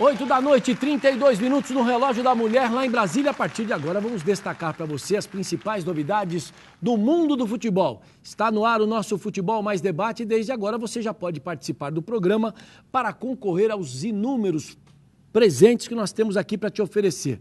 8 da noite, 32 minutos no relógio da mulher lá em Brasília. A partir de agora vamos destacar para você as principais novidades do mundo do futebol. Está no ar o nosso Futebol Mais Debate e desde agora você já pode participar do programa para concorrer aos inúmeros presentes que nós temos aqui para te oferecer.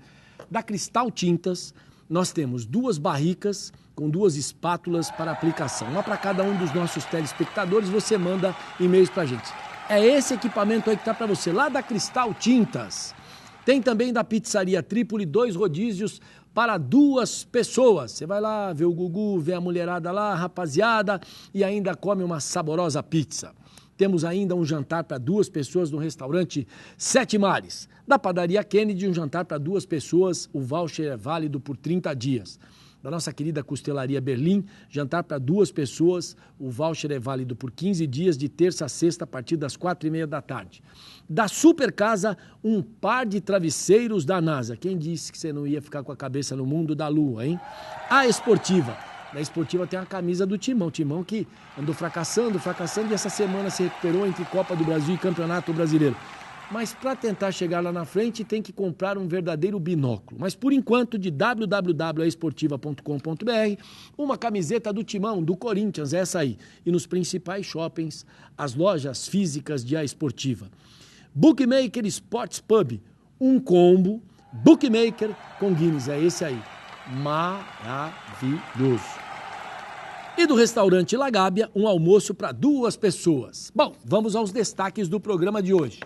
Da Cristal Tintas, nós temos 2 barricas com 2 espátulas para aplicação. Uma para cada um dos nossos telespectadores, você manda e-mails para a gente. É esse equipamento aí que está para você, lá da Cristal Tintas. Tem também da Pizzaria Trípoli 2 rodízios para 2 pessoas. Você vai lá, vê o Gugu, vê a mulherada lá, rapaziada, e ainda come uma saborosa pizza. Temos ainda um jantar para 2 pessoas no restaurante Sete Mares. Da Padaria Kennedy, um jantar para 2 pessoas, o voucher é válido por 30 dias. Da nossa querida Costelaria Berlim, jantar para 2 pessoas, o voucher é válido por 15 dias, de terça a sexta, a partir das 4h30 da tarde. Da Super Casa, um par de travesseiros da NASA. Quem disse que você não ia ficar com a cabeça no mundo da lua, hein? A Esportiva. Da Esportiva tem a camisa do Timão. Timão que andou fracassando e essa semana se recuperou entre Copa do Brasil e Campeonato Brasileiro. Mas para tentar chegar lá na frente tem que comprar um verdadeiro binóculo. Mas por enquanto, de www.aesportiva.com.br, uma camiseta do Timão, do Corinthians, essa aí. E nos principais shoppings, as lojas físicas de A Esportiva. Bookmaker Sports Pub, um combo, Bookmaker com Guinness, é esse aí. Maravilhoso. E do restaurante La Gábia, um almoço para 2 pessoas. Bom, vamos aos destaques do programa de hoje.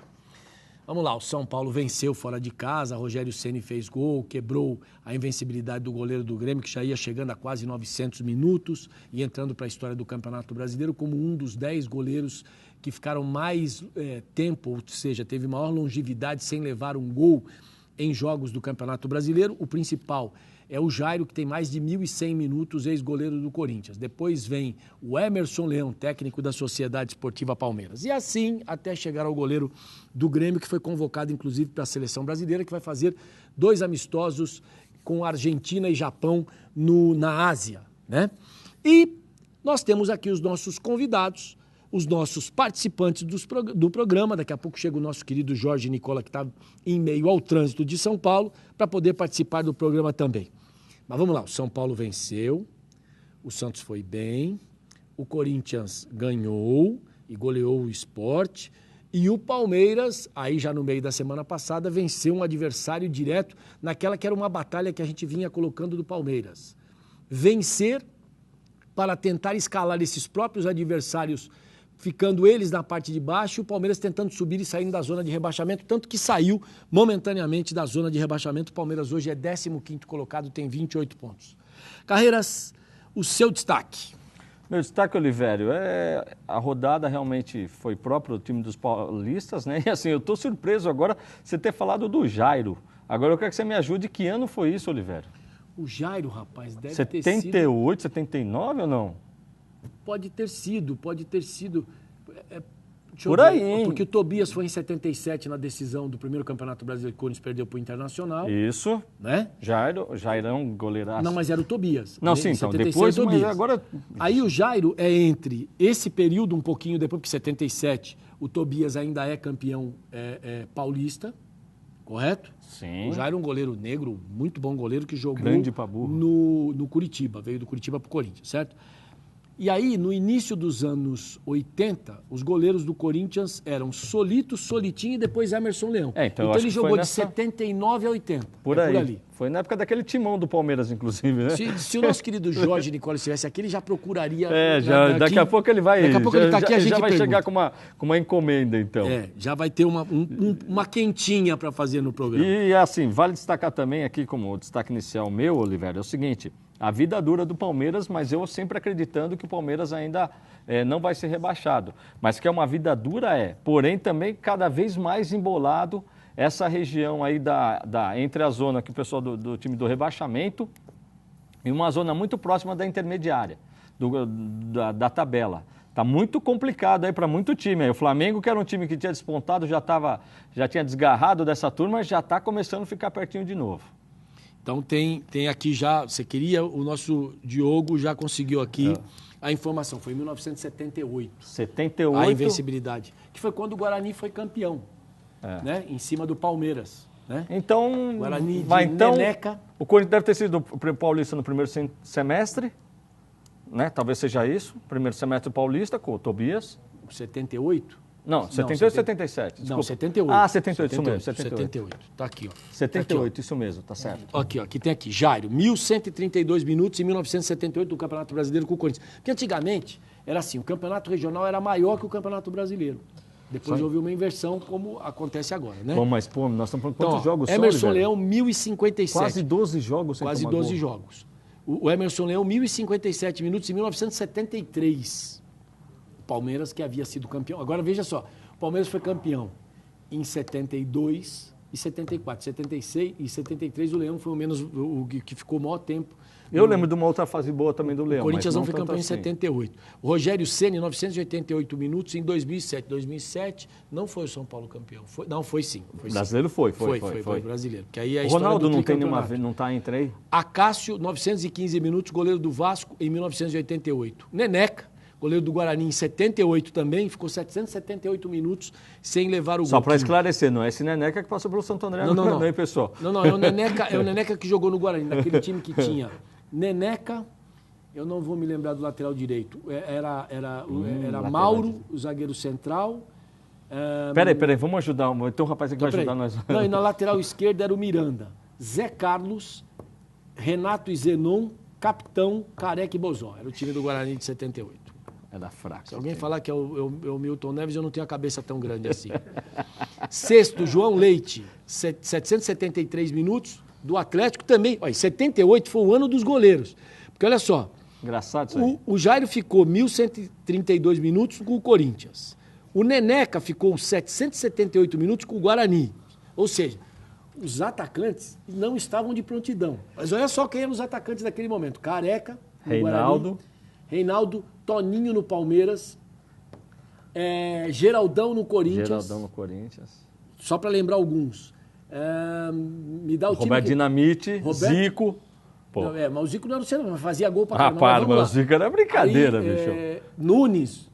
Vamos lá, o São Paulo venceu fora de casa, Rogério Ceni fez gol, quebrou a invencibilidade do goleiro do Grêmio, que já ia chegando a quase 900 minutos e entrando para a história do Campeonato Brasileiro como um dos 10 goleiros que ficaram mais tempo, ou seja, teve maior longevidade sem levar um gol em jogos do Campeonato Brasileiro. O principal é o Jairo, que tem mais de 1.100 minutos, ex-goleiro do Corinthians. Depois vem o Emerson Leão, técnico da Sociedade Esportiva Palmeiras. E assim, até chegar ao goleiro do Grêmio, que foi convocado, inclusive, para a Seleção Brasileira, que vai fazer 2 amistosos com Argentina e Japão na Ásia, né? E nós temos aqui os nossos convidados, os nossos participantes do programa. Daqui a pouco chega o nosso querido Jorge Nicola, que está em meio ao trânsito de São Paulo, para poder participar do programa também. Mas vamos lá, o São Paulo venceu, o Santos foi bem, o Corinthians ganhou e goleou o Sport, e o Palmeiras, aí já no meio da semana passada, venceu um adversário direto naquela que era uma batalha que a gente vinha colocando do Palmeiras. Vencer para tentar escalar esses próprios adversários, ficando eles na parte de baixo, e o Palmeiras tentando subir e saindo da zona de rebaixamento, tanto que saiu momentaneamente da zona de rebaixamento. O Palmeiras hoje é 15º colocado, tem 28 pontos. Carreiras, o seu destaque. Meu destaque, Olivério, a rodada realmente foi própria do time dos paulistas, né? E assim, eu estou surpreso agora você ter falado do Jairo. Agora eu quero que você me ajude, que ano foi isso, Olivério? O Jairo, rapaz, deve 78, ter sido... 79 ou não? Pode ter sido. Por aí, hein? Porque o Tobias foi em 77 na decisão do primeiro Campeonato Brasileiro que o Corinthians perdeu para o Internacional. Isso. Né? Jairão, goleiraço. Não, mas era o Tobias. Não, sim, então, depois, mas agora... Aí o Jairo é entre esse período, um pouquinho depois, porque 77, o Tobias ainda é campeão paulista, correto? Sim. O Jairo é um goleiro negro, muito bom goleiro, que jogou grande pra burro. no Curitiba, veio do Curitiba para o Corinthians, certo? E aí, no início dos anos 80, os goleiros do Corinthians eram Solito, Solitinho e depois Emerson Leão. Então ele jogou de 79 a 80. Por ali. Foi na época daquele timão do Palmeiras, inclusive, né? Se o nosso querido Jorge Nicola estivesse aqui, ele já procuraria... Daqui a pouco ele vai... Daqui a pouco ele está aqui, a gente vai pergunta. chegar com uma encomenda, então. Já vai ter uma quentinha para fazer no programa. E assim, vale destacar também aqui, como destaque inicial meu, Oliveira, é o seguinte... A vida dura do Palmeiras, mas eu sempre acreditando que o Palmeiras ainda não vai ser rebaixado. Mas que é uma vida dura, porém também cada vez mais embolado essa região aí entre a zona que o pessoal do time do rebaixamento e uma zona muito próxima da intermediária, da tabela. Está muito complicado aí para muito time. O Flamengo, que era um time que tinha despontado, já tinha desgarrado dessa turma, já está começando a ficar pertinho de novo. Então tem aqui já, você queria, o nosso Diogo já conseguiu aqui a informação, foi em 1978. 78? A invencibilidade, que foi quando o Guarani foi campeão. né? Em cima do Palmeiras. Né? Então, Guarani de então Neneca. O Corinthians deve ter sido o paulista no primeiro semestre, né? Talvez seja isso. Primeiro semestre paulista com o Tobias. 78? Não, 78 ou 77? Desculpa. Não, 78. Ah, 78, isso mesmo. 78. Tá aqui, ó. 78, tá aqui, isso mesmo, tá certo. Aqui, ó. Aqui tem aqui. Jairo, 1.132 minutos em 1978 do Campeonato Brasileiro com o Corinthians. Porque antigamente era assim, o Campeonato Regional era maior que o Campeonato Brasileiro. Depois houve uma inversão, como acontece agora, né? Bom, mas, pô, nós estamos falando quantos jogos são, Emerson Oliveira? Leão, 1.057. Quase 12 jogos sem Quase tomar 12 gol. jogos. O Emerson Leão, 1.057 minutos em 1973. O Palmeiras, que havia sido campeão. Agora, veja só. O Palmeiras foi campeão em 72 e 74. 76 e 73, o Leão foi o que ficou o maior tempo. Eu lembro de uma outra fase boa também do Leão. O Corinthians não foi tanto campeão em assim. 78. O Rogério Ceni, 988 minutos em 2007. 2007 não foi o São Paulo campeão. Foi sim. O brasileiro foi brasileiro. Que aí é a O história Ronaldo do não tem nenhuma tricampeonato. não está entre aí? Acácio, 915 minutos, goleiro do Vasco em 1988. Neneca, goleiro do Guarani em 78 também, ficou 778 minutos sem levar o gol. Só para esclarecer, não é esse Neneca que passou pelo Santo André, Não, hein, pessoal? Não, é o Neneca que jogou no Guarani, naquele time que tinha Neneca, eu não vou me lembrar do lateral direito, era Mauro, o zagueiro central. Peraí, vamos ajudar, tem um rapaz aqui que vai ajudar nós. Não, e na lateral esquerda era o Miranda, Zé Carlos, Renato e Zenon, Capitão, Careca e Bozó. Era o time do Guarani de 78. Era fraco. Se alguém falar que é o Milton Neves, eu não tenho a cabeça tão grande assim. Sexto, João Leite, 773 minutos, do Atlético também. Olha, 78 foi o ano dos goleiros. Porque olha só. Engraçado isso aí. O Jairo ficou 1.132 minutos com o Corinthians. O Neneca ficou 778 minutos com o Guarani. Ou seja, os atacantes não estavam de prontidão. Mas olha só quem eram os atacantes daquele momento. Careca, no Guarani, Reinaldo, Toninho no Palmeiras, Geraldão no Corinthians. Só para lembrar alguns. Me dá o time Roberto Dinamite, Zico. Pô. Não, mas o Zico não era o centro, mas fazia gol para caramba. Mas o Zico era brincadeira, aí, bicho. Nunes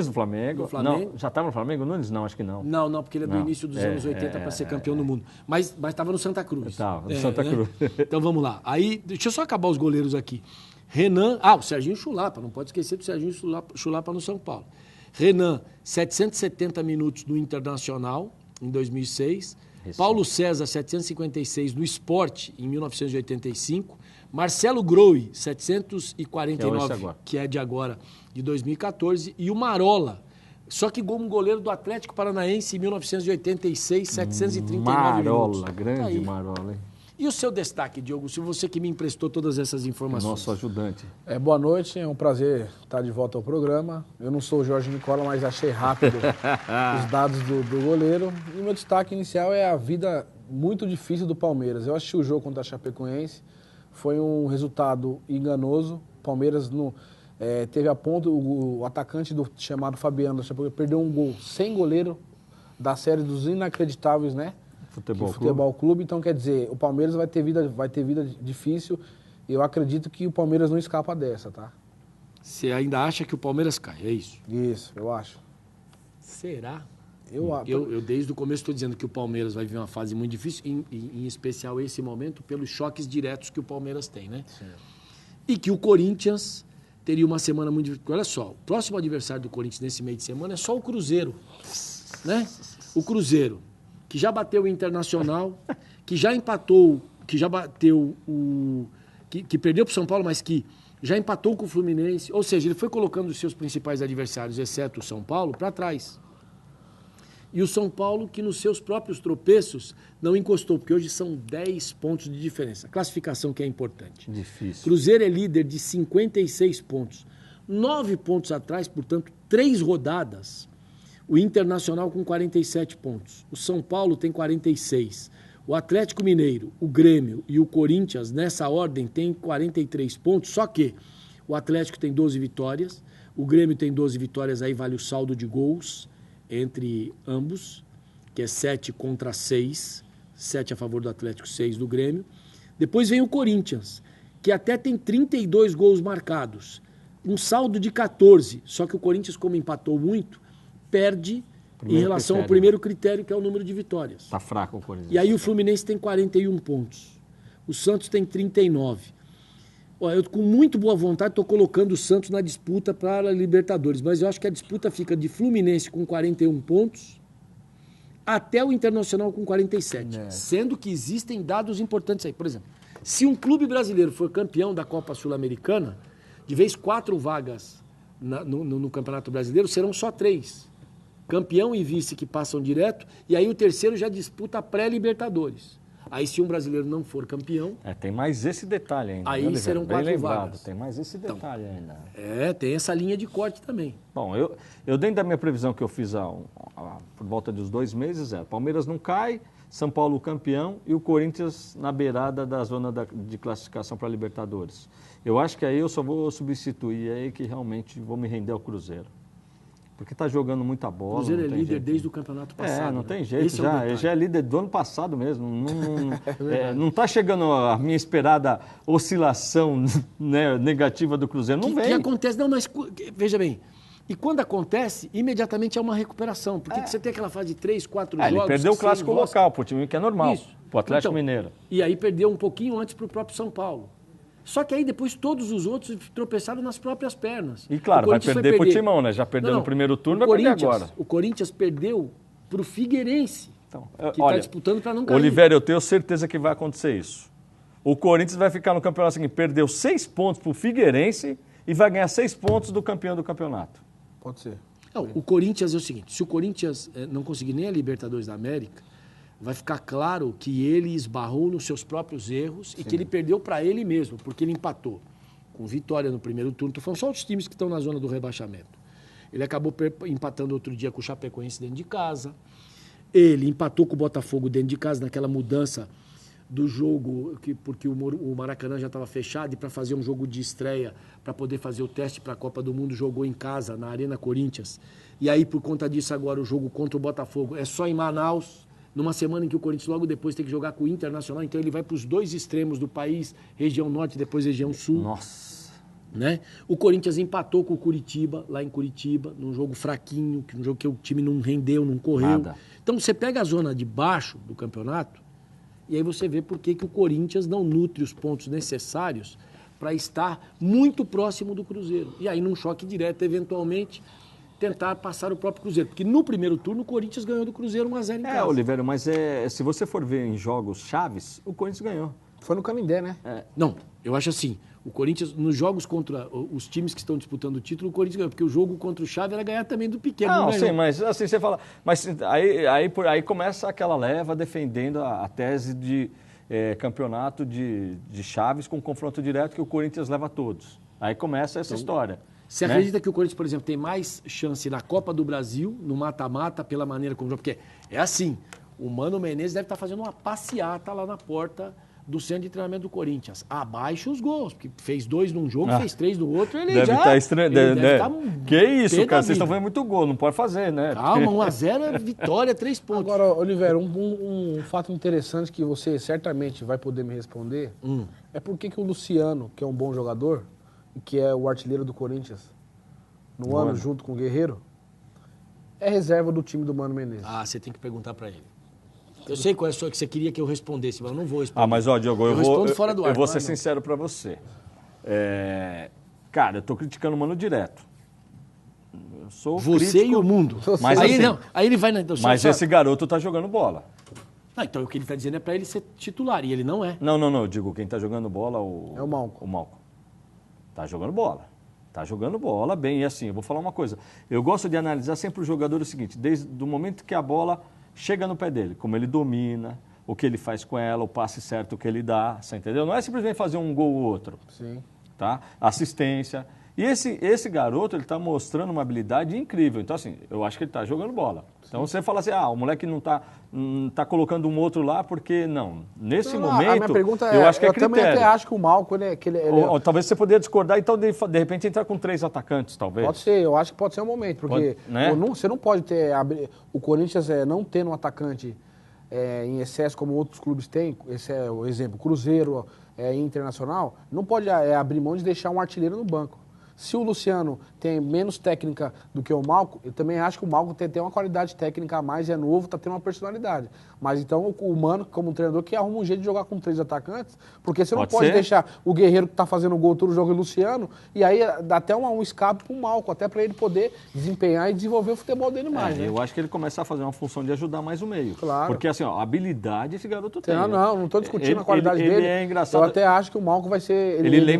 do Flamengo. Flamengo. Não, já estava no Flamengo? Nunes? Não, acho que não. Não, porque ele é do início dos anos 80 para ser campeão do mundo. Mas estava no Santa Cruz. Estava no Santa Cruz. Então vamos lá. Aí, deixa eu só acabar os goleiros aqui. Renan, o Serginho Chulapa, não pode esquecer do Serginho Chulapa no São Paulo. Renan, 770 minutos no Internacional, em 2006. Paulo César, 756 no Sport, em 1985. Marcelo Groi, 749, que é de agora, de 2014. E o Marola, só que como goleiro do Atlético Paranaense, em 1986, 739 minutos. Marola, grande Marola, hein? E o seu destaque, Diogo, se você que me emprestou todas essas informações? Nosso ajudante. Boa noite, é um prazer estar de volta ao programa. Eu não sou o Jorge Nicola, mas achei rápido os dados do goleiro. E meu destaque inicial é a vida muito difícil do Palmeiras. Eu assisti o jogo contra a Chapecoense, foi um resultado enganoso. O Palmeiras teve a ponto, o atacante chamado Fabiano da Chapecoense perdeu um gol sem goleiro da série dos inacreditáveis, né? Futebol Clube. Então, quer dizer, o Palmeiras vai ter vida difícil e eu acredito que o Palmeiras não escapa dessa, tá? Você ainda acha que o Palmeiras cai, é isso? Isso, eu acho. Será? Eu desde o começo estou dizendo que o Palmeiras vai viver uma fase muito difícil, em especial esse momento, pelos choques diretos que o Palmeiras tem, né? Sim. E que o Corinthians teria uma semana muito difícil. Olha só, o próximo adversário do Corinthians nesse meio de semana é só o Cruzeiro, né? O Cruzeiro, que já bateu o Internacional, que já empatou, que já bateu que perdeu para o São Paulo, mas que já empatou com o Fluminense. Ou seja, ele foi colocando os seus principais adversários, exceto o São Paulo, para trás. E o São Paulo, que nos seus próprios tropeços não encostou, porque hoje são 10 pontos de diferença. Classificação que é importante. Difícil. Cruzeiro é líder de 56 pontos. 9 pontos atrás, portanto, 3 rodadas. O Internacional com 47 pontos. O São Paulo tem 46. O Atlético Mineiro, o Grêmio e o Corinthians, nessa ordem, tem 43 pontos. Só que o Atlético tem 12 vitórias. O Grêmio tem 12 vitórias, aí vale o saldo de gols entre ambos, que é 7 contra 6. 7 a favor do Atlético, 6 do Grêmio. Depois vem o Corinthians, que até tem 32 gols marcados. Um saldo de 14. Só que o Corinthians, como empatou muito, perde em relação ao primeiro critério, que é o número de vitórias. Tá fraco o Corinthians. E aí o Fluminense tem 41 pontos. O Santos tem 39. Olha, eu com muito boa vontade estou colocando o Santos na disputa para a Libertadores, mas eu acho que a disputa fica de Fluminense com 41 pontos até o Internacional com 47. Sendo que existem dados importantes aí. Por exemplo, se um clube brasileiro for campeão da Copa Sul-Americana, de vez 4 vagas no Campeonato Brasileiro, serão só 3. Campeão e vice que passam direto, e aí o terceiro já disputa a pré-Libertadores. Aí se um brasileiro não for campeão... tem mais esse detalhe ainda. Aí serão 4 vagas. Tem mais esse detalhe ainda. Tem essa linha de corte também. Bom, eu dentro da minha previsão que eu fiz por volta dos 2 meses, Palmeiras não cai, São Paulo campeão e o Corinthians na beirada da zona de classificação para a Libertadores. Eu acho que aí eu só vou substituir aí que realmente vou me render ao Cruzeiro. Porque está jogando muita bola. O Cruzeiro é líder desde o campeonato passado. Não tem jeito já. Ele já é líder do ano passado mesmo. Não está chegando a minha esperada oscilação, né, negativa do Cruzeiro. Não vem. Que acontece, não, mas veja bem. E quando acontece, imediatamente é uma recuperação. Porque você tem aquela fase de 3, 4 jogos. Ele perdeu o clássico local para o time, que é normal. Isso. Para o Atlético Mineiro. E aí perdeu um pouquinho antes para o próprio São Paulo. Só que aí depois todos os outros tropeçaram nas próprias pernas. E claro, vai perder pro Timão, né? Já perdeu no primeiro turno, vai perder agora. O Corinthians perdeu pro Figueirense, que está disputando para não cair. Oliveira, eu tenho certeza que vai acontecer isso. O Corinthians vai ficar no campeonato seguinte, perdeu 6 pontos pro Figueirense e vai ganhar 6 pontos do campeão do campeonato. Pode ser. Não, o Corinthians é o seguinte, se o Corinthians não conseguir nem a Libertadores da América, vai ficar claro que ele esbarrou nos seus próprios erros e que ele perdeu para ele mesmo, porque ele empatou com vitória no primeiro turno. Estou falando só os times que estão na zona do rebaixamento. Ele acabou empatando outro dia com o Chapecoense dentro de casa. Ele empatou com o Botafogo dentro de casa, naquela mudança do jogo, porque o Maracanã já estava fechado e para fazer um jogo de estreia, para poder fazer o teste para a Copa do Mundo, jogou em casa, na Arena Corinthians. E aí, por conta disso, agora o jogo contra o Botafogo é só em Manaus, numa semana em que o Corinthians logo depois tem que jogar com o Internacional, então ele vai para os 2 extremos do país, região norte, depois região sul. Nossa! Né? O Corinthians empatou com o Curitiba, lá em Curitiba, num jogo fraquinho, num jogo que o time não rendeu, não correu. Nada. Então você pega a zona de baixo do campeonato e aí você vê por que o Corinthians não nutre os pontos necessários para estar muito próximo do Cruzeiro. E aí num choque direto, eventualmente, tentar passar o próprio Cruzeiro. Porque no primeiro turno o Corinthians ganhou do Cruzeiro 1-0 em casa. Oliveira, mas se você for ver em jogos chaves, o Corinthians ganhou. Foi no Canindé, né? Não, eu acho assim, o Corinthians, nos jogos contra os times que estão disputando o título, o Corinthians ganhou, porque o jogo contra o Chave era ganhar também do pequeno. Não, sim, mas assim, você fala... Mas aí começa aquela leva defendendo a tese de campeonato de chaves com confronto direto que o Corinthians leva a todos. Aí começa essa história. Você acredita que o Corinthians, por exemplo, tem mais chance na Copa do Brasil, no mata-mata, pela maneira como joga? Porque é assim, o Mano Menezes deve estar fazendo uma passeata lá na porta do centro de treinamento do Corinthians. Abaixa os gols, porque fez 2 num jogo, fez 3 no outro, ele deve já... Estar estranho, deve estar que isso, cara, vocês estão fazendo muito gol, não pode fazer, né? Calma, 1-0 é vitória, 3 pontos. Agora, Oliveira, um fato interessante que você certamente vai poder me responder é por que o Luciano, que é um bom jogador, que é o artilheiro do Corinthians, no ano junto com o Guerreiro, é reserva do time do Mano Menezes. Você tem que perguntar pra ele. Eu sei qual é a sua que você queria que eu respondesse, mas eu não vou responder. Mas Diogo, eu respondo fora do ar. Eu vou ser sincero pra você. Cara, eu tô criticando o Mano direto. Eu sou você crítico, e o mundo. Mas aí, assim, não, aí ele vai... Então, mas esse garoto tá jogando bola. Então o que ele está dizendo é para ele ser titular, e ele não é. Não, eu digo, quem está jogando bola é o Malco. O Malco. Tá jogando bola. Tá jogando bola bem. E assim, eu vou falar uma coisa. Eu gosto de analisar sempre o jogador o seguinte, desde o momento que a bola chega no pé dele, como ele domina, o que ele faz com ela, o passe certo que ele dá, você entendeu? Não é simplesmente fazer um gol ou outro. Sim. Tá? Assistência. E esse garoto, ele está mostrando uma habilidade incrível. Então, assim, eu acho que ele está jogando bola. Sim. Então, você fala assim, o moleque não está colocando um outro lá porque, não. Nesse momento, a minha pergunta eu acho que é critério. Eu também até acho que o Malco, ou talvez você poderia discordar, então, de repente, entrar com 3 atacantes, talvez. Pode ser, eu acho que pode ser um momento, porque você não pode ter... O Corinthians não tendo um atacante em excesso como outros clubes têm, esse é o exemplo, Cruzeiro, Internacional, não pode abrir mão de deixar um artilheiro no banco. Se o Luciano tem menos técnica do que o Malco, eu também acho que o Malco tem uma qualidade técnica a mais, é novo, tá tendo uma personalidade. Mas então o Mano, como treinador, que arruma um jeito de jogar com 3 atacantes, porque você não pode deixar o Guerreiro que tá fazendo gol todo jogo e o Luciano, e aí dá até um escape pro Malco, até para ele poder desempenhar e desenvolver o futebol dele mais. Né? Eu acho que ele começa a fazer uma função de ajudar mais o meio. Claro. Porque assim, ó, habilidade esse garoto tem. Não tô discutindo a qualidade dele. Ele é engraçado. Eu até acho que o Malco vai ser... Ele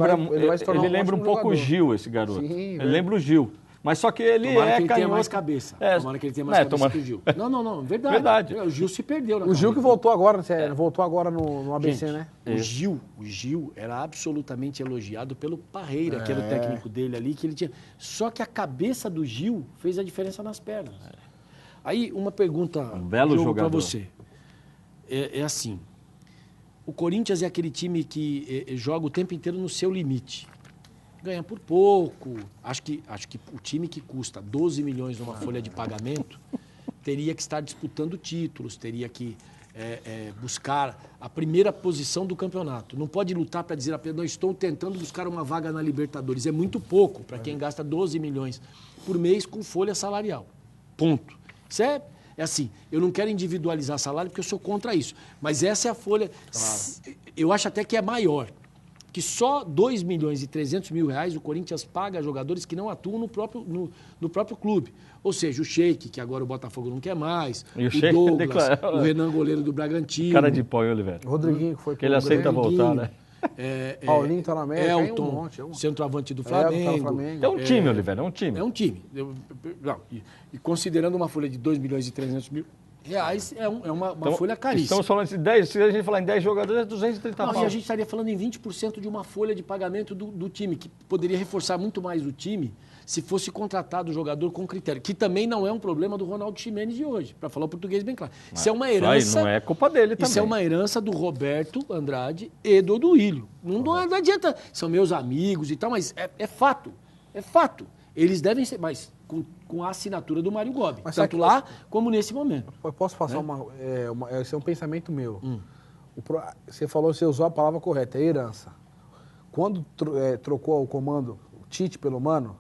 vai se tornar ele lembra um pouco o Gil, esse garoto. Sim, ele lembra o Gil. Mas só que ele Tomara é que ele tenha canhoto. mais cabeça. Tomara que ele tenha mais cabeça que o Gil. Não, verdade. O Gil se perdeu na O Gil que voltou agora, voltou agora no ABC, Gente, né? O Gil era absolutamente elogiado pelo Parreira, que era o técnico dele ali, que ele tinha. Só que a cabeça do Gil fez a diferença nas pernas. Aí, uma pergunta belo jogador para você. É assim, o Corinthians é aquele time que joga o tempo inteiro no seu limite. Ganha por pouco. Acho que o time que custa 12 milhões numa folha de pagamento teria que estar disputando títulos, teria que buscar a primeira posição do campeonato. Não pode lutar para dizer apenas, não estou tentando buscar uma vaga na Libertadores. É muito pouco para quem gasta 12 milhões por mês com folha salarial. Ponto. Isso é assim, eu não quero individualizar salário porque eu sou contra isso. Mas essa é a folha. Claro. Eu acho até que é maior. Que só 2 milhões e 300 mil reais o Corinthians paga a jogadores que não atuam no próprio clube. Ou seja, o Sheik, que agora o Botafogo não quer mais, o Douglas, o Renan Goleiro do Bragantino. Cara de pau, Oliveira. O Rodriguinho, que foi que ele aceita voltar, né? Paulinho tá na América, Elton, centroavante do Flamengo. É um time, Oliveira, é um time. É um time. E considerando uma folha de 2 milhões e 300 mil reais, é uma folha caríssima. Estamos falando de 10, se a gente falar em 10 jogadores, é 230 pau. E a gente estaria falando em 20% de uma folha de pagamento do time, que poderia reforçar muito mais o time se fosse contratado o jogador com critério, que também não é um problema do Ronaldo Ximenes de hoje, para falar o português bem claro. Isso é uma herança. Não é culpa dele também. Isso é uma herança do Roberto Andrade e do Duílio. Não adianta, são meus amigos e tal, mas é fato. É fato. Eles devem ser, mas com a assinatura do Mário Gobi, tanto lá como nesse momento. Eu posso passar esse é um pensamento meu. Você falou, você usou a palavra correta, é herança. Quando trocou o comando, o Tite pelo Mano,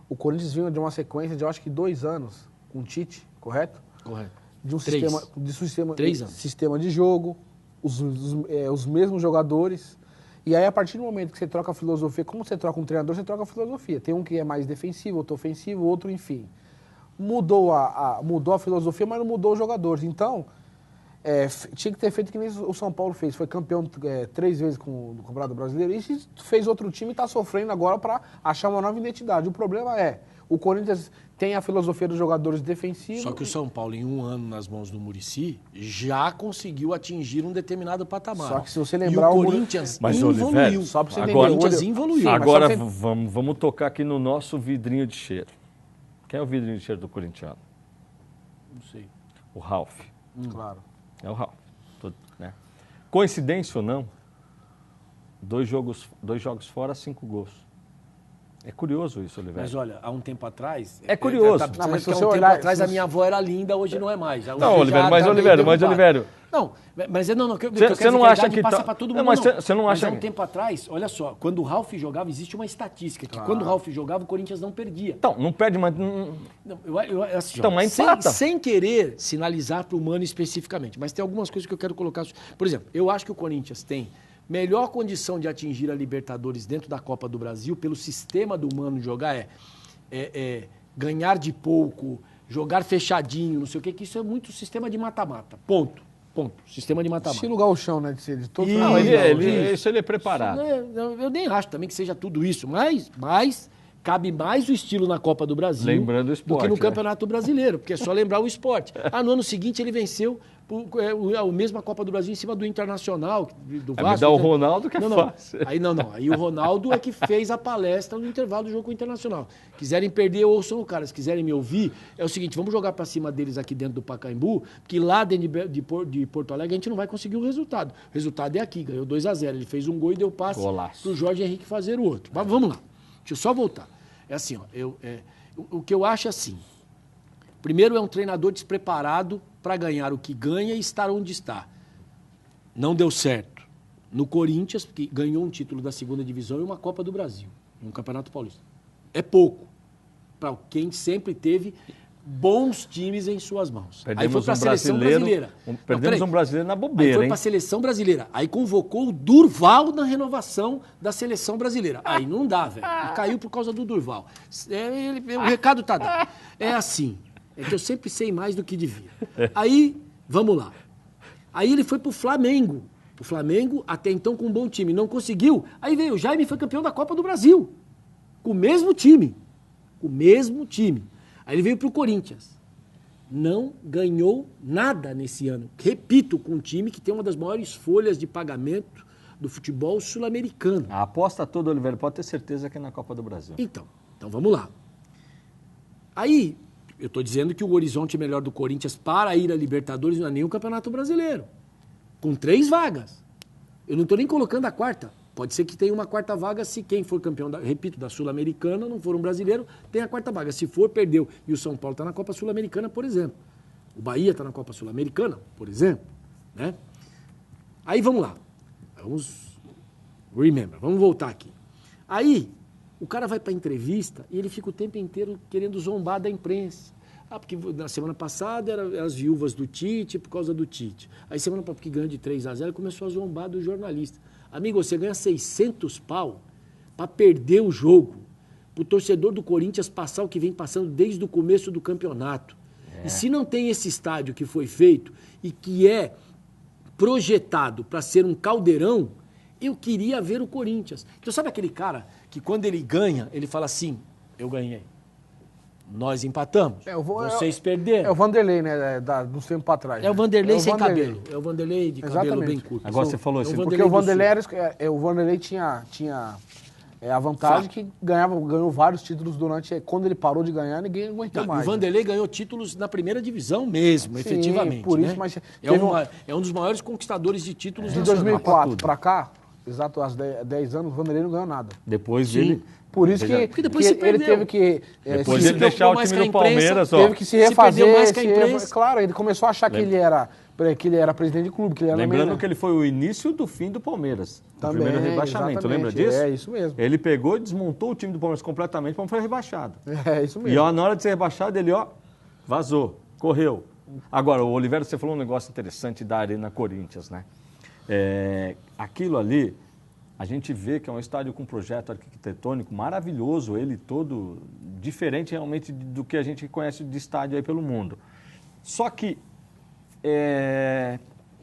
o Corinthians vinha de uma sequência de, eu acho que 2 anos com o Tite, correto? Correto. De um sistema, 3 anos. Sistema de jogo, os mesmos jogadores. E aí, a partir do momento que você troca a filosofia, como você troca um treinador, você troca a filosofia. Tem um que é mais defensivo, outro ofensivo, outro, enfim. Mudou a filosofia, mas não mudou os jogadores. Então, tinha que ter feito que nem o São Paulo fez. Foi campeão 3 vezes com o Campeonato Brasileiro e fez outro time e está sofrendo agora para achar uma nova identidade. O problema o Corinthians tem a filosofia dos jogadores defensivos. Só que o São Paulo, em 1 ano nas mãos do Muricy, já conseguiu atingir um determinado patamar. Só que se você lembrar, o Corinthians evoluiu. Só para você entender, o Corinthians evoluiu. Agora vamos tocar aqui no nosso vidrinho de cheiro. Quem é o vidrinho de cheiro do corintiano? Não sei. O Ralf. Claro. É o Ralf. Né? Coincidência ou não, 2 jogos fora, 5 gols. É curioso isso, Oliveira. Mas olha, há um tempo atrás... É curioso. Mas se você olhar, atrás a minha avó era linda, hoje não é mais. Não, Oliveira, mas Oliveira... Não, mas você não acha que passa para todo mundo, mas você não acha há um tempo atrás, olha só, quando o Ralf jogava, existe uma estatística que quando o Ralf jogava, o Corinthians não perdia. Então, não perde, mas... Assim, então, mas empata. Sem querer sinalizar para o Mano especificamente, mas tem algumas coisas que eu quero colocar. Por exemplo, eu acho que o Corinthians tem melhor condição de atingir a Libertadores dentro da Copa do Brasil, pelo sistema do Mano jogar, ganhar de pouco, jogar fechadinho, não sei o que isso é muito sistema de mata-mata. Ponto. Sistema de mata-mata. Estilo gauchão, né? De todo não, ele é preparado. Eu nem acho também que seja tudo isso, mas cabe mais o estilo na Copa do Brasil lembrando o esporte, do que no Campeonato Brasileiro, porque é só lembrar o esporte. No ano seguinte ele venceu a mesma Copa do Brasil em cima do Internacional, do Vasco. Me dá o Ronaldo que é fácil. Aí o Ronaldo é que fez a palestra no intervalo do jogo com o Internacional. Quiserem perder, ouçam o cara. Se quiserem me ouvir, é o seguinte, vamos jogar para cima deles aqui dentro do Pacaembu, que lá dentro de Porto Alegre a gente não vai conseguir o resultado. O resultado é aqui, ganhou 2-0. Ele fez um gol e deu passe para o Jorge Henrique fazer o outro. Mas vamos lá, deixa eu só voltar. É assim, o que eu acho é assim, primeiro é um treinador despreparado para ganhar o que ganha e estar onde está. Não deu certo no Corinthians, que ganhou um título da 2ª divisão e uma Copa do Brasil. no Campeonato Paulista. É pouco para quem sempre teve bons times em suas mãos. Aí foi para a seleção brasileira. Perdemos um brasileiro na bobeira, aí foi para a seleção brasileira. Aí convocou o Durval na renovação da seleção brasileira. Aí não dá, velho. E caiu por causa do Durval. O recado tá dado. É assim. É que eu sempre sei mais do que devia. Aí, vamos lá. Aí ele foi pro Flamengo. O Flamengo, até então, com um bom time. Não conseguiu. Aí veio o Jaime e foi campeão da Copa do Brasil. Com o mesmo time. Com o mesmo time. Aí ele veio pro Corinthians. Não ganhou nada nesse ano. Repito, com um time que tem uma das maiores folhas de pagamento do futebol sul-americano. A aposta toda, Oliveira, pode ter certeza que é na Copa do Brasil. Então vamos lá. Aí, eu estou dizendo que o horizonte melhor do Corinthians para ir a Libertadores não é nem o Campeonato Brasileiro. Com 3 vagas. Eu não estou nem colocando a quarta. Pode ser que tenha uma quarta vaga se quem for campeão, da Sul-Americana, não for um brasileiro, tem a quarta vaga. Se for, perdeu. E o São Paulo está na Copa Sul-Americana, por exemplo. O Bahia está na Copa Sul-Americana, por exemplo. Né? Aí vamos lá. Vamos voltar aqui. Aí, o cara vai para a entrevista e ele fica o tempo inteiro querendo zombar da imprensa. Porque na semana passada eram as viúvas do Tite por causa do Tite. Aí semana passada, porque ganhou de 3-0, começou a zombar do jornalista. Amigo, você ganha 600 pau para perder o jogo. Para o torcedor do Corinthians passar o que vem passando desde o começo do campeonato. E se não tem esse estádio que foi feito e que é projetado para ser um caldeirão, eu queria ver o Corinthians. Então sabe aquele cara que quando ele ganha, ele fala assim, eu ganhei. Nós empatamos, vocês perderam. É o Vanderlei, né, dos tempos para trás. É o Vanderlei sem cabelo. É o Vanderlei de cabelo bem curto. Agora você falou assim, porque o Vanderlei tinha a vantagem que ganhou vários títulos durante... Quando ele parou de ganhar, ninguém aguentou mais. O Vanderlei ganhou títulos na primeira divisão mesmo, efetivamente. Por isso, mas é um dos maiores conquistadores de títulos de 2004 para cá, exato, há 10 anos, o Vanderlei não ganhou nada. Depois dele... Por isso que ele teve que... Depois de deixar o time do Palmeiras, teve que se refazer. Claro, ele começou a achar que ele era presidente de clube. Lembrando que ele foi o início do fim do Palmeiras. Também, o primeiro rebaixamento, lembra disso? É, isso mesmo. Ele pegou e desmontou o time do Palmeiras completamente, o Palmeiras foi rebaixado. É, isso mesmo. E na hora de ser rebaixado, ele vazou, correu. Agora, o Oliveira, você falou um negócio interessante da Arena Corinthians, né? Aquilo ali... A gente vê que é um estádio com projeto arquitetônico maravilhoso, ele todo diferente realmente do que a gente conhece de estádio aí pelo mundo. Só que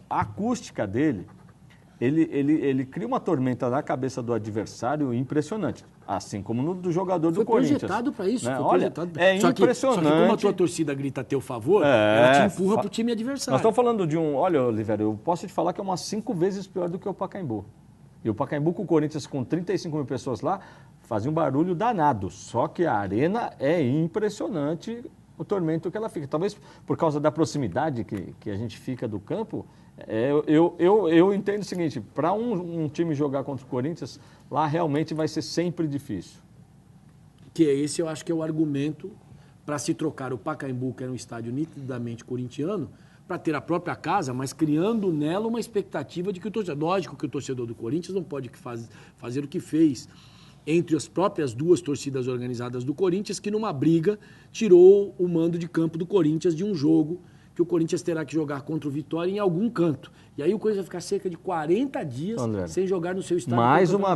a acústica dele, ele cria uma tormenta na cabeça do adversário impressionante. Assim como do jogador do Corinthians. Foi projetado para isso. Né? É impressionante. Só que como a tua torcida grita a teu favor, ela te empurra para o time adversário. Nós estamos falando de Olha, Oliveira, eu posso te falar que é umas 5 vezes pior do que o Pacaembu. E o Pacaembu com o Corinthians, com 35 mil pessoas lá, fazia um barulho danado. Só que a arena é impressionante o tormento que ela fica. Talvez por causa da proximidade que a gente fica do campo, eu entendo o seguinte, para um time jogar contra o Corinthians, lá realmente vai ser sempre difícil. Que esse eu acho que é o argumento para se trocar o Pacaembu, que era um estádio nitidamente corintiano, para ter a própria casa, mas criando nela uma expectativa de que o torcedor... Lógico que o torcedor do Corinthians não pode fazer o que fez entre as próprias duas torcidas organizadas do Corinthians, que numa briga tirou o mando de campo do Corinthians de um jogo que o Corinthians terá que jogar contra o Vitória em algum canto. E aí o Corinthians vai ficar cerca de 40 dias sem jogar no seu estádio. Mais uma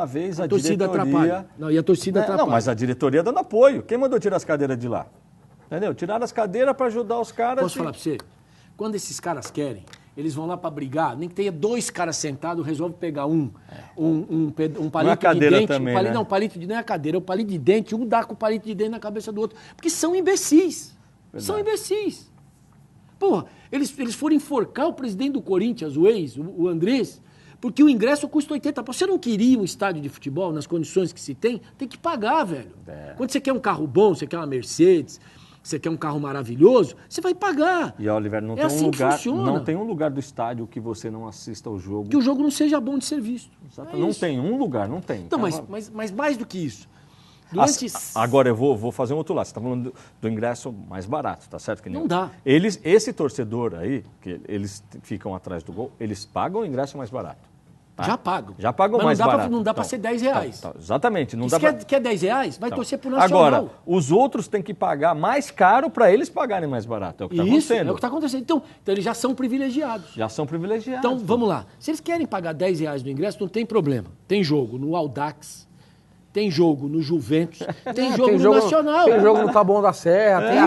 vez, a torcida diretoria... atrapalha. Não, e a torcida atrapalha. Não, mas a diretoria dando apoio. Quem mandou tirar as cadeiras de lá? Entendeu? Tiraram as cadeiras para ajudar os caras. Posso falar para você? Quando esses caras querem, eles vão lá para brigar, nem que tenha 2 caras sentados, resolve pegar um palito de dente. Também, Não, palito de dente não é a cadeira, é o palito de dente, um dá com o palito de dente na cabeça do outro. Porque são imbecis. Verdade. São imbecis. Porra, eles foram enforcar o presidente do Corinthians, o Andrés, porque o ingresso custa 80. Você não queria um estádio de futebol nas condições que se tem que pagar, velho. Quando você quer um carro bom, você quer uma Mercedes, você quer um carro maravilhoso, você vai pagar. E, Oliver, não tem um lugar do estádio que você não assista ao jogo. Que o jogo não seja bom de ser visto. Não tem um lugar, não tem. Então, mas mais do que isso. Agora eu vou fazer um outro lado. Você está falando do ingresso mais barato, tá certo? Que não dá. Esse torcedor aí, que eles ficam atrás do gol, eles pagam o ingresso mais barato. Tá? Já pagam. Já pagam mas mais barato. Não dá para ser R$10. Exatamente. Não Se dá quer R$10, vai torcer pro Nacional. Agora, os outros têm que pagar mais caro para eles pagarem mais barato. É o que está Isso, acontecendo. é o que está acontecendo. Então, eles já são privilegiados. Já são privilegiados. Então, vamos lá. Se eles querem pagar R$10 no ingresso, não tem problema. Tem jogo no Audax, tem jogo no Juventus, tem jogo no Nacional. Tem jogo no Taboão da Serra,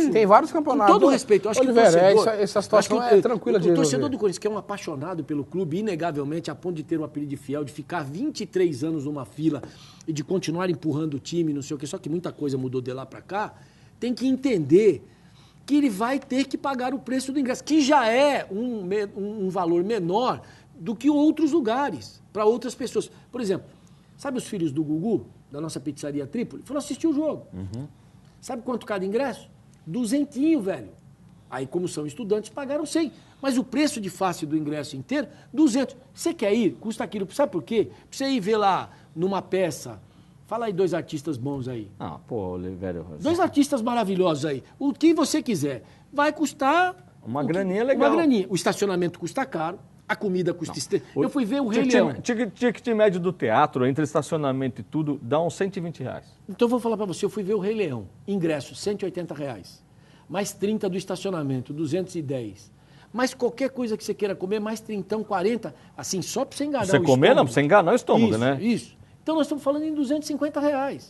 tem vários campeonatos. Com todo respeito, eu acho que o Oliveira, torcedor... essa situação é tranquila de O resolver. torcedor do Corinthians, que é um apaixonado pelo clube, inegavelmente, a ponto de ter um apelido de fiel, de ficar 23 anos numa fila e de continuar empurrando o time, não sei o quê, só que muita coisa mudou de lá para cá, tem que entender que ele vai ter que pagar o preço do ingresso, que já é um valor menor do que outros lugares, para outras pessoas. Por exemplo, sabe os filhos do Gugu, da nossa pizzaria Trípoli? Foram assistir o jogo. Sabe quanto cada ingresso? 200, velho. Aí, como são estudantes, pagaram 100. Mas o preço de face do ingresso inteiro, 200. Você quer ir? Custa aquilo. Sabe por quê? Pra você ir ver lá numa peça. Fala aí 2 artistas bons aí. Ah, pô, Oliveira. 2 artistas maravilhosos aí. O que você quiser. Vai custar... Uma graninha legal. Uma graninha. O estacionamento custa caro. A comida custa... Eu fui ver o Rei Leão. Ticket médio do teatro, entre estacionamento e tudo, dá uns R$120. Então eu vou falar para você, eu fui ver o Rei Leão. Ingresso, R$180. Mais 30 do estacionamento, 210. Mais qualquer coisa que você queira comer, mais 30, 40. Assim, só para você enganar Você o comer, estômago. não, pra você enganar o estômago, Isso, né? Isso. Então nós estamos falando em R$250.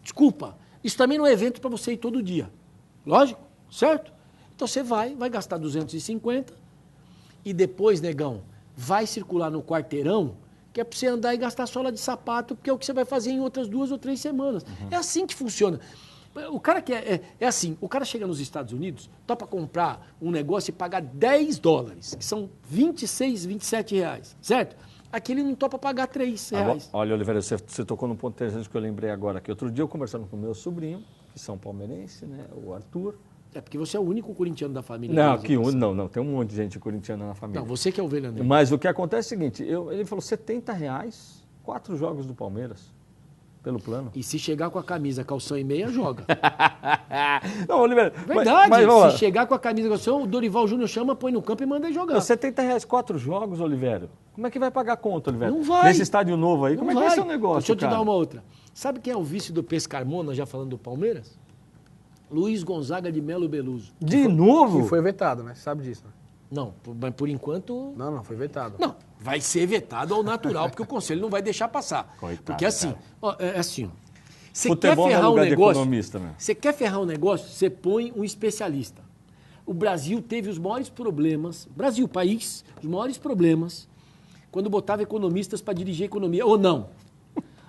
Desculpa, isso também não é evento para você ir todo dia. Lógico, certo? Então você vai gastar 250 e depois, negão, vai circular no quarteirão, que é para você andar e gastar sola de sapato, porque é o que você vai fazer em outras 2 ou 3 semanas. É assim que funciona. O cara que é assim, o cara chega nos Estados Unidos, topa comprar um negócio e pagar $10, que são 26, 27 reais, certo? Aqui ele não topa pagar R$3. Olha, Oliveira, você tocou num ponto interessante que eu lembrei agora aqui. Outro dia eu conversando com o meu sobrinho, que são palmeirense, né, o Arthur. É porque você é o único corintiano da família. Não, não, tem um monte de gente corintiana na família. Não, você que é ovelha negra. Mas o que acontece é o seguinte, ele falou R$70, 4 jogos do Palmeiras, pelo plano. E se chegar com a camisa, calção e meia, joga. Não, Oliveira... Verdade, mas vamos lá. se chegar com a camisa, calção, o Dorival Júnior chama, põe no campo e manda jogar. Não, R$70, 4 jogos, Oliveira. Como é que vai pagar a conta, Oliveira? Não vai. Nesse estádio novo aí, como é que vai ser o negócio, Deixa eu te cara? dar uma outra. Sabe quem é o vice do Pescarmona, já falando do Palmeiras? Luiz Gonzaga de Melo Beluso. De novo? Que foi vetado, né? Você sabe disso, né? Não, mas por enquanto... Não, foi vetado. Não, vai ser vetado ao natural, porque o conselho não vai deixar passar. Coitado, porque assim, ó, é assim, ó. Você quer Futebol não é ferrar um lugar de negócio, economista, né? você quer ferrar um negócio, você põe um especialista. O Brasil teve os maiores problemas, Brasil, país, os maiores problemas, quando botava economistas para dirigir a economia, ou não.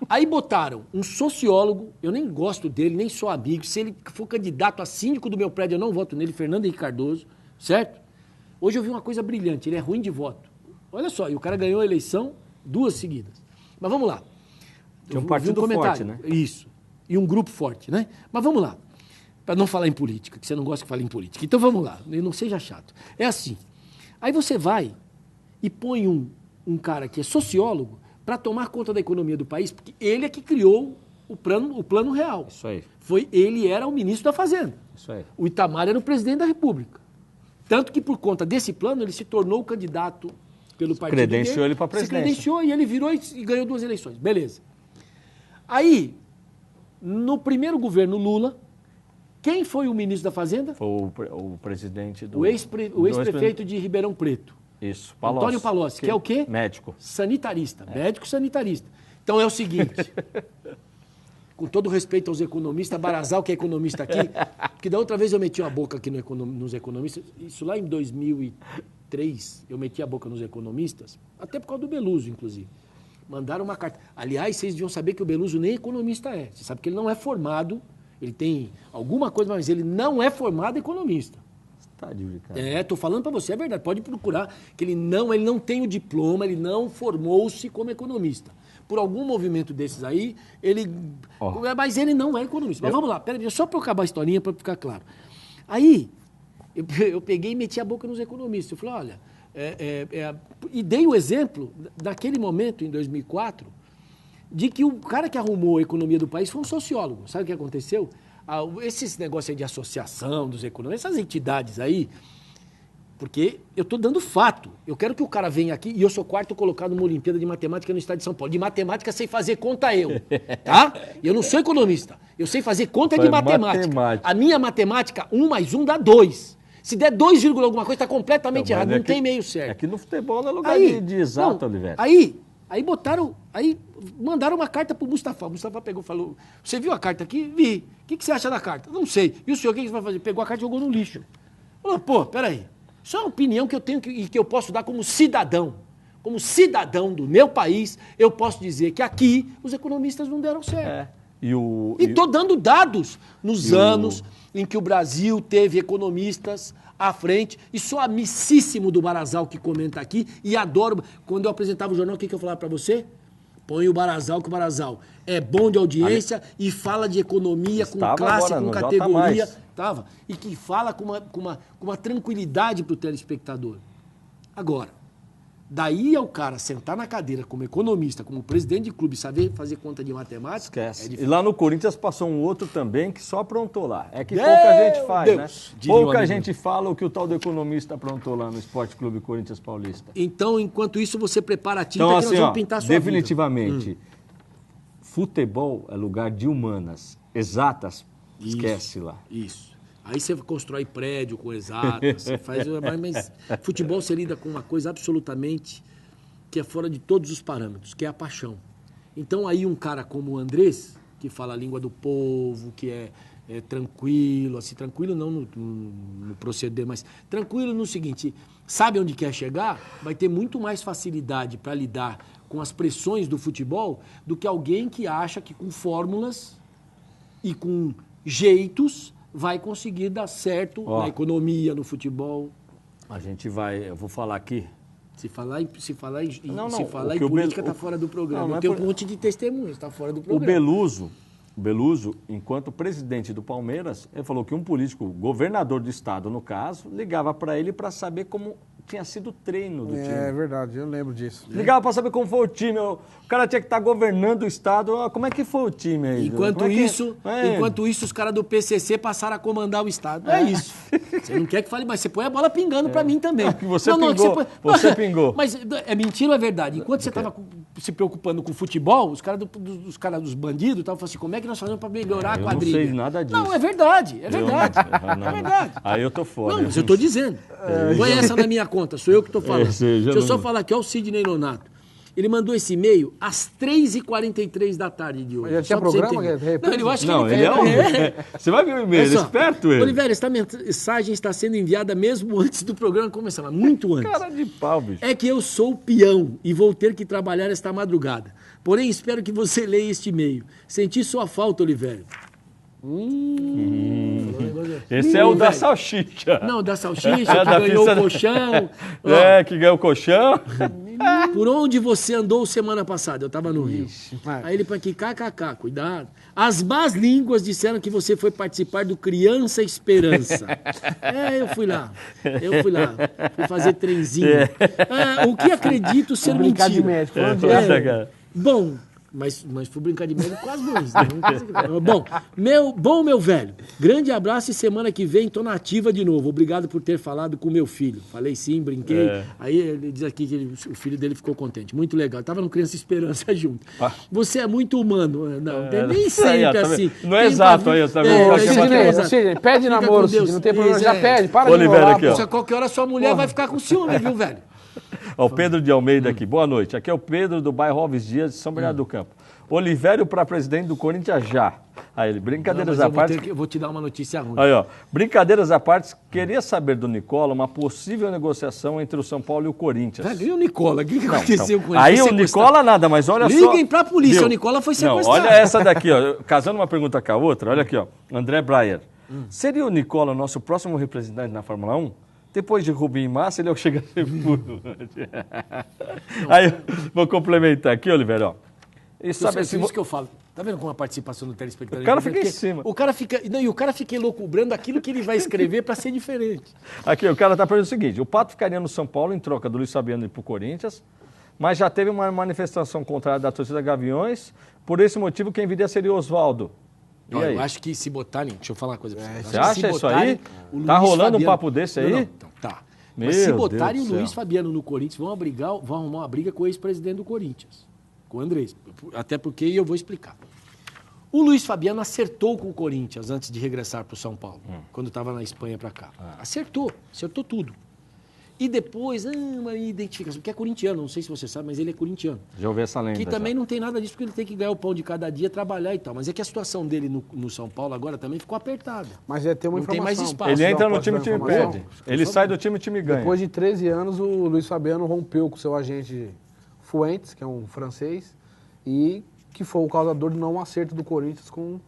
Aí botaram um sociólogo, eu nem gosto dele, nem sou amigo, se ele for candidato a síndico do meu prédio, eu não voto nele, Fernando Henrique Cardoso, certo? Hoje eu vi uma coisa brilhante, ele é ruim de voto. Olha só, e o cara ganhou a eleição 2 seguidas. Mas vamos lá. Tinha um Eu vi partido forte, né? Isso. E um grupo forte, né? Mas vamos lá. Para não falar em política, que você não gosta que fale em política. Então vamos lá, e não seja chato. É assim. Aí você vai e põe um cara que é sociólogo para tomar conta da economia do país, porque ele é que criou o plano real. Isso aí. Ele era o ministro da Fazenda. Isso aí. O Itamar era o presidente da República. Tanto que por conta desse plano ele se tornou o candidato pelo partido dele. Credenciou ele para a presidência. Se credenciou e ele virou e ganhou 2 eleições. Beleza. Aí, no primeiro governo Lula, quem foi o ministro da Fazenda? Foi o presidente do... O ex-prefeito de Ribeirão Preto. Isso, Palocci. Antônio Palocci, que é o quê? Médico. Sanitarista. Médico sanitarista. Então é o seguinte, com todo respeito aos economistas, Barazal, que é economista aqui, porque da outra vez eu meti a boca aqui nos economistas, isso lá em 2003, eu meti a boca nos economistas, até por causa do Beluso, inclusive. Mandaram uma carta. Aliás, vocês deviam saber que o Beluso nem economista é. Você sabe que ele não é formado, ele tem alguma coisa, mas ele não é formado economista. Tá de brincadeira. Tô falando para você, é verdade. Pode procurar que ele não tem o diploma, ele não formou-se como economista. Por algum movimento desses aí, mas ele não é economista. Mas vamos lá, peraí, só para eu acabar a historinha para ficar claro. Aí, eu peguei e meti a boca nos economistas. Eu falei, olha, e dei o exemplo, naquele momento, em 2004, de que o cara que arrumou a economia do país foi um sociólogo. Sabe o que aconteceu? Esses negócios aí de associação dos economistas, essas entidades aí, Porque eu estou dando fato. Eu quero que o cara venha aqui e eu sou quarto colocado numa Olimpíada de Matemática no estado de São Paulo. De matemática sei fazer conta eu, tá? Eu não sou economista. Eu sei fazer conta de matemática. A minha matemática, 1 mais 1 dá 2. Se der 2, alguma coisa, está completamente errado. Não tem meio certo. Aqui no futebol não é lugar de exato, Oliveira. Aí mandaram uma carta pro Mustafa. O Mustafa pegou e falou, você viu a carta aqui? Vi. O que você acha da carta? Não sei. E o senhor, o que você vai fazer? Pegou a carta e jogou no lixo. Falou, pô, peraí. Isso é uma opinião que eu tenho e que eu posso dar como cidadão. Como cidadão do meu país, eu posso dizer que aqui os economistas não deram certo. E estou dando dados nos anos em que o Brasil teve economistas à frente. E sou amicíssimo do Barazal que comenta aqui e adoro. Quando eu apresentava o jornal, o que eu falava para você? Põe o Barazal, que o Barazal é bom de audiência e fala de economia com classe, com categoria. E que fala com uma tranquilidade para o telespectador. Agora, daí é o cara sentar na cadeira como economista, como presidente de clube, saber fazer conta de matemática. Esquece. E lá no Corinthians passou um outro também que só aprontou lá. É que pouca gente faz, né? Pouca gente fala o que o tal do economista aprontou lá no Esporte Clube Corinthians Paulista. Então, enquanto isso, você prepara a tinta então, que nós vamos pintar a sua definitivamente, futebol é lugar de humanas. Exatas, esquece lá. Isso. Aí você constrói prédio com exatas, você faz... Mas futebol você lida com uma coisa absolutamente que é fora de todos os parâmetros, que é a paixão. Então aí um cara como o Andrés, que fala a língua do povo, que é tranquilo, assim, tranquilo não no proceder, mas tranquilo no seguinte, sabe onde quer chegar, vai ter muito mais facilidade para lidar com as pressões do futebol do que alguém que acha que com fórmulas e com jeitos vai conseguir dar certo na economia, no futebol. A gente vai, eu vou falar aqui. Se falar em política, está fora do programa. Eu tenho um monte de testemunhos, está fora do programa. O Beluso, enquanto presidente do Palmeiras, ele falou que um político, governador do estado, no caso, ligava para ele para saber como tinha sido o treino do time. É verdade, eu lembro disso. Ligava para saber como foi o time. O cara tinha que estar governando o estado. Como é que foi o time aí? Enquanto isso, os caras do PCC passaram a comandar o estado. É isso. Você não quer que fale, mas você põe a bola pingando para mim também. Que você pingou. Você pingou. Mas é mentira ou é verdade? Enquanto você estava se preocupando com futebol, os caras dos bandidos estavam falando assim, como é que nós fazemos para melhorar a quadrilha? Eu não sei nada disso. Não, é verdade. É verdade. É verdade. Aí eu tô fora. Não, mas eu tô dizendo. Põe essa na minha conta, sou eu que tô falando. Deixa eu só falar aqui, ó, o Sidney Nonato. Ele mandou esse e-mail às 3h43 da tarde de hoje. Já tinha programa? Não, eu acho que Você vai ver o e-mail, esperto ele. Oliveira, esta mensagem está sendo enviada mesmo antes do programa começar, mas muito antes. Cara de pau, bicho. É que eu sou peão e vou ter que trabalhar esta madrugada. Porém, espero que você leia este e-mail. Senti sua falta, Oliveira. Esse é o da salsicha. Não, da salsicha, que ganhou o colchão. Que ganhou o colchão. Por onde você andou semana passada? Eu estava no Rio. Aí ele põe aqui, kkk, cuidado. As más línguas disseram que você foi participar do Criança Esperança. Eu fui lá. Fui fazer trenzinho. O que acredito ser mentira. De médico. Bom... Mas fui brincar de médico com as mãos. Né? Meu velho, grande abraço e semana que vem tô na ativa de novo. Obrigado por ter falado com meu filho. Falei sim, brinquei. Aí ele diz aqui que o filho dele ficou contente. Muito legal. Tava no Criança Esperança junto. Você é muito humano. Não, nem sempre assim. Não é exato aí, eu também. Sidney, pede namoro, Sidney. Não tem problema, já pede. Para de Oliveira, aqui, ó. Qualquer hora sua mulher vai ficar com ciúme, viu, velho? O Pedro de Almeida aqui, boa noite. Aqui é o Pedro do bairro Alves Dias, de São Bernardo do Campo. Olivério para presidente do Corinthians já. Aí ele, brincadeiras à parte... Eu vou te dar uma notícia ruim. Aí, ó, brincadeiras à parte, queria saber do Nicola uma possível negociação entre o São Paulo e o Corinthians. E o Nicola? O que aconteceu com ele? Aí o Nicola nada, mas olha só... Liguem pra polícia, o Nicola foi sequestrado. Olha essa daqui, ó, casando uma pergunta com a outra, olha aqui, ó, André Breyer. Seria o Nicola o nosso próximo representante na Fórmula 1? Depois de Rubinho e Massa, ele é o que chega a ser puro. Aí, vou complementar aqui, Oliveira, ó. E sabe assim, isso que eu falo. Tá vendo como a participação do telespectador... O cara fica em cima. O cara fica elucubrando aquilo que ele vai escrever para ser diferente. Aqui, o cara tá perguntando o seguinte, o Pato ficaria no São Paulo em troca do Luiz Fabiano ir pro Corinthians, mas já teve uma manifestação contrária da torcida Gaviões, por esse motivo quem viria seria o Oswaldo. Eu acho que se botarem... Deixa eu falar uma coisa pra você. Você acha isso aí? Tá rolando um papo desse aí? Não, tá. Mas se Meu botarem o Deus do Luiz céu. Fabiano no Corinthians, vão arrumar uma briga com o ex-presidente do Corinthians, com o Andrés. Até porque, e eu vou explicar. O Luiz Fabiano acertou com o Corinthians antes de regressar para o São Paulo, quando estava na Espanha para cá. Acertou tudo. E depois, uma identificação, porque é corintiano, não sei se você sabe, mas ele é corintiano. Já ouvi essa lenda. Que também já. não tem nada disso, porque ele tem que ganhar o pão de cada dia, trabalhar e tal. Mas é que a situação dele no São Paulo agora também ficou apertada. Mas é ter uma Não tem informação. mais espaço. Ele entra no Posso time, dar o time informação? perde. Ele sai do time, o time ganha. Depois de 13 anos, o Luiz Fabiano rompeu com seu agente Fuentes, que é um francês, e que foi o causador do não acerto do Corinthians com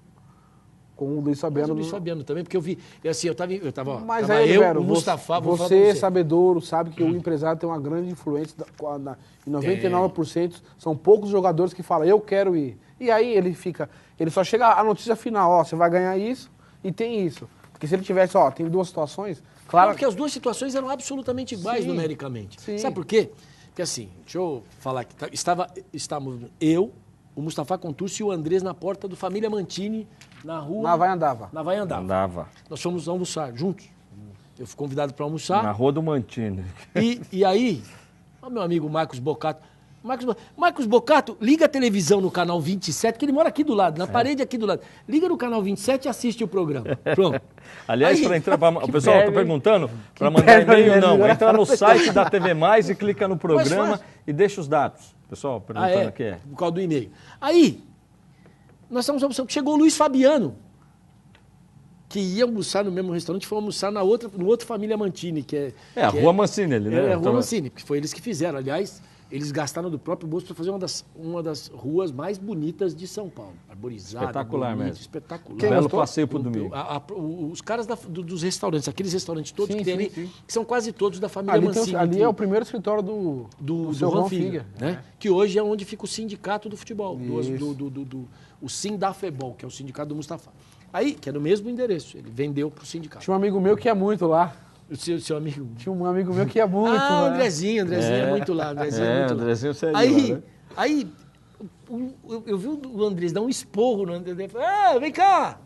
o Luiz Mas Fabiano. o Luiz Fabiano também, porque eu vi, eu tava Mas tava aí, eu, Olivero, o Mustafa, vou falar você pra é sabedouro, sabe que o empresário tem uma grande influência, e 99% são poucos jogadores que falam, eu quero ir. E aí ele só chega a notícia final, ó, você vai ganhar isso e tem isso. Porque se ele tivesse, ó, tem duas situações, claro... Porque as duas situações eram absolutamente iguais Sim, numericamente. sim. Sabe por quê? Porque assim, deixa eu falar que estávamos eu, o Mustafa Contursi e o Andrés na porta do Família Mantini, na rua... Na Vai Andava. Na Vai Andava. Andava. Nós fomos almoçar juntos. Eu fui convidado para almoçar. Na Rua do Mantini. E aí, ó, meu amigo Marcos Bocato. Marcos Bocato, liga a televisão no canal 27, que ele mora aqui do lado, na parede aqui do lado. Liga no canal 27 e assiste o programa. Pronto. Aliás, Aí- para entrar, o pessoal está perde, perguntando, para que mandar perde, e-mail Oliveira, não. agora Entra no fala. site da TV Mais e clica no programa fácil. e deixa os dados. Pessoal, perguntando aqui é. Por causa do e-mail. Aí, nós estamos almoçando, chegou o Luiz Fabiano, que ia almoçar no mesmo restaurante, foi almoçar no outro Família Mantini, que é... É, a que Rua Mancini ali, né? É a Rua Então, Mancini, porque foi eles que fizeram. Aliás, eles gastaram do próprio bolso para fazer uma das ruas mais bonitas de São Paulo. Arborizada, Espetacular bonita, mesmo. espetacular. Belo gostou? passeio pro domingo. Os caras dos restaurantes, aqueles restaurantes todos Sim, que tem sim, ali, sim. que são quase todos da família Mancini. Ali que- é o primeiro escritório do seu Ron Figa. né? Que hoje é onde fica o sindicato do futebol, Isso. o Sindafebol, que é o sindicato do Mustafa. Aí, que é no mesmo endereço, ele vendeu para o sindicato. Tinha um amigo meu que ia muito lá. O seu amigo... Tinha um amigo meu que ia muito Ah, o lá. Andrezinho é muito lá, Andrezinho é muito lá. Andrezinho seria Aí, lá, né? aí eu vi o Andrés dar um esporro no André, falei, vem cá,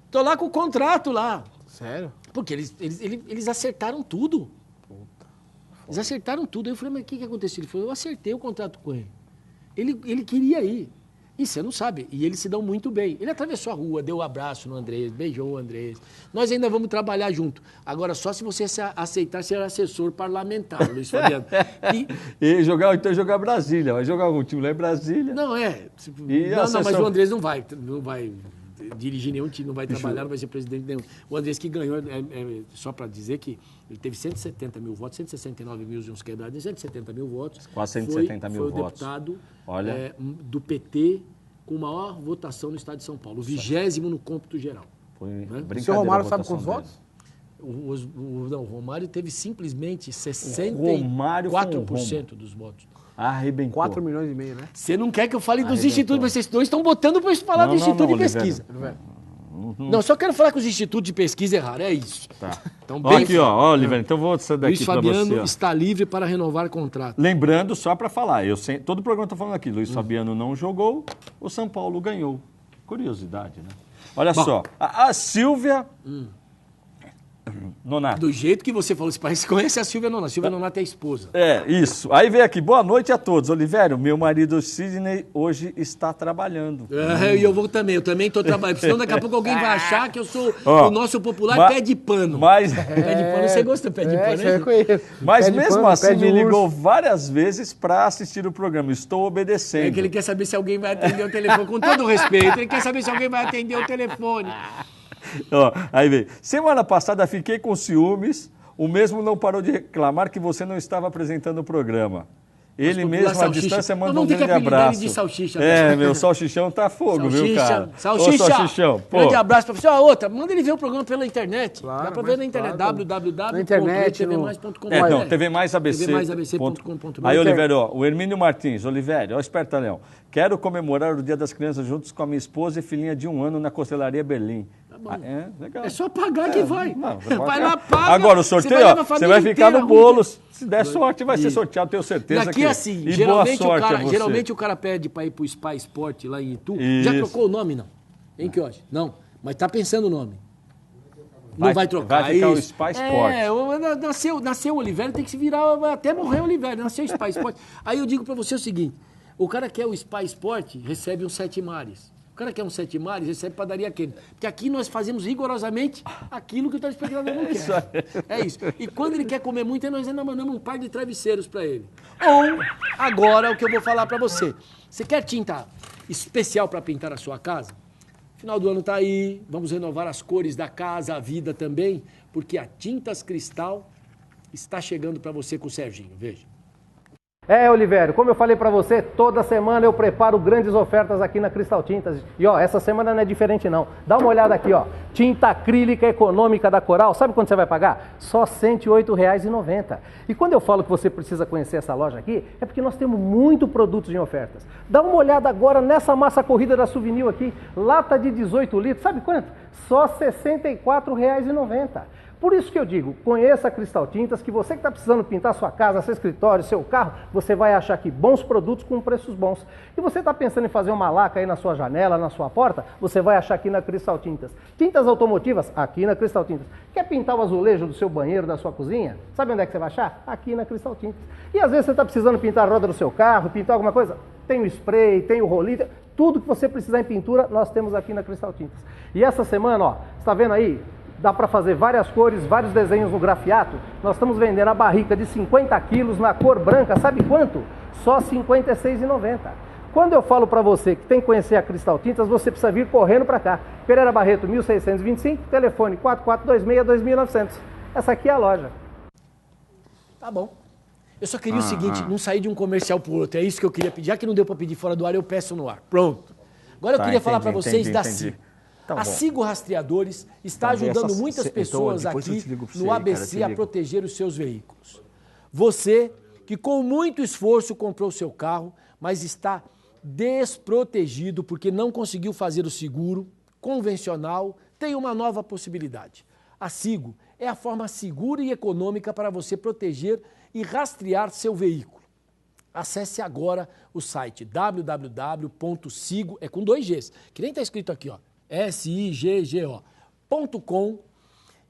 tô lá com o contrato lá. Sério? Porque eles acertaram tudo. Eles acertaram tudo. Aí eu falei, mas o que aconteceu? Ele falou, eu acertei o contrato com ele. Ele queria ir. E você não sabe. E eles se dão muito bem. Ele atravessou a rua, deu um abraço no Andrés, beijou o Andrés. Nós ainda vamos trabalhar junto. Agora, só se você aceitar ser assessor parlamentar, Luiz Fabiano. E jogar Brasília. Vai jogar algum time lá em Brasília. Não, é. E Não, a mas sessão- o Andrés não vai dirigir nenhum time, não vai trabalhar, não vai ser presidente nenhum. O Andrés que ganhou, só para dizer que ele teve 170 mil votos, 169 mil e uns quebrados, 170 mil votos. Quase 170 mil foi votos. Foi o deputado Olha. do PT com maior votação no estado de São Paulo, o 20º no cômputo geral. Foi Né? brincadeira O seu Romário a sabe votação quantos dele. votos? O Romário teve simplesmente Romário com o 64% dos votos. Arrebentou. 4 milhões e meio, né? Você não quer que eu fale dos Arrebentou. institutos, mas vocês dois estão botando para falar Não, do não, Instituto não, de Oliveira. Pesquisa. Não, só quero falar que os institutos de pesquisa erraram, é isso. Tá. Então, Ó, bem aqui, ó, Oliveira, então vou sair daqui Luiz para Fabiano você. Ó. está livre para renovar contrato. Lembrando, só para falar, todo programa eu tô falando aqui, Luiz Fabiano não jogou, o São Paulo ganhou. Curiosidade, né? Olha só, a Silvia Nonato. Do jeito que você falou, você parece que conhece a Silvia Nonato. A Silvia Nonato é a esposa. É, isso. Aí vem aqui, boa noite a todos. Olivério, meu marido Sidney hoje está trabalhando. E eu também estou trabalhando. Senão daqui a pouco alguém vai achar que eu sou Ó, o nosso popular pé de pano. Mas, Pé de pano, você gosta de pé de pano, isso eu né? conheço. mas Pé de mesmo pano, assim pé de me urso. ligou várias vezes para assistir o programa. Estou obedecendo. É que ele quer saber se alguém vai atender o telefone. Com todo respeito, ele quer saber se alguém vai atender o telefone. Ó, aí vem. Semana passada fiquei com ciúmes. O mesmo não parou de reclamar que você não estava apresentando o programa. Ele popular mesmo à salsicha. distância Nós manda um vamos ter que grande apelidar ele abraço. de salsicha, É, né? meu salsichão tá fogo, viu, cara? Salsicha. Ô, salsichão. Pô, Grande abraço pra você. Ó, outra, manda ele ver o programa pela internet. Claro, Dá pra ver na internet. claro. Na internet, www.tvmais.com.br. Então, tvmaisabc.com.br. tvmaisabc.com.br. Aí, Olivério, ó, o Hermínio Martins. Olivério, ó, esperta, Leão. Quero comemorar o Dia das Crianças juntos com a minha esposa e filhinha de 1 ano na Costelaria Berlim. Tá bom. Legal. É só pagar que vai. Não, você Vai pode- lá, paga. Agora, o sorteio, ó, você vai ficar no bolo. Se der sorte, vai ser sorteado, tenho certeza. Daqui que... assim, E geralmente, boa sorte a você. geralmente o cara pede pra ir pro Spa Sport lá em Itu. Já Isso. trocou o nome, não? Hein, que hoje? Não. Mas tá pensando o nome. Não vai trocar. Vai ficar o isso. Spa Sport. Nasceu o Olivério, tem que se virar até morrer o Olivério. Nasceu o Spa Sport. Aí eu digo pra você o seguinte, o cara que é o Spa Sport recebe um 7 mares. O cara que é um 7 mares recebe padaria quente. Porque aqui nós fazemos rigorosamente aquilo que o telespectador não quer. É isso. E quando ele quer comer muito, nós ainda mandamos um par de travesseiros pra ele. Ou, agora, o que eu vou falar pra você. Você quer tinta especial pra pintar a sua casa? Final do ano tá aí, vamos renovar as cores da casa, a vida também, porque a Tintas Cristal está chegando para você com o Serginho, veja. Olivério, como eu falei pra você, toda semana eu preparo grandes ofertas aqui na Cristal Tintas. E essa semana não é diferente não. Dá uma olhada aqui, tinta acrílica econômica da Coral, sabe quanto você vai pagar? Só R$ 108,90. E quando eu falo que você precisa conhecer essa loja aqui, é porque nós temos muito produtos em ofertas. Dá uma olhada agora nessa massa corrida da Souvenir aqui, lata de 18 litros, sabe quanto? Só R$ 64,90. Por isso que eu digo, conheça a Cristal Tintas, que você que está precisando pintar sua casa, seu escritório, seu carro, você vai achar aqui bons produtos com preços bons. E você está pensando em fazer uma laca aí na sua janela, na sua porta, você vai achar aqui na Cristal Tintas. Tintas automotivas, aqui na Cristal Tintas. Quer pintar o azulejo do seu banheiro, da sua cozinha? Sabe onde é que você vai achar? Aqui na Cristal Tintas. E às vezes você está precisando pintar a roda do seu carro, pintar alguma coisa? Tem o spray, tem o rolinho, tudo que você precisar em pintura, nós temos aqui na Cristal Tintas. E essa semana, você está vendo aí? Dá para fazer várias cores, vários desenhos no grafiato. Nós estamos vendendo a barrica de 50 quilos na cor branca, sabe quanto? Só R$ 56,90. Quando eu falo para você que tem que conhecer a Cristal Tintas, você precisa vir correndo para cá. Pereira Barreto, 1625, telefone 4426-2900. Essa aqui é a loja. Tá bom. Eu só queria o seguinte, não sair de um comercial pro outro. É isso que eu queria pedir. Já que não deu para pedir fora do ar, eu peço no ar. Pronto. Agora eu queria falar para vocês da Sigo. A Sigo Rastreadores está ajudando muitas pessoas aqui no ABC a proteger os seus veículos. Você que com muito esforço comprou o seu carro, mas está desprotegido porque não conseguiu fazer o seguro convencional, tem uma nova possibilidade. A Sigo é a forma segura e econômica para você proteger e rastrear seu veículo. Acesse agora o site www.sigo, com 2 Gs, que nem está escrito aqui, siggo.com,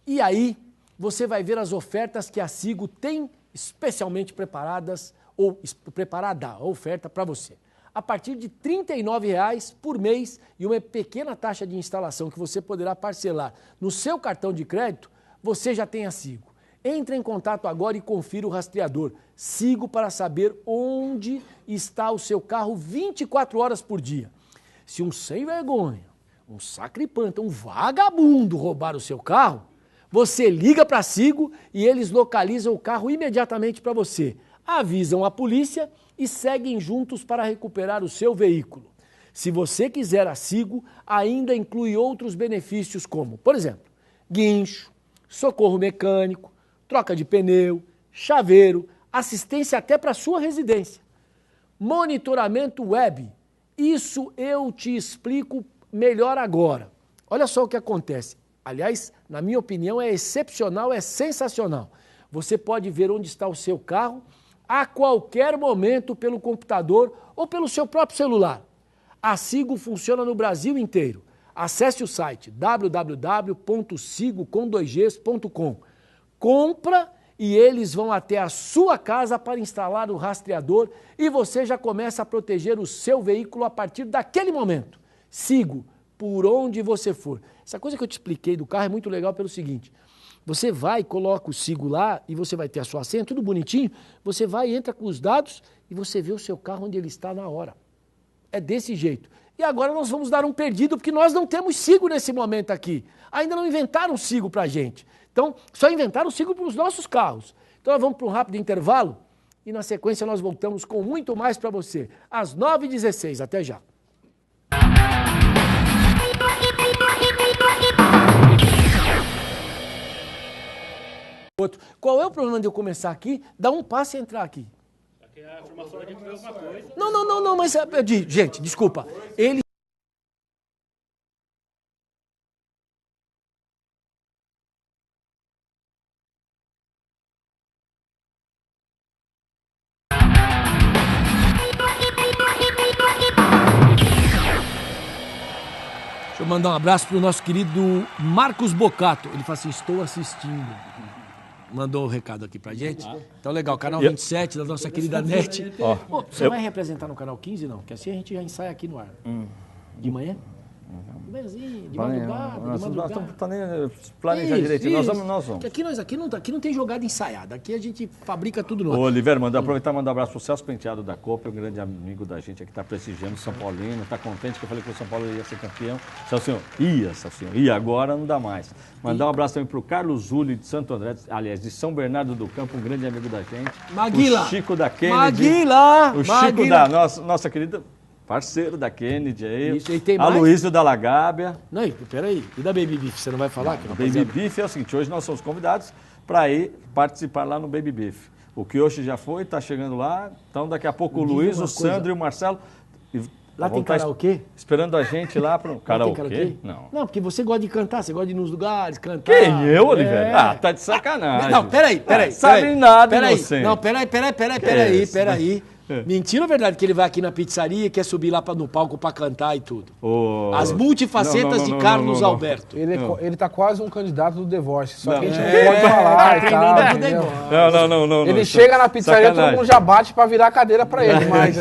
e aí você vai ver as ofertas que a Sigo tem especialmente preparadas, ou preparada a oferta para você. A partir de R$ 39,00 por mês e uma pequena taxa de instalação que você poderá parcelar no seu cartão de crédito, você já tem a Sigo. Entre em contato agora e confira o rastreador. Sigo para saber onde está o seu carro 24 horas por dia. Se um sem vergonha, um sacripanta, um vagabundo roubar o seu carro, você liga para a Sigo e eles localizam o carro imediatamente para você. Avisam a polícia e seguem juntos para recuperar o seu veículo. Se você quiser a Sigo, ainda inclui outros benefícios como, por exemplo, guincho, socorro mecânico, troca de pneu, chaveiro, assistência até para sua residência. Monitoramento web, isso eu te explico melhor agora. Olha só o que acontece. Aliás, na minha opinião, é excepcional, é sensacional. Você pode ver onde está o seu carro a qualquer momento pelo computador ou pelo seu próprio celular. A Sigo funciona no Brasil inteiro. Acesse o site www.sigo.com. Compra e eles vão até a sua casa para instalar o rastreador e você já começa a proteger o seu veículo a partir daquele momento. Sigo por onde você for. Essa coisa que eu te expliquei do carro é muito legal pelo seguinte, você vai, coloca o Sigo lá e você vai ter a sua senha, tudo bonitinho, você vai, entra com os dados e você vê o seu carro onde ele está na hora. É desse jeito. E agora nós vamos dar um perdido porque nós não temos Sigo nesse momento aqui. Ainda não inventaram Sigo pra gente. Então, só inventaram Sigo para os nossos carros. Então nós vamos para um rápido intervalo e na sequência nós voltamos com muito mais para você. Às 9h16, até já. Qual é o problema de eu começar aqui, dar um passo e entrar aqui? A informação aqui é a mesma coisa. Não, mas... Gente, desculpa. Ele... Deixa eu Vou mandar um abraço pro nosso querido Marcos Bocato. Ele fala assim, estou assistindo. Mandou o recado aqui pra gente. Então, legal, canal 27 da nossa querida NET. Pô, você vai representar no canal 15, não? Porque assim a gente já ensaia aqui no ar. De manhã? Benzinho, de madrugada, Nós de estamos madrugada. planejando direitinho. Isso. Nós vamos. Aqui não tem jogada ensaiada. Aqui a gente fabrica tudo novo. Ô, Oliveira, aproveitar e mandar um abraço pro Celso Penteado da Copa, um grande amigo da gente aqui, está prestigiando o São Paulino, está contente que eu falei que o São Paulo ia ser campeão. Celso, ia, agora não dá mais. Mandar um abraço também pro Carlos Zuli de Santo André, aliás, de São Bernardo do Campo, um grande amigo da gente. Maguila. O Chico da Kennedy. Maguila. O Chico da nossa querida parceiro da Kennedy aí. Isso, e tem mais? Aloysio da Lagábia. Não, peraí. E da Baby Beef, você não vai falar? Que Baby Beef é o seguinte, hoje nós somos convidados para ir participar lá no Baby Beef. O Kioshi já foi, está chegando lá, então daqui a pouco o Luiz, o Sandro e o Marcelo... Lá tem karaokê? Esperando a gente lá para um karaokê? Não. Não, porque você gosta de cantar, você gosta de ir nos lugares, cantar. Quem? Eu, Oliveira? Ah, tá de sacanagem. Não, peraí. Sabe nada, peraí. inocente. Não, peraí. Mentira ou verdade que ele vai aqui na pizzaria e quer subir lá no palco pra cantar e tudo? As multifacetas de Carlos Alberto. Ele tá quase um candidato do The Voice, só que a gente não É, pode falar e tal, treinando pro entendeu? The Voice. Não. Ele chega na pizzaria, Sacanagem. todo mundo já bate pra virar a cadeira pra ele, mas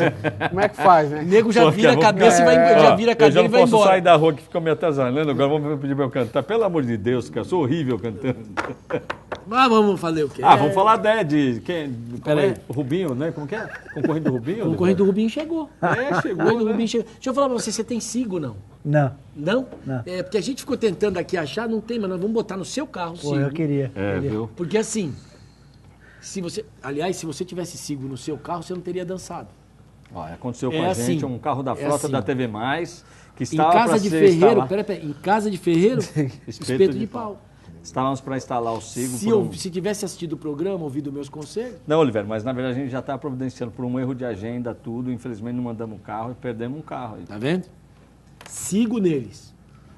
como é que faz, né? O nego já vira a cabeça e vai embora. Já vira a Eu já cadeira e não vai posso embora. sair da rua que fica me atazanando, agora vamos pedir pra eu cantar. Pelo amor de Deus, cara, eu sou horrível cantando. Mas vamos fazer o quê? Vamos falar de quem? Peraí. O Rubinho, né? Como que é? Concorrente do Rubinho? O concorrente do Rubinho chegou. Chegou, O né? Rubinho chegou. Deixa eu falar pra você tem Sigo, não? Não. Não? Não. É, porque a gente ficou tentando aqui achar, não tem, mas nós vamos botar no seu carro Pô, Sigo. eu queria. Viu? Porque assim, se você tivesse Sigo no seu carro, você não teria dançado. Aconteceu com É a assim, gente, um carro da frota assim. da TV+, que Em estava casa para de ser ferreiro, instalado. peraí, em casa de ferreiro, espeto de pau. Estávamos para instalar o Sigo. Se tivesse assistido o programa, ouvido meus conselhos, Não, Oliveira, mas na verdade a gente já está providenciando por um erro de agenda tudo. Infelizmente não mandamos um carro e perdemos um carro. tá vendo? Sigo neles.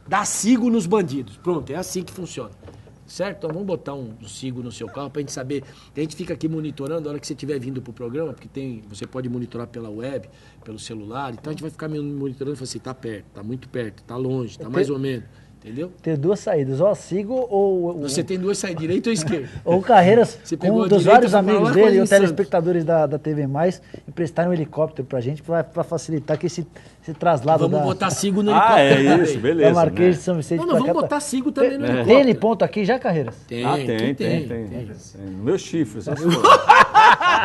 Dá Sigo nos bandidos. Pronto, é assim que funciona. Certo? Então vamos botar um Sigo no seu carro pra gente saber. A gente fica aqui monitorando a hora que você estiver vindo pro programa, porque você pode monitorar pela web, pelo celular. Então a gente vai ficar monitorando e falar assim, tá perto, tá muito perto, tá longe, tá mais ou menos. Entendeu? Ter duas saídas, ou Sigo ou... Você tem duas saídas, direita ou esquerda? Ou Carreiras, Você pegou com a um dos direita, vários foi pra lá, amigos quase dele e em os telespectadores da TV+, emprestarem um helicóptero pra gente, pra facilitar que esse traslado Vamos da, botar Sigo no Ah, helicóptero é também. isso, da beleza. Marquês de Né? São Vicente Não, pra nós vamos cá. botar Sigo também no helicóptero. Tem heliponto aqui já, Carreiras? Tem, Tem. Meus chifres, essas coisas.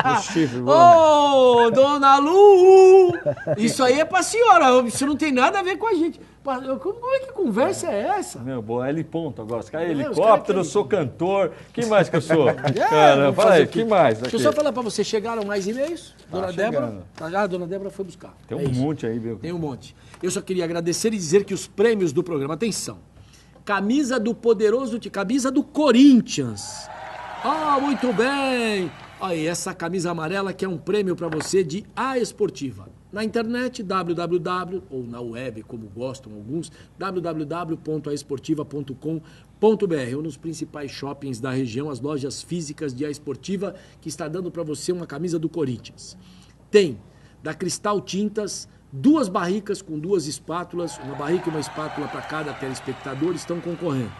Meus chifres. Ô, dona Lu! Isso aí é pra senhora, isso não tem nada a ver com a gente. Como é que conversa é essa? Meu, boa, L-ponto agora. Os caras Os helicóptero, caras eu sou cantor. Que mais que eu sou? Vamos Cara, fala fazer aí, o quê? que mais? Deixa eu aqui? só falar pra você, chegaram mais e-mails? Dona Débora? chegando. A dona Débora foi buscar. Tem É um isso. monte aí, viu? Tem um monte. Eu só queria agradecer e dizer que os prêmios do programa, atenção, camisa do poderoso, camisa do Corinthians. Ah, muito bem. Aí, essa camisa amarela que é um prêmio pra você de A Esportiva. Na internet, www, ou na web, como gostam alguns, www.aesportiva.com.br, ou nos principais shoppings da região, as lojas físicas de A Esportiva, que está dando para você uma camisa do Corinthians. Tem, da Cristal Tintas, 2 barricas com 2 espátulas, uma barrica e uma espátula para cada telespectador, estão concorrendo.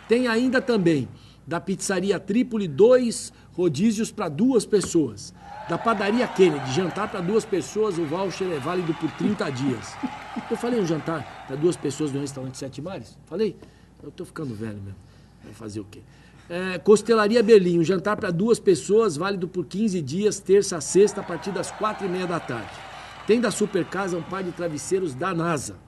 Tem ainda também, da Pizzaria Trípoli, 2 rodízios para 2 pessoas. Da Padaria Kennedy, jantar para 2 pessoas, o voucher é válido por 30 dias. Eu falei um jantar para 2 pessoas no restaurante Sete Mares? Falei? Eu tô ficando velho mesmo. Vou fazer o quê? Costelaria Berlim, um jantar para 2 pessoas, válido por 15 dias, terça a sexta, a partir das 4h30 da tarde. Tem da Super Casa um par de travesseiros da NASA.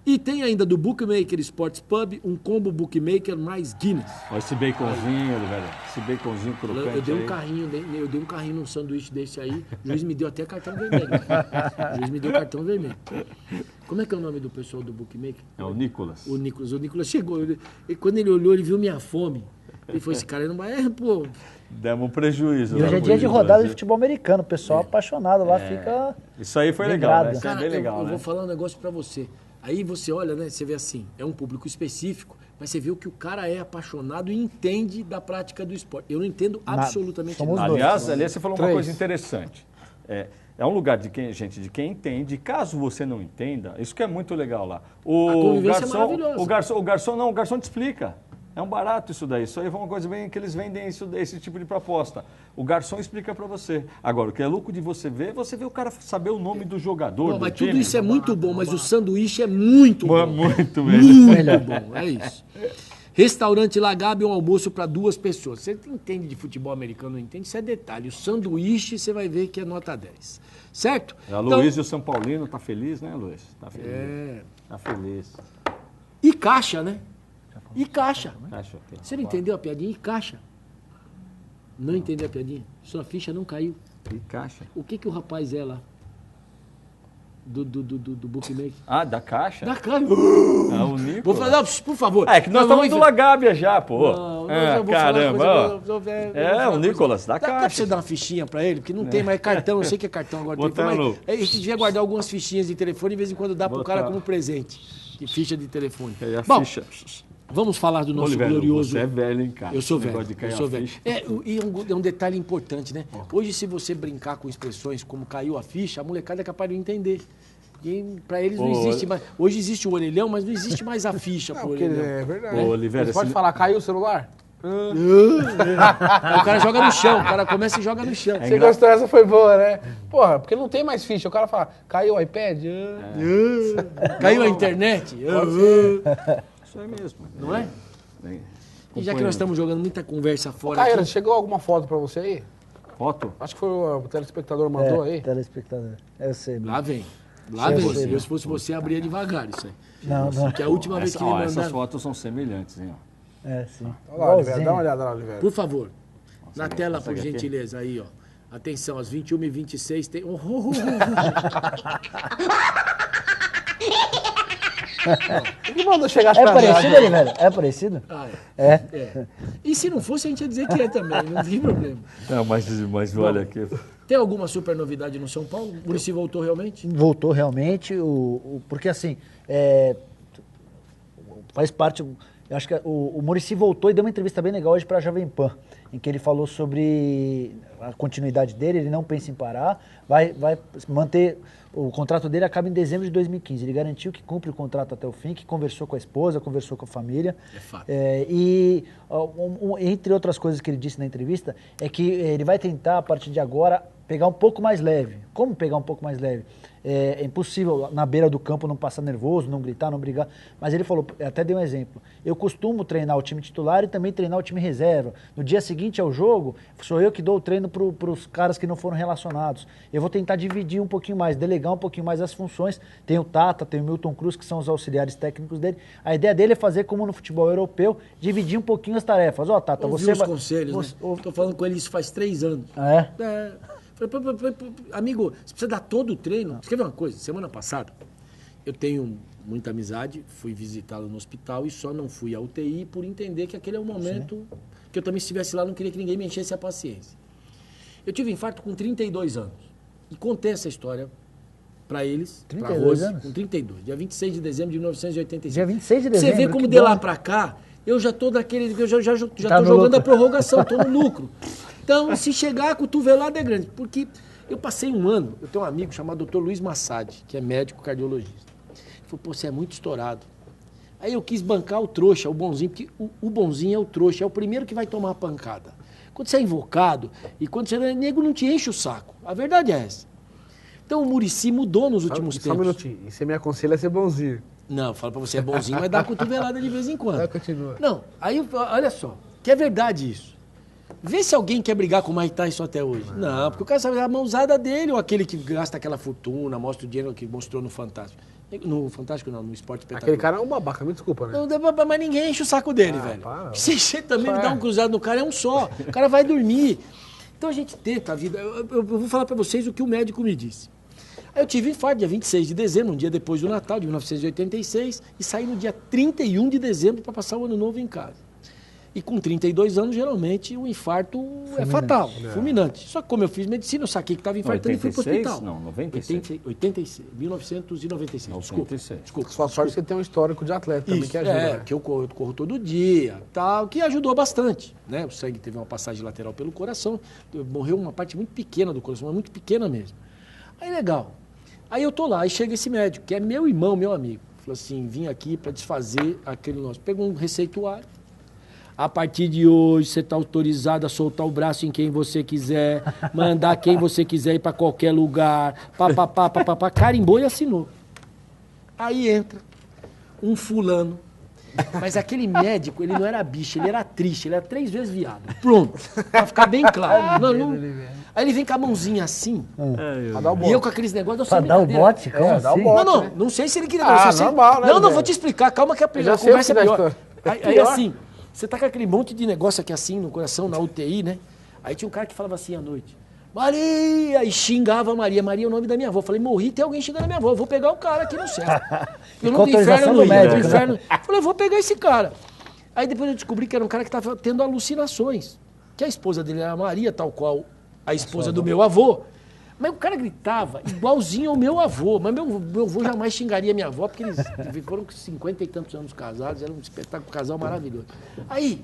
E tem ainda do Bookmaker Sports Pub, um combo Bookmaker mais Guinness. Olha esse baconzinho, velho. Esse baconzinho crocante Eu dei um aí. carrinho, eu dei um carrinho num sanduíche desse aí, o juiz me deu até cartão vermelho. O juiz me deu cartão vermelho. Como é que é o nome do pessoal do Bookmaker? É o Nicolas. O Nicolas chegou, e quando ele olhou, ele viu minha fome. Ele falou, esse cara não vai, pô... Demos um prejuízo. E hoje é né, dia de pro rodada de Brasil. futebol americano, o pessoal apaixonado lá fica... Isso aí foi Bem legal, grado. né? Isso é Cara, bem legal, eu né? vou falar um negócio pra você. Aí você olha, né, você vê assim, é um público específico, mas você vê o que o cara é apaixonado e entende da prática do esporte. Eu não entendo absolutamente somos nada. dois. Aliás, você falou uma 3. coisa interessante. É um lugar de quem entende. Caso você não entenda, isso que é muito legal lá. A convivência é maravilhosa. O garçom te explica. É um barato isso daí. Isso aí é uma coisa bem que eles vendem esse tipo de proposta. O garçom explica para você. Agora, o que é louco de você vê o cara saber o nome do jogador. Não, mas tudo isso é muito bom, mas o sanduíche é muito bom. Muito mesmo. Muito bom, é isso. Restaurante La Gabe, um almoço para 2 pessoas. Você entende de futebol americano, não entende? Isso é detalhe. O sanduíche, você vai ver que é nota 10. Certo? A Luiz e o São Paulino tá feliz, né, Luiz? Tá feliz. Tá feliz. E caixa, né? E caixa. Caixa, Você não entendeu a piadinha? E caixa. Não entendeu a piadinha? Sua ficha não caiu. E caixa. O que o rapaz é lá? Do bookmaker? Ah, da caixa? Da caixa. Ah, o Nicolas. Vou falar, por favor. É que nós estamos do Lagábia já, pô. Não, Caramba. O Nicolas, da Dá pra caixa. você dar uma fichinha pra ele? Porque não tem mais cartão, eu sei que é cartão agora. Botando. A gente devia guardar algumas fichinhas de telefone e de vez em quando dá pro cara como presente. De ficha de telefone. A Bom, ficha. vamos falar do nosso Oliveira, glorioso... você é velho, hein, cara? Eu sou Esse velho, negócio de cair eu sou a velho. ficha. E é um detalhe importante, né? Hoje, se você brincar com expressões como caiu a ficha, a molecada é capaz de não entender. Porque pra eles não existe mais... Hoje existe o orelhão, mas não existe mais a ficha pro Porque orelhão. é verdade. Ô, Oliveira, Você pode falar, caiu o celular? Aí o cara joga no chão, o cara começa e joga no chão. Você gostou, essa foi boa, né? Porra, porque não tem mais ficha. O cara fala, caiu o iPad? Caiu a internet? Isso aí mesmo. Não é? Bem, E já que nós estamos jogando muita conversa fora Caíra, aqui, chegou alguma foto pra você aí? Foto? Acho que foi o telespectador mandou aí. Telespectador. Eu sei. lá vem. Lá Eu vem. sei, Se fosse você, abria devagar isso aí. Não, não. Que é a última vez que me Essas mandaram... fotos são semelhantes, hein? Ó. É, sim. Olha lá, Oliveira, Igualzinho. dá uma olhada lá, Oliveira. Por favor, na tela, por consegue aqui? gentileza, aí, ó. Atenção, às 21h26 tem... Quem mandou chegar É atrasado? parecido, Oliveira? É parecido? Ah, É. é. E se não fosse, a gente ia dizer que é também, não tem problema. Não, mas olha aqui. Tem alguma super novidade no São Paulo? O Muricy voltou realmente? Voltou realmente, porque assim, faz parte, eu acho que o Muricy voltou e deu uma entrevista bem legal hoje para a Jovem Pan, em que ele falou sobre a continuidade dele, ele não pensa em parar, vai manter, o contrato dele acaba em dezembro de 2015, ele garantiu que cumpre o contrato até o fim, que conversou com a esposa, conversou com a família. É fato. Entre outras coisas que ele disse na entrevista, é que ele vai tentar, a partir de agora, pegar um pouco mais leve. Como pegar um pouco mais leve? É impossível na beira do campo não passar nervoso, não gritar, não brigar. Mas ele falou, até dei um exemplo, eu costumo treinar o time titular e também treinar o time reserva. No dia seguinte ao jogo, sou eu que dou o treino para os caras que não foram relacionados. Eu vou tentar dividir um pouquinho mais, delegar um pouquinho mais as funções. Tem o Tata, tem o Milton Cruz, que são os auxiliares técnicos dele. A ideia dele é fazer como no futebol europeu, dividir um pouquinho as tarefas. Ó, Tata, Ouvi você os vai... conselhos, né? Tô falando com ele isso faz 3 anos. É? Amigo, você precisa dar todo o treino. Você quer ver uma coisa? Semana passada, eu tenho muita amizade, fui visitá-lo no hospital e só não fui à UTI por entender que aquele é o momento que eu também, se estivesse lá, não queria que ninguém me enchesse a paciência. Eu tive infarto com 32 anos e contei essa história para eles, para 32 Rose, anos? com 32, dia 26 de dezembro de 1985. Dia 26 de dezembro, Você vê como que de bom. lá para cá, eu já tô daquele, eu já Tá tô no jogando lucro. a prorrogação, tô no lucro. Então, se chegar, a cotovelada é grande. Porque eu passei um ano, eu tenho um amigo chamado Dr. Luiz Massad, que é médico cardiologista. Ele falou, pô, você é muito estourado. Aí eu quis bancar o trouxa, o bonzinho, porque o bonzinho é o trouxa, é o primeiro que vai tomar a pancada. Quando você é invocado e quando você é nego, não te enche o saco. A verdade é essa. Então o Muricy mudou nos últimos Só um tempos. minutinho. E você me aconselha a ser bonzinho. Não, fala pra você, é bonzinho, mas dá uma cotovelada de vez em quando. Continua. Não, aí olha só, que é verdade isso. Vê se alguém quer brigar com o Mike Tyson até hoje. Não, porque o cara sabe a mãozada dele, ou aquele que gasta aquela fortuna, mostra o dinheiro que mostrou no Fantástico. No Fantástico não, no Esporte Espetacular. Aquele cara é um babaca, me desculpa, né? Não, mas ninguém enche o saco dele, velho. para. Se você também Só dá é. um cruzado no cara, é um só. O cara vai dormir. Então a gente tenta a vida. Eu vou falar pra vocês o que o médico me disse. Aí eu tive infarto dia 26 de dezembro, um dia depois do Natal, de 1986, e saí no dia 31 de dezembro para passar o ano novo em casa. E com 32 anos, geralmente, o infarto é fatal, fulminante. Só que como eu fiz medicina, eu saquei que estava infartando e fui para o hospital. Não, 96. 1996. Desculpa. Sua sorte é que você tem um histórico de atleta também Isso, que ajuda. Né? que eu corro todo dia, tal, que ajudou bastante, né? O sangue teve uma passagem lateral pelo coração, morreu uma parte muito pequena do coração, mas muito pequena mesmo. Aí legal. Aí eu tô lá, aí chega esse médico, que é meu irmão, meu amigo. Falou assim, vim aqui para desfazer aquele nosso. Pegou um receituário. A partir de hoje, você está autorizado a soltar o braço em quem você quiser, mandar quem você quiser ir para qualquer lugar, papapá, carimbou e assinou. Aí entra um fulano, mas aquele médico, ele não era bicho, ele era triste, ele era 3 vezes viado. Pronto, para ficar bem claro. Aí ele vem com a mãozinha assim, e eu com aqueles negócios... Pra dar o bote? Como assim? Dar o bote, Não, né? não sei se ele queria... normal, né, Não, velho? vou te explicar, calma que a conversa é pior. Aí assim... Você tá com aquele monte de negócio aqui assim no coração, na UTI, né? Aí tinha um cara que falava assim à noite, Maria! E xingava a Maria. Maria é o nome da minha avó. Falei, morri, tem alguém xingando a minha avó. Eu vou pegar o cara aqui no céu. Eu não tenho inferno no inferno. Falei, eu vou pegar esse cara. Aí depois eu descobri que era um cara que estava tendo alucinações. Que a esposa dele era a Maria, tal qual a esposa do meu avô. Mas o cara gritava igualzinho ao meu avô. Mas meu avô jamais xingaria minha avó, porque eles foram com 50 e tantos anos casados, era um espetáculo, um casal maravilhoso. Aí,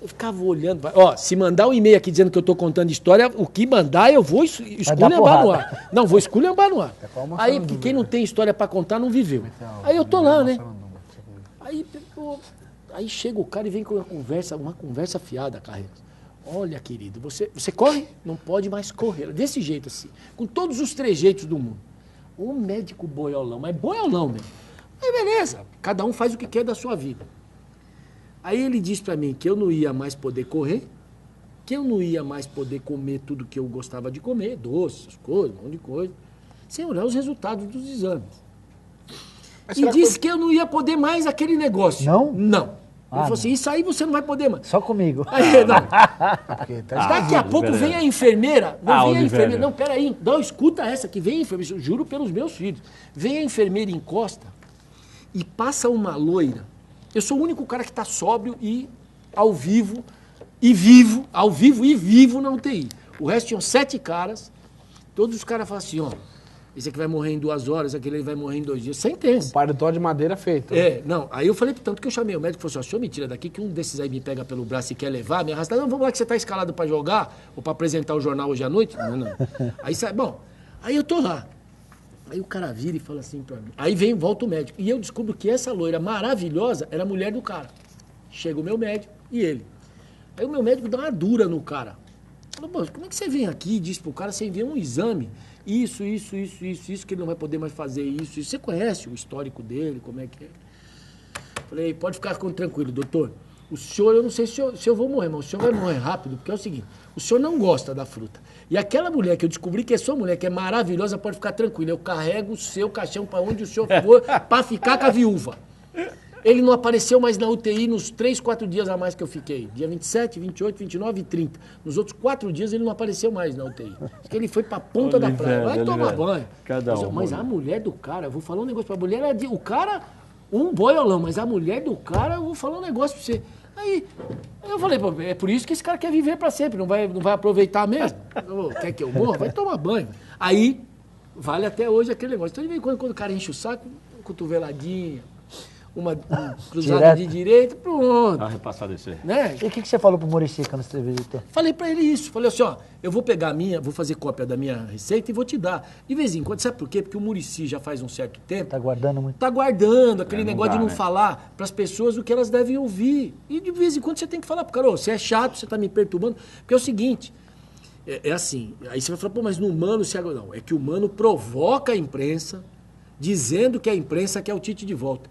eu ficava olhando, ó, se mandar um e-mail aqui dizendo que eu tô contando história, o que mandar eu vou esculhambar no ar. Não, vou esculhambar no ar. Aí, porque quem não tem história pra contar não viveu. Aí eu tô lá, né? Aí chega o cara e vem com uma conversa fiada, Carreira. Olha, querido, você corre? Não pode mais correr. Desse jeito assim, com todos os trejeitos do mundo. Um médico boiolão, mas boiolão mesmo. Aí beleza, cada um faz o que quer da sua vida. Aí ele diz pra mim que eu não ia mais poder correr, que eu não ia mais poder comer tudo que eu gostava de comer, doces, coisas, um monte de coisa, sem olhar os resultados dos exames. E disse que eu não ia poder mais aquele negócio. Não? Não. Ele falou assim, isso aí você não vai poder mais. Só comigo. Aí, não. Daqui a pouco vem a enfermeira. Não, vem a enfermeira. Não, peraí. Não, escuta essa que vem a enfermeira. Juro pelos meus filhos. Vem a enfermeira, encosta e passa uma loira. Eu sou o único cara que está sóbrio e ao vivo e vivo na UTI. O resto tinham 7 caras. Todos os caras falam assim, ó. Esse aqui vai morrer em 2 horas, aquele vai morrer em 2 dias. Sentença. Um paletó de madeira feito. Não. Aí eu falei, tanto que eu chamei o médico e falei assim, ó, o senhor me tira daqui, que um desses aí me pega pelo braço e quer levar, me arrastar. Não, vamos lá que você tá escalado pra jogar ou pra apresentar o jornal hoje à noite. Não. Aí sai, bom, aí eu tô lá. Aí o cara vira e fala assim pra mim. Aí volta o médico. E eu descubro que essa loira maravilhosa era a mulher do cara. Chega o meu médico e ele. Aí o meu médico dá uma dura no cara. Falou, pô, como é que você vem aqui e diz pro cara, você envia um exame, isso, que ele não vai poder mais fazer isso. Você conhece o histórico dele, como é que é? Falei, pode ficar tranquilo, doutor. O senhor, eu não sei se eu vou morrer, mas o senhor vai morrer rápido, porque é o seguinte, o senhor não gosta da fruta. E aquela mulher que eu descobri que é sua mulher, que é maravilhosa, pode ficar tranquilo. Eu carrego o seu caixão para onde o senhor for, para ficar com a viúva. Ele não apareceu mais na UTI nos 3, 4 dias a mais que eu fiquei. Dia 27, 28, 29 e 30. Nos outros 4 dias ele não apareceu mais na UTI. Porque ele foi pra ponta da praia. Vai tomar banho. Mas a mulher do cara, eu vou falar um negócio pra mulher, o cara, um boiolão, mas a mulher do cara, eu vou falar um negócio pra você. Aí eu falei, pô, é por isso que esse cara quer viver pra sempre, não vai aproveitar mesmo. Quer que eu morra? Vai tomar banho. Aí, vale até hoje aquele negócio. Então, de vez em quando o cara enche o saco, uma cotoveladinha, um cruzado de direita, pronto. Tá repassado esse aí. Né? E o que você falou pro Muricy quando você visitou? Falei pra ele isso. Falei assim, ó, eu vou pegar a minha, vou fazer cópia da minha receita e vou te dar. De vez em quando, sabe por quê? Porque o Muricy já faz um certo tempo. Tá guardando muito? Tá guardando aquele negócio dá, de não né? falar pras pessoas o que elas devem ouvir. E de vez em quando você tem que falar pro cara, ô, você é chato, você tá me perturbando. Porque é o seguinte, é assim, aí você vai falar, pô, mas no humano se agora não. É que o humano provoca a imprensa, dizendo que a imprensa quer o Tite de volta.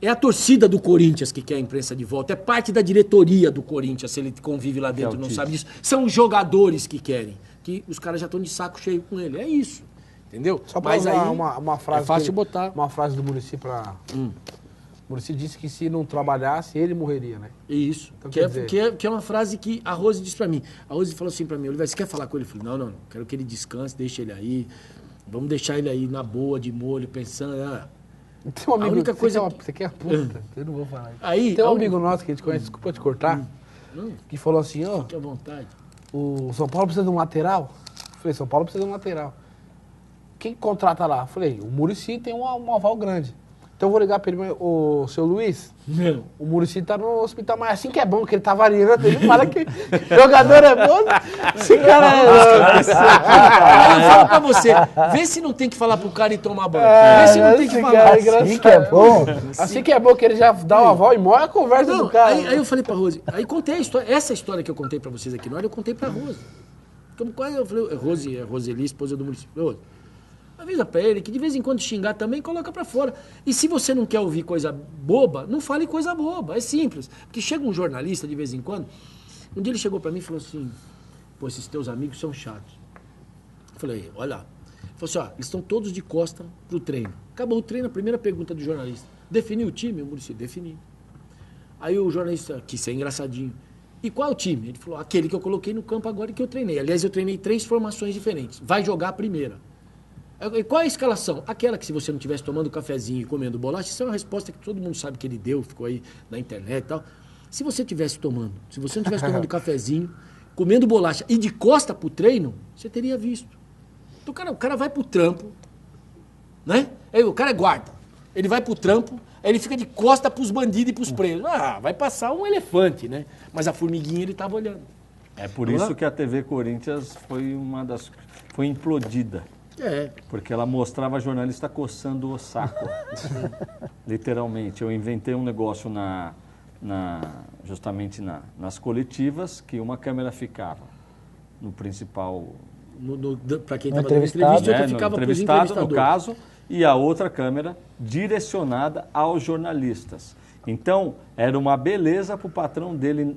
É a torcida do Corinthians que quer a imprensa de volta. É parte da diretoria do Corinthians, se ele convive lá dentro, não sabe disso. São os jogadores que querem. Que os caras já estão de saco cheio com ele. É isso. Entendeu? Só pra Mas usar aí uma frase é fácil botar. Uma frase do Muricy pra... O Muricy disse que se não trabalhasse, ele morreria, né? Isso. Então, que é uma frase que a Rose disse pra mim. A Rose falou assim pra mim, Oliveira, você quer falar com ele? Eu falei, não. Quero que ele descanse, deixe ele aí. Vamos deixar ele aí na boa, de molho, pensando... Tem um amigo, A única coisa você quer puta, eu não vou falar. Aí, Tem um a amigo nosso que a gente conhece, desculpa te cortar, que falou assim, ó, Fique à vontade. o São Paulo precisa de um lateral. Eu falei, São Paulo precisa de um lateral. Quem contrata lá? Eu falei, o Muricy tem um aval grande. Então eu vou ligar pra ele, o seu Luiz, Não. o Muricy tá no hospital, mas assim que é bom, que ele tá variando, ele fala que jogador é bom, esse cara é Aí eu falo pra você, vê se não tem que falar pro cara e tomar banho. Vê se não tem que esse falar. cara é engraçado. Assim que é bom. Assim que é bom, que ele já dá o aval e morre a conversa Não, do cara. aí eu falei pra Rose, aí contei a história, essa história que eu contei pra vocês aqui no ar, eu contei pra Rose. Quase eu falei, Roseli, esposa do município. Rose, avisa pra ele que de vez em quando xingar também, coloca pra fora. E se você não quer ouvir coisa boba, não fale coisa boba, é simples. Porque chega um jornalista de vez em quando, um dia ele chegou pra mim e falou assim, pô, esses teus amigos são chatos. Eu falei, olha lá. Ele falou assim, ó, eles estão todos de costa pro treino. Acabou o treino, a primeira pergunta do jornalista, definiu o time? O Muricy, defini. Aí o jornalista, que isso é engraçadinho, e qual é o time? Ele falou, aquele que eu coloquei no campo agora e que eu treinei. Aliás, eu treinei 3 formações diferentes. Vai jogar a primeira. Qual é a escalação? Aquela que se você não estivesse tomando cafezinho e comendo bolacha, isso é uma resposta que todo mundo sabe que ele deu, ficou aí na internet e tal. Se você estivesse tomando, se você não estivesse tomando cafezinho, comendo bolacha e de costa pro treino, você teria visto. Então o cara vai pro trampo, né? Aí, o cara é guarda. Ele vai pro trampo, aí ele fica de costa pros bandidos e pros presos. Ah, vai passar um elefante, né? Mas a formiguinha ele tava olhando. É por isso que a TV Corinthians foi implodida. É. Porque ela mostrava a jornalista coçando o saco. Literalmente. Eu inventei um negócio justamente nas coletivas, que uma câmera ficava no principal... Para quem No estava dando entrevistado, entrevista, outra no ficava pros entrevistado, no entrevistadores. caso, e a outra câmera direcionada aos jornalistas. Então, era uma beleza para o patrão dele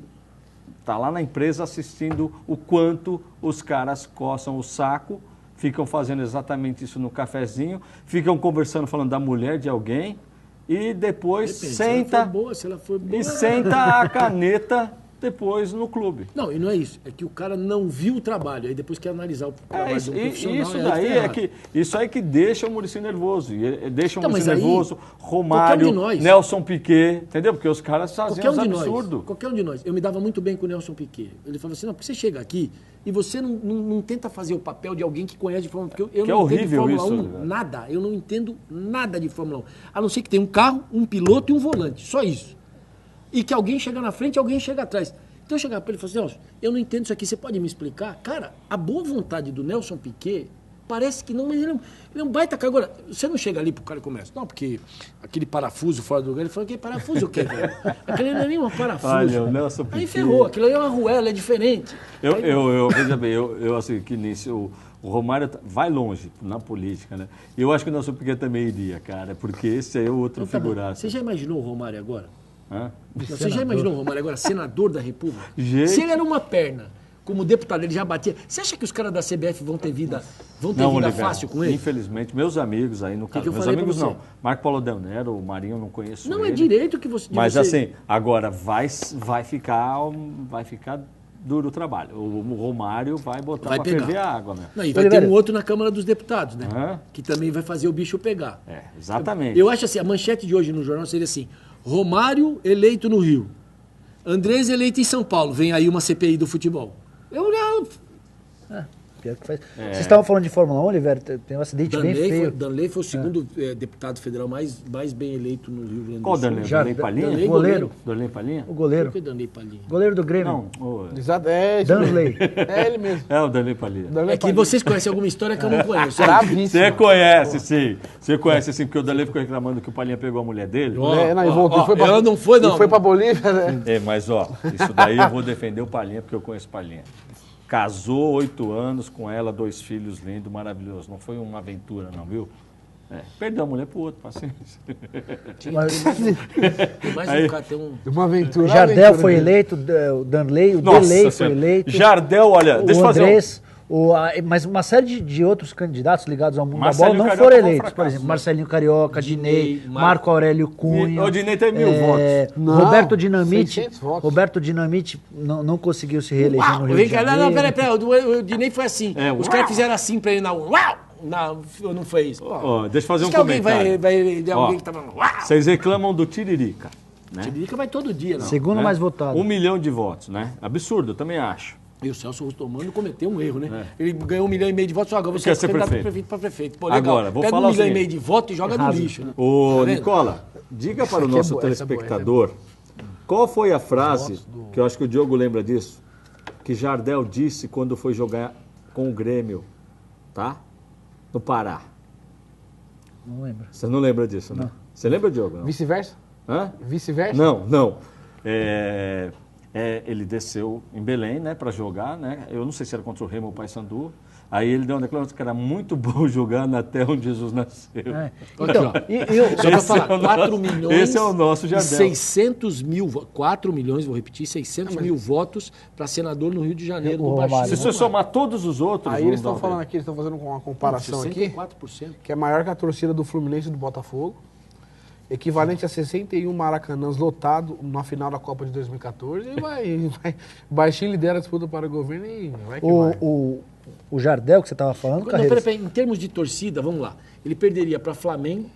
estar lá na empresa assistindo o quanto os caras coçam o saco, ficam fazendo exatamente isso no cafezinho, ficam conversando, falando da mulher de alguém, e depois Depende, senta se ela for boa... e senta a caneta depois no clube. Não, e não é isso. É que o cara não viu o trabalho. Aí depois quer analisar o trabalho Isso, de um profissional. isso aí daí tá é errado. que isso aí que deixa o Muricy nervoso. Deixa o Então, Muricy mas aí, nervoso, qualquer um Romário, de nós- Nelson Piquet, entendeu? Porque os caras faziam Qualquer uns um de nós. absurdos. Qualquer um de nós. Eu me dava muito bem com o Nelson Piquet. Ele falou assim, não, porque você chega aqui e você não tenta fazer o papel de alguém que conhece de Fórmula 1. Porque eu Que é não entendo de horrível Fórmula isso, 1 né? nada. Eu não entendo nada de Fórmula 1. A não ser que tenha um carro, um piloto e um volante. Só isso. E que alguém chega na frente e alguém chega atrás. Então eu chegava para ele e falava assim, Nelson, eu não entendo isso aqui, você pode me explicar? Cara, a boa vontade do Nelson Piquet parece que não, mas ele é um baita cara. Agora, você não chega ali pro cara e começa, não, porque aquele parafuso fora do lugar, ele falou, que parafuso o quê, velho? Aquele não é nem um parafuso. Olha, o Nelson Aí Piquet. ferrou, aquilo aí é uma arruela, é diferente. Veja bem, eu assim, que nisso, o Romário vai longe na política, né? Eu acho que o Nelson Piquet também iria, cara, porque esse aí é outro Então, tá bom. figuraço. Você já imaginou o Romário agora? Hã? Não, você já imaginou o Romário agora, senador da República? Gente. Se ele era uma perna, como deputado, ele já batia. Você acha que os caras da CBF vão ter vida Oliveira, fácil com ele? Infelizmente, meus amigos aí no caso. eu Meus falei pra amigos você? não. Marco Paulo Del Nero, o Marinho eu não conheço. Não, é ele. direito que você... de Mas você- assim, agora vai ficar duro o trabalho. O Romário vai botar Vai pra pegar. ferver a água mesmo. Não, e vai Oliveira. ter um outro na Câmara dos Deputados, né? Hã? Que também vai fazer o bicho pegar. É, exatamente. Eu acho assim, a manchete de hoje no jornal seria assim, Romário eleito no Rio, Andrés eleito em São Paulo, vem aí uma CPI do futebol. Eu não... Pior que faz. Vocês estavam falando de Fórmula 1, Oliveira? Tem um acidente bem feio. Danley foi o segundo deputado federal mais bem eleito no Rio Grande do Sul. Qual o Danley? Já- Danley Palhinha? Danley, Goleiro. Danley Palhinha? O goleiro. Por que Danley Palhinha? Goleiro do Grêmio. Não, o- Exato, é isso mesmo. Danley. É ele mesmo. é o Danley Palhinha. É que vocês conhecem alguma história que eu não conheço. Bravíssimo. Você conhece, sim. Você conhece, sim, porque o Danley ficou reclamando que o Palhinha pegou a mulher dele. É, não, e voltou, foi pra, eu não fui, não. e foi pra Bolívia, né? É, mas ó, isso daí eu vou defender o Palhinha, porque eu conheço o Palhinha. Casou 8 anos com ela, 2 filhos lindos, maravilhoso. Não foi uma aventura, não, viu? É, perdeu a mulher pro outro, paciência. Mas- Tem mais Aí- um cara, tem um... Uma aventura. Jardel aventura foi dele. eleito, o Danley, o Delay foi Senhora. eleito. Jardel, olha, deixa eu O fazer Andrés, mas uma série de outros candidatos ligados ao mundo Marcelinho da bola não Carioca foram foi um eleitos. Por fracasso, exemplo, né? Marcelinho Carioca, Dinei, Dinei, Marco Aurélio Cunha. O Dinei tem 1000 votos. Não, Roberto Dinamite. 600 votos. Roberto Dinamite não conseguiu se reeleger no Rio Vem de cá, Janeiro. não, peraí, o Dinei foi assim. É, Os uau. caras fizeram assim pra ele na urna. Uau! não fez. Ó, deixa eu fazer Diz um que alguém comentário. alguém Ó, que tá falando, uau! Vocês reclamam do Tiririca, né? Tiririca vai todo dia, não. Segundo Né? mais votado. 1 milhão de votos, né? Absurdo, eu também acho. E o Celso Russomano cometeu um erro, né? Ele ganhou 1,5 milhão de votos, só agora você Quer ser candidato prefeito. pra prefeito. Pô, legal. Agora, vou Pega falar 1,5 o seguinte. milhão de votos e joga no lixo, né? Ô, Tá vendo? Nicola, diga para o nosso boa, essa é boa, telespectador qual foi a frase, que eu acho que o Diogo lembra disso, que Jardel disse quando foi jogar com o Grêmio, tá? No Pará. Não lembro. Você não lembra disso, né? Você lembra, Diogo? Não? Vice-versa? Hã? Vice-versa? Não. Ele desceu em Belém, né, para jogar, né? Eu não sei se era contra o Remo ou o Paysandu. Aí ele deu uma declaração que era muito bom jogar na terra onde Jesus nasceu. É. Então, só pra Esse falar, é o 4 nosso- milhões esse é o nosso e Jardel. 600 mil, 4 milhões, vou repetir, 600 mil votos para senador no Rio de Janeiro, do Ô, Baixinho. Romário, Se você somar todos os outros... Aí vão eles estão dar falando bem. aqui, eles estão fazendo uma comparação aqui, 64%. que é maior que a torcida do Fluminense e do Botafogo, equivalente a 61 Maracanãs lotados na final da Copa de 2014, e vai Baixinho lidera a disputa para o governo e vai que vai. O Jardel que você estava falando, Não, Carreiras, peraí, em termos de torcida, vamos lá. Ele perderia para Flamengo,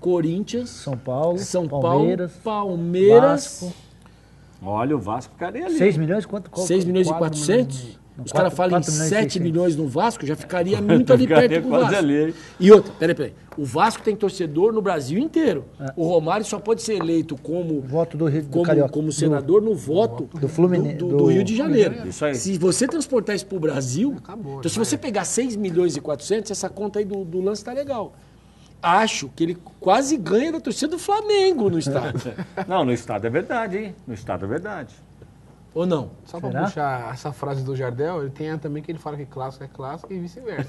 Corinthians, São Paulo, São Palmeiras, Paulo, Palmeiras, Vasco. Olha, o Vasco ficaria ali. 6 milhões? Quanto? 6 milhões e 400. Os caras falam em 4 milhões e 7 600. milhões no Vasco, já ficaria muito ali Ficaria perto do quase Vasco. ali, hein? E outra, peraí. O Vasco tem torcedor no Brasil inteiro. O Romário só pode ser eleito como, Voto do Rio do Carioca. como senador no voto do Fluminense- do Rio de Janeiro. Isso aí. Se você transportar isso para o Brasil, Acabou, então se já você pegar 6 milhões e 400, essa conta aí do lance tá legal. Acho que ele quase ganha da torcida do Flamengo no estádio. Não, no estado é verdade, hein? No estado é verdade. Ou não? Só para Será? puxar essa frase do Jardel, ele tem também que ele fala que clássico é clássico e vice-versa.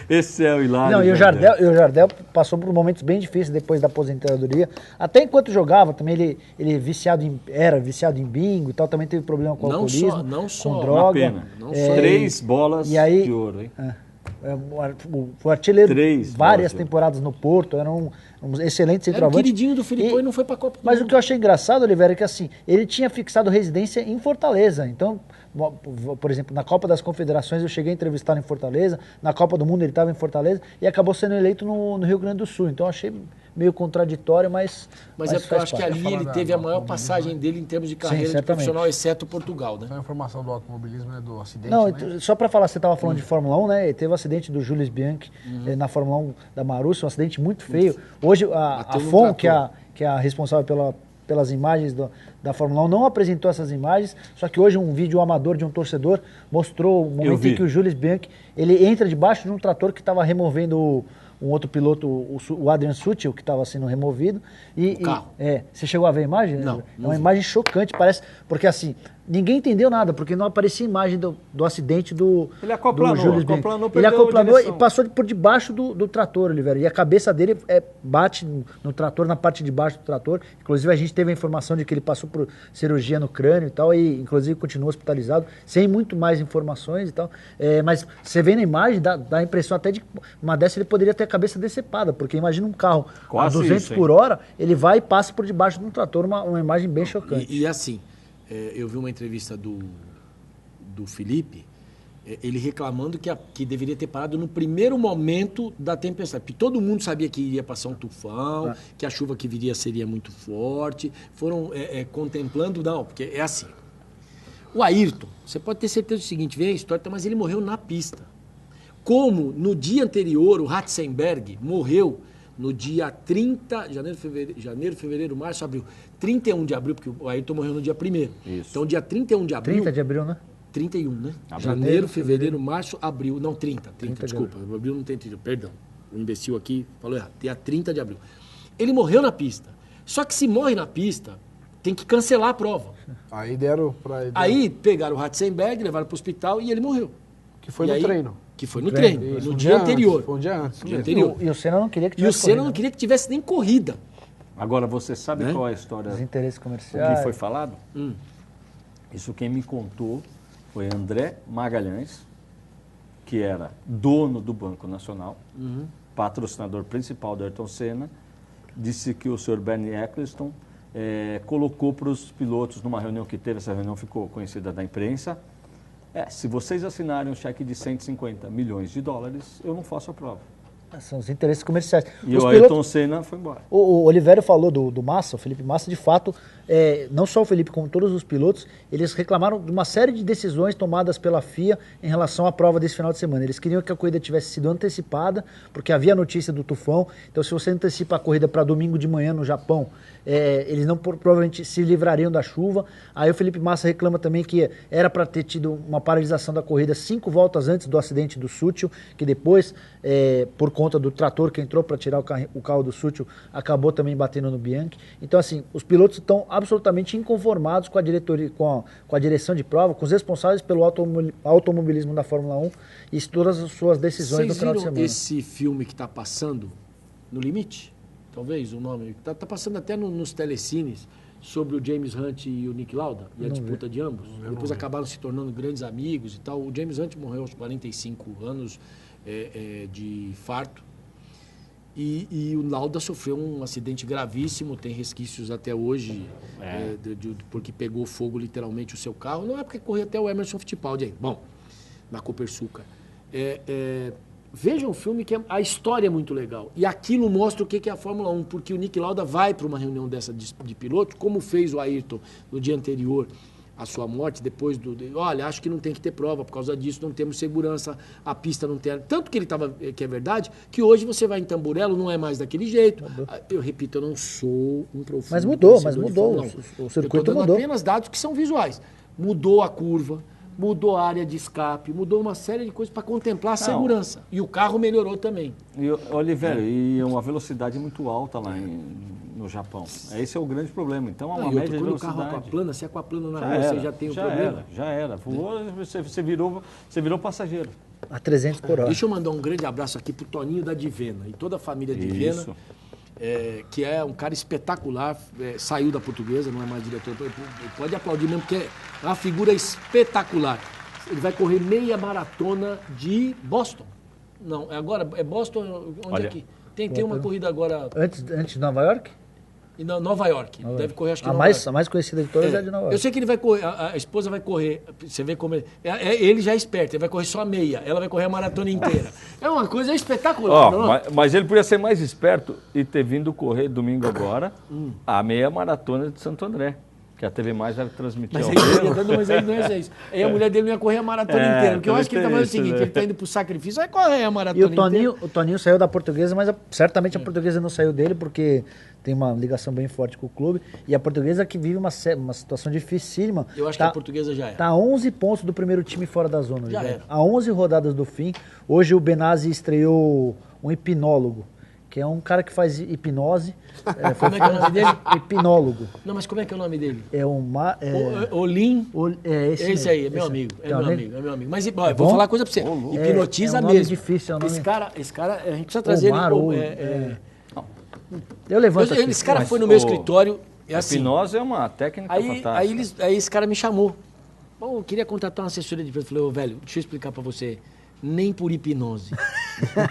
Esse é o Hilário. Não, e o Jardel passou por momentos bem difíceis depois da aposentadoria. Até enquanto jogava, também ele era viciado em bingo e tal, também teve problema com Não alcoolismo, não só. com Uma droga. pena. Não É, só. 3 bolas e aí- de ouro, hein? Foi artilheiro 3 várias bolas, temporadas no Porto, era um excelente Era o centroavante. queridinho do Filipão e E- não foi pra Copa do Mas o Mundo. que eu achei engraçado, Oliveira, é que assim, ele tinha fixado residência em Fortaleza. Então, por exemplo, na Copa das Confederações eu cheguei a entrevistá-lo em Fortaleza, na Copa do Mundo ele estava em Fortaleza e acabou sendo eleito no Rio Grande do Sul. Então eu achei meio contraditório, mas Mas é porque eu faz acho que parte. ali Falar ele da- teve a do maior automobilismo, passagem dele em termos de carreira de certamente. profissional, exceto Portugal, né? Então a informação do automobilismo é do acidente, Não, né? só para falar, você estava falando de Fórmula 1, né? Teve o acidente do Jules Bianchi na Fórmula 1 da Marussia, um acidente muito feio. Hoje a Bateu num FOM, trator. que é a responsável pelas imagens da Fórmula 1, não apresentou essas imagens, só que hoje um vídeo amador de um torcedor mostrou o momento vi. em que o Jules Bianchi, ele entra debaixo de um trator que estava removendo um outro piloto, o Adrian Sutil, que estava sendo removido. O carro. Você chegou a ver a imagem? Não, É não uma vi. imagem chocante, parece, porque assim, ninguém entendeu nada, porque não aparecia imagem do acidente do Ele acoplanou, do Jules Bianchi. acoplanou, Ele perdeu a acoplanou e direção. passou por debaixo do trator, Oliveira. E a cabeça dele bate no trator, na parte de baixo do trator. Inclusive, a gente teve a informação de que ele passou por cirurgia no crânio e tal, e inclusive continua hospitalizado, sem muito mais informações e tal. Mas você vê na imagem, dá a impressão até de que uma dessa ele poderia ter a cabeça decepada, porque imagina um carro Quase a 200 isso, hein? por hora, ele vai e passa por debaixo de um trator, uma imagem bem chocante. E assim, eu vi uma entrevista do Felipe, ele reclamando que deveria ter parado no primeiro momento da tempestade. Porque todo mundo sabia que iria passar um tufão, que a chuva que viria seria muito forte. Foram contemplando, não, porque é assim. O Ayrton, você pode ter certeza do seguinte, vem a história, mas ele morreu na pista. Como no dia anterior o Ratzenberg morreu no dia 30, janeiro, fevereiro, março, abril. 31 de abril, porque o Ayrton morreu no dia 1º. Isso. Então, dia 31 de abril... 30 de abril, né? 31, né? Abril. Janeiro, fevereiro, março, abril. Não, 30, de desculpa. Abril não tem 30, perdão. O imbecil aqui falou errado. Dia 30 de abril. Ele morreu na pista. Só que se morre na pista, tem que cancelar a prova. Aí deram pra... Aí pegaram o Ratzenberg, levaram para o hospital e ele morreu. Que foi E no aí- treino. Que foi no treino, Isso, no um dia antes, anterior. Foi um dia antes. No dia mesmo. anterior. E o Senna não queria que E o tivesse Senna corrida, não queria que tivesse nem corrida. Agora, você sabe Né? qual é a história Os interesses o comerciais. que foi falado? Isso quem me contou foi André Magalhães, que era dono do Banco Nacional, patrocinador principal do Ayrton Senna, disse que o senhor Bernie Eccleston colocou para os pilotos numa reunião que teve, essa reunião ficou conhecida da imprensa, Se vocês assinarem um cheque de 150 milhões de dólares, eu não faço a prova. São os interesses comerciais. E Os o pilotos- Ayrton Senna foi embora. O Olivério falou do Massa, o Felipe Massa, de fato, não só o Felipe, como todos os pilotos, eles reclamaram de uma série de decisões tomadas pela FIA em relação à prova desse final de semana. Eles queriam que a corrida tivesse sido antecipada, porque havia notícia do tufão. Então, se você antecipa a corrida para domingo de manhã no Japão, eles não provavelmente se livrariam da chuva. Aí o Felipe Massa reclama também que era para ter tido uma paralisação da corrida 5 voltas antes do acidente do Sutil, que depois, por conta do trator que entrou para tirar o carro do Sutil, acabou também batendo no Bianchi. Então, assim, os pilotos estão absolutamente inconformados com a diretoria, com a direção de prova, com os responsáveis pelo automobilismo da Fórmula 1 e todas as suas decisões no Vocês final de viram semana. esse filme que está passando no Limite? Talvez o nome. Está passando até nos telecines sobre o James Hunt e o Nick Lauda e a disputa de ambos. Depois acabaram se tornando grandes amigos e tal. O James Hunt morreu aos 45 anos de infarto. E o Lauda sofreu um acidente gravíssimo, tem resquícios até hoje, porque pegou fogo literalmente o seu carro. Não é porque correu até o Emerson Fittipaldi aí. Bom, na Copersucar. Vejam o filme, que a história é muito legal. E aquilo mostra o que é a Fórmula 1, porque o Nick Lauda vai para uma reunião dessa de pilotos, como fez o Ayrton no dia anterior à sua morte, depois olha, acho que não tem que ter prova, por causa disso não temos segurança, a pista não tem... Tanto que ele estava, que é verdade, que hoje você vai em Tamburello, não é mais daquele jeito. Eu repito, eu não sou um profundo... Mas mudou, conhecedor de Fórmula 1. o circuito eu tô dando mudou. apenas dados que são visuais. Mudou a curva, mudou a área de escape, mudou uma série de coisas para contemplar a segurança. E o carro melhorou também. E, Oliveira, e uma velocidade muito alta lá no Japão. Esse é o grande problema. Então, uma média de quando o velocidade... carro aquaplana, se aquaplana na rua, você já tem o problema. Já era. Voou, você virou passageiro. A 300 por hora. Deixa eu mandar um grande abraço aqui pro Toninho da Divena e toda a família Divena, que é um cara espetacular, saiu da Portuguesa, não é mais diretor, pode aplaudir mesmo, porque é uma figura espetacular. Ele vai correr meia maratona de Boston. Não, agora é Boston, onde é que... Tem uma corrida agora... Antes de Nova York? Em Nova York. Deve correr, acho que A mais conhecida de todas é a de Nova York. Eu sei que ele vai correr, a esposa vai correr, você vê como ele já é esperto, ele vai correr só a meia, ela vai correr a maratona inteira. É uma coisa espetacular. Mas ele podia ser mais esperto e ter vindo correr domingo agora a meia maratona de Santo André, que a TV Mais vai transmitir Mas ao ele não é isso. Aí a mulher dele não ia correr a maratona inteira, porque eu acho que ele tá fazendo o seguinte, ele tá indo pro sacrifício, vai correr a maratona inteira. O Toninho saiu da Portuguesa, mas certamente a Portuguesa não saiu dele, porque tem uma ligação bem forte com o clube. E a Portuguesa que vive uma situação dificílima. Eu acho que a Portuguesa já era. Está a 11 pontos do primeiro time fora da zona. Já era. A 11 rodadas do fim. Hoje o Benazzi estreou um hipnólogo, que é um cara que faz hipnose. Como é que é o nome dele? Hipnólogo. Não, mas como é que é o nome dele? É uma... Olim? Esse aí, é meu amigo. É meu amigo. Mas vou falar uma coisa pra você. Hipnotiza é um nome mesmo. difícil, é um nome... Esse cara, a gente precisa trazer ele. Eu levanto aqui. Esse cara foi no meu escritório. A hipnose é uma técnica fantástica. Aí esse cara me chamou. Bom, eu queria contratar uma assessoria de empresa. Eu falei, velho, deixa eu explicar pra você. Nem por hipnose.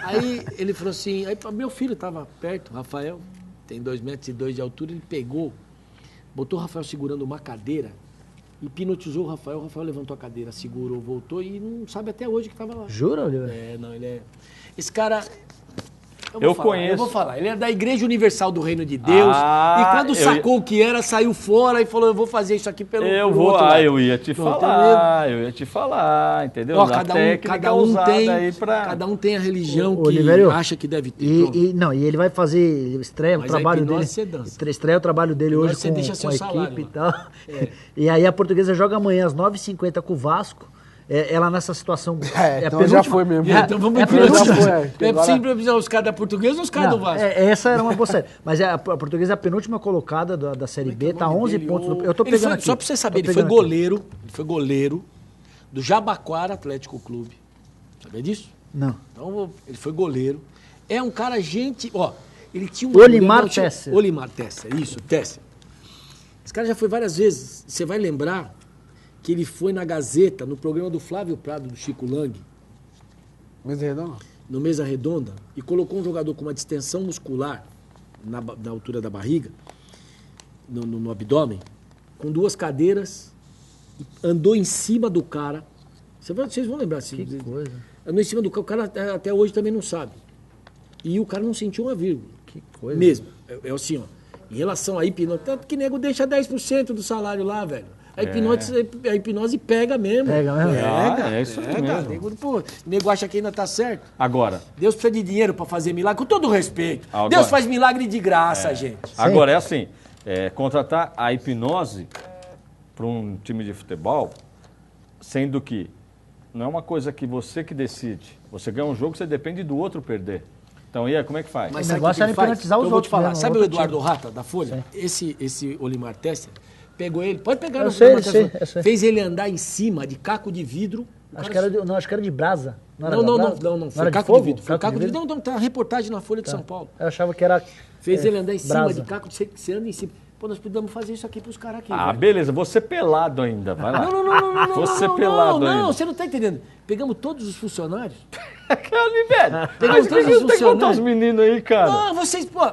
Aí ele falou assim, meu filho estava perto, Rafael, tem 2,2 metros de altura, ele pegou, botou o Rafael segurando uma cadeira, hipnotizou o Rafael levantou a cadeira, segurou, voltou e não sabe até hoje que estava lá. Jura, Oliveira? Ele é... Esse cara... Eu conheço. Eu vou falar. Ele é da Igreja Universal do Reino de Deus. E quando sacou o que era, saiu fora e falou, eu vou fazer isso aqui pelo outro lado. Eu ia te falar, entendeu? Cada um tem a religião que Oliveira, acha que deve ter. E ele vai fazer, estreia o trabalho dele. Estreia o trabalho dele hoje com a equipe e tal. E aí a Portuguesa joga amanhã às 9h50 com o Vasco. Ela nessa situação então já foi mesmo. Então vamos ver. Sempre os caras da Portuguesa ou os caras do Vasco? Essa era uma boa série. Mas a Portuguesa é a penúltima colocada da Série B, tá 11 pontos. Eu tô pegando aqui. Só pra você saber, ele foi goleiro do Jabaquara Atlético Clube. Sabia disso? Não. Então, ele foi goleiro. É um cara, ele tinha um... Olimar Tesser. Olimar Tesser, isso, Tesser. Esse cara já foi várias vezes. Você vai lembrar que ele foi na Gazeta, no programa do Flávio Prado, do Chico Lang. Mesa Redonda? No Mesa Redonda, e colocou um jogador com uma distensão muscular na altura da barriga, no abdômen, com 2 cadeiras, andou em cima do cara, Vocês vão lembrar. Que coisa. No em cima do carro, o cara até hoje também não sabe. E o cara não sentiu uma vírgula. Que coisa. Mesmo. É assim, ó. Em relação à hipnose, tanto que nego deixa 10% do salário lá, velho. A hipnose pega mesmo. Pega mesmo? É isso aí mesmo. O nego acha que ainda tá certo. Agora, Deus precisa de dinheiro pra fazer milagre, com todo respeito. Agora- Deus faz milagre de graça, gente. agora é assim, contratar a hipnose para um time de futebol, sendo que não é uma coisa que você que decide. Você ganha um jogo, você depende do outro perder. Então, e aí, como é que faz? Mas O sabe negócio que ele era faz? hipnotizar os Então, eu vou te outros falar. mesmo, Sabe o outro Eduardo time. Rata, da Folha? Esse Olimar Tester, pegou ele, pode pegar Eu no sei, programa eu sei, Tester, eu sei. fez ele andar em cima de caco de vidro. O Acho cara- que era de brasa. Era Não, da não, brasa? não. Foi era caco fogo? de vidro. Foi caco de vidro. Não, tá a reportagem na Folha de São Paulo. Eu achava que era... Fez ele andar em cima brasa. de caco, você anda em cima. Pô, nós podemos fazer isso aqui pros caras aqui. Ah, velho. beleza, você pelado ainda, vai lá. Não, Você não, pelado ainda. não, você não tá entendendo. Pegamos todos os funcionários. Velho, Pegamos todos os tem quantos funcionários. meninos aí, cara? Ah, vocês, pô,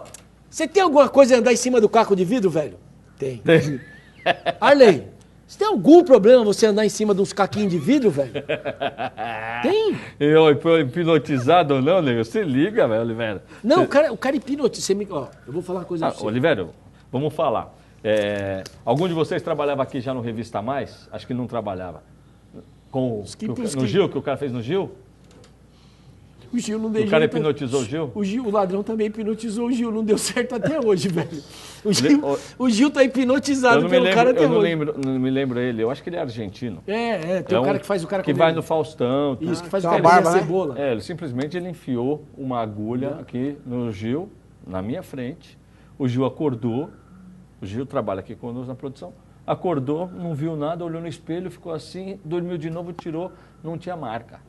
você tem alguma coisa em andar em cima do caco de vidro, velho? Tem. Arley, você tem algum problema você andar em cima de uns caquinhos de vidro, velho? Tem. Eu hipnotizado ou não, nego? Você liga, velho, Oliveira. Não, o cara hipnotiza. Ó, eu vou falar uma coisa pra você. Oliveira, vamos falar. Algum de vocês trabalhava aqui já no Revista Mais? Acho que não trabalhava. No Gil, que o cara fez no Gil? O Gil não O deixou. cara hipnotizou o Gil? O ladrão também hipnotizou o Gil. Não deu certo até hoje, velho. O Gil tá hipnotizado pelo cara até hoje. Não me lembro ele. Eu acho que ele é argentino. Tem um cara que faz o cara que quando vai ele- no Faustão. Tá? Isso, que faz Tem o uma cara barba, a né? cebola. Ele simplesmente ele enfiou uma agulha aqui no Gil, na minha frente. O Gil acordou. O Gil trabalha aqui conosco na produção. Acordou, não viu nada, olhou no espelho, ficou assim, dormiu de novo, tirou, não tinha marca.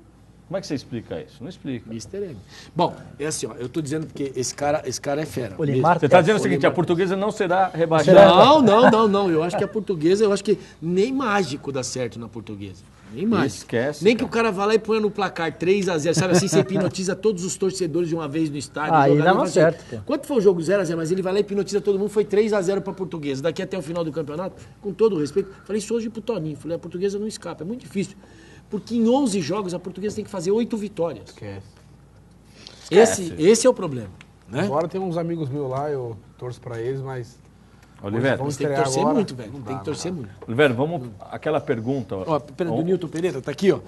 Como é que você explica isso? Não explica. Mr. M. Bom, é assim, ó, eu tô dizendo porque esse cara é fera. Olimar Você está dizendo o seguinte, a portuguesa não será rebaixada. Não. Eu acho que a portuguesa, eu acho que nem mágico dá certo na portuguesa. Nem mágico. Esquece, Nem cara. que o cara vá lá e ponha no placar 3-0, sabe assim, você hipnotiza todos os torcedores de uma vez no estádio. Aí jogador, dava fala assim, certo, pô. Quanto foi o jogo 0-0, mas ele vai lá e hipnotiza todo mundo, foi 3-0 pra portuguesa. Daqui até o final do campeonato, com todo o respeito, falei isso hoje pro Toninho, falei, a portuguesa não escapa, é muito difícil. Porque em 11 jogos a portuguesa tem que fazer 8 vitórias. Esse é o problema, né? Agora tem uns amigos meus lá, eu torço pra eles, mas... Oliveira, Vamos Tem que estrear torcer agora. muito, velho. Não dá, Tem que torcer não muito. Oliveira, vamos... Aquela pergunta... Ó, do Nilton Pereira, tá aqui, ó.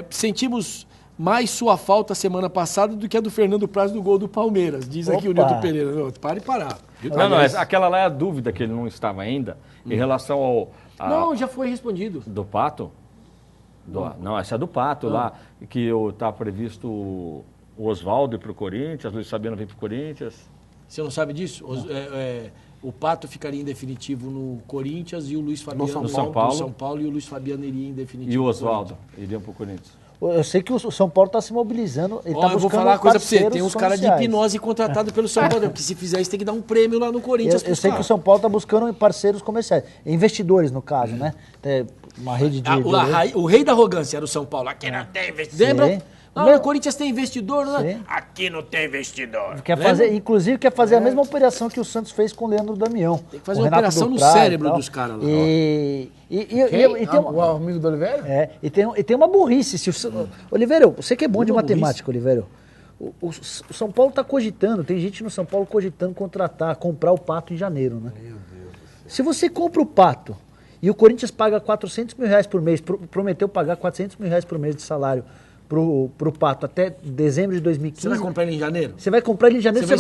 Sentimos mais sua falta semana passada do que a do Fernando Praz do gol do Palmeiras. Diz aqui o Opa. Nilton Pereira. Não, para e parar. Não, aquela lá é a dúvida que ele não estava ainda, em relação ao... Não, já foi respondido. Do Pato? Não, essa é do Pato lá, que está previsto o Oswaldo ir para o Corinthians, Luiz Fabiano vem para o Corinthians. Você não sabe disso? O Pato ficaria em definitivo no Corinthians e o Luiz Fabiano No São Paulo. no São Paulo e o Luiz Fabiano iria em definitivo. E o no Oswaldo iriam para o Corinthians. Eu sei que o São Paulo está se mobilizando. Ele Ó, tá eu vou buscando falar uma coisa pra você. parceiros Tem uns caras de comerciais. hipnose contratados pelo São Paulo. Porque se fizer isso, tem que dar um prêmio lá no Corinthians. Eu pros sei que o caras. São Paulo está buscando parceiros comerciais. Investidores, no caso, né? Tem uma rede de... O rei da arrogância era o São Paulo. Aqui não tem investidor. Lembra? Sim. O Corinthians tem investidor, né? Sim. Aqui não tem investidor. Quer fazer, inclusive, quer fazer a mesma operação que o Santos fez com o Leandro Damião. Tem que fazer o uma Renato operação no Duprat e cérebro tal. dos caras lá. E tem O amigo do Oliveira? e tem uma burrice. Oliveira, você que é bom de matemática, Oliveira. O São Paulo está cogitando, tem gente no São Paulo cogitando comprar o Pato em janeiro, né? Meu Deus do céu. Se você compra o Pato e o Corinthians paga 400 mil reais por mês, prometeu pagar 400 mil reais por mês de salário pro Pato até dezembro de 2015. Você vai comprar ele em janeiro? Você vai comprar ele em janeiro, Você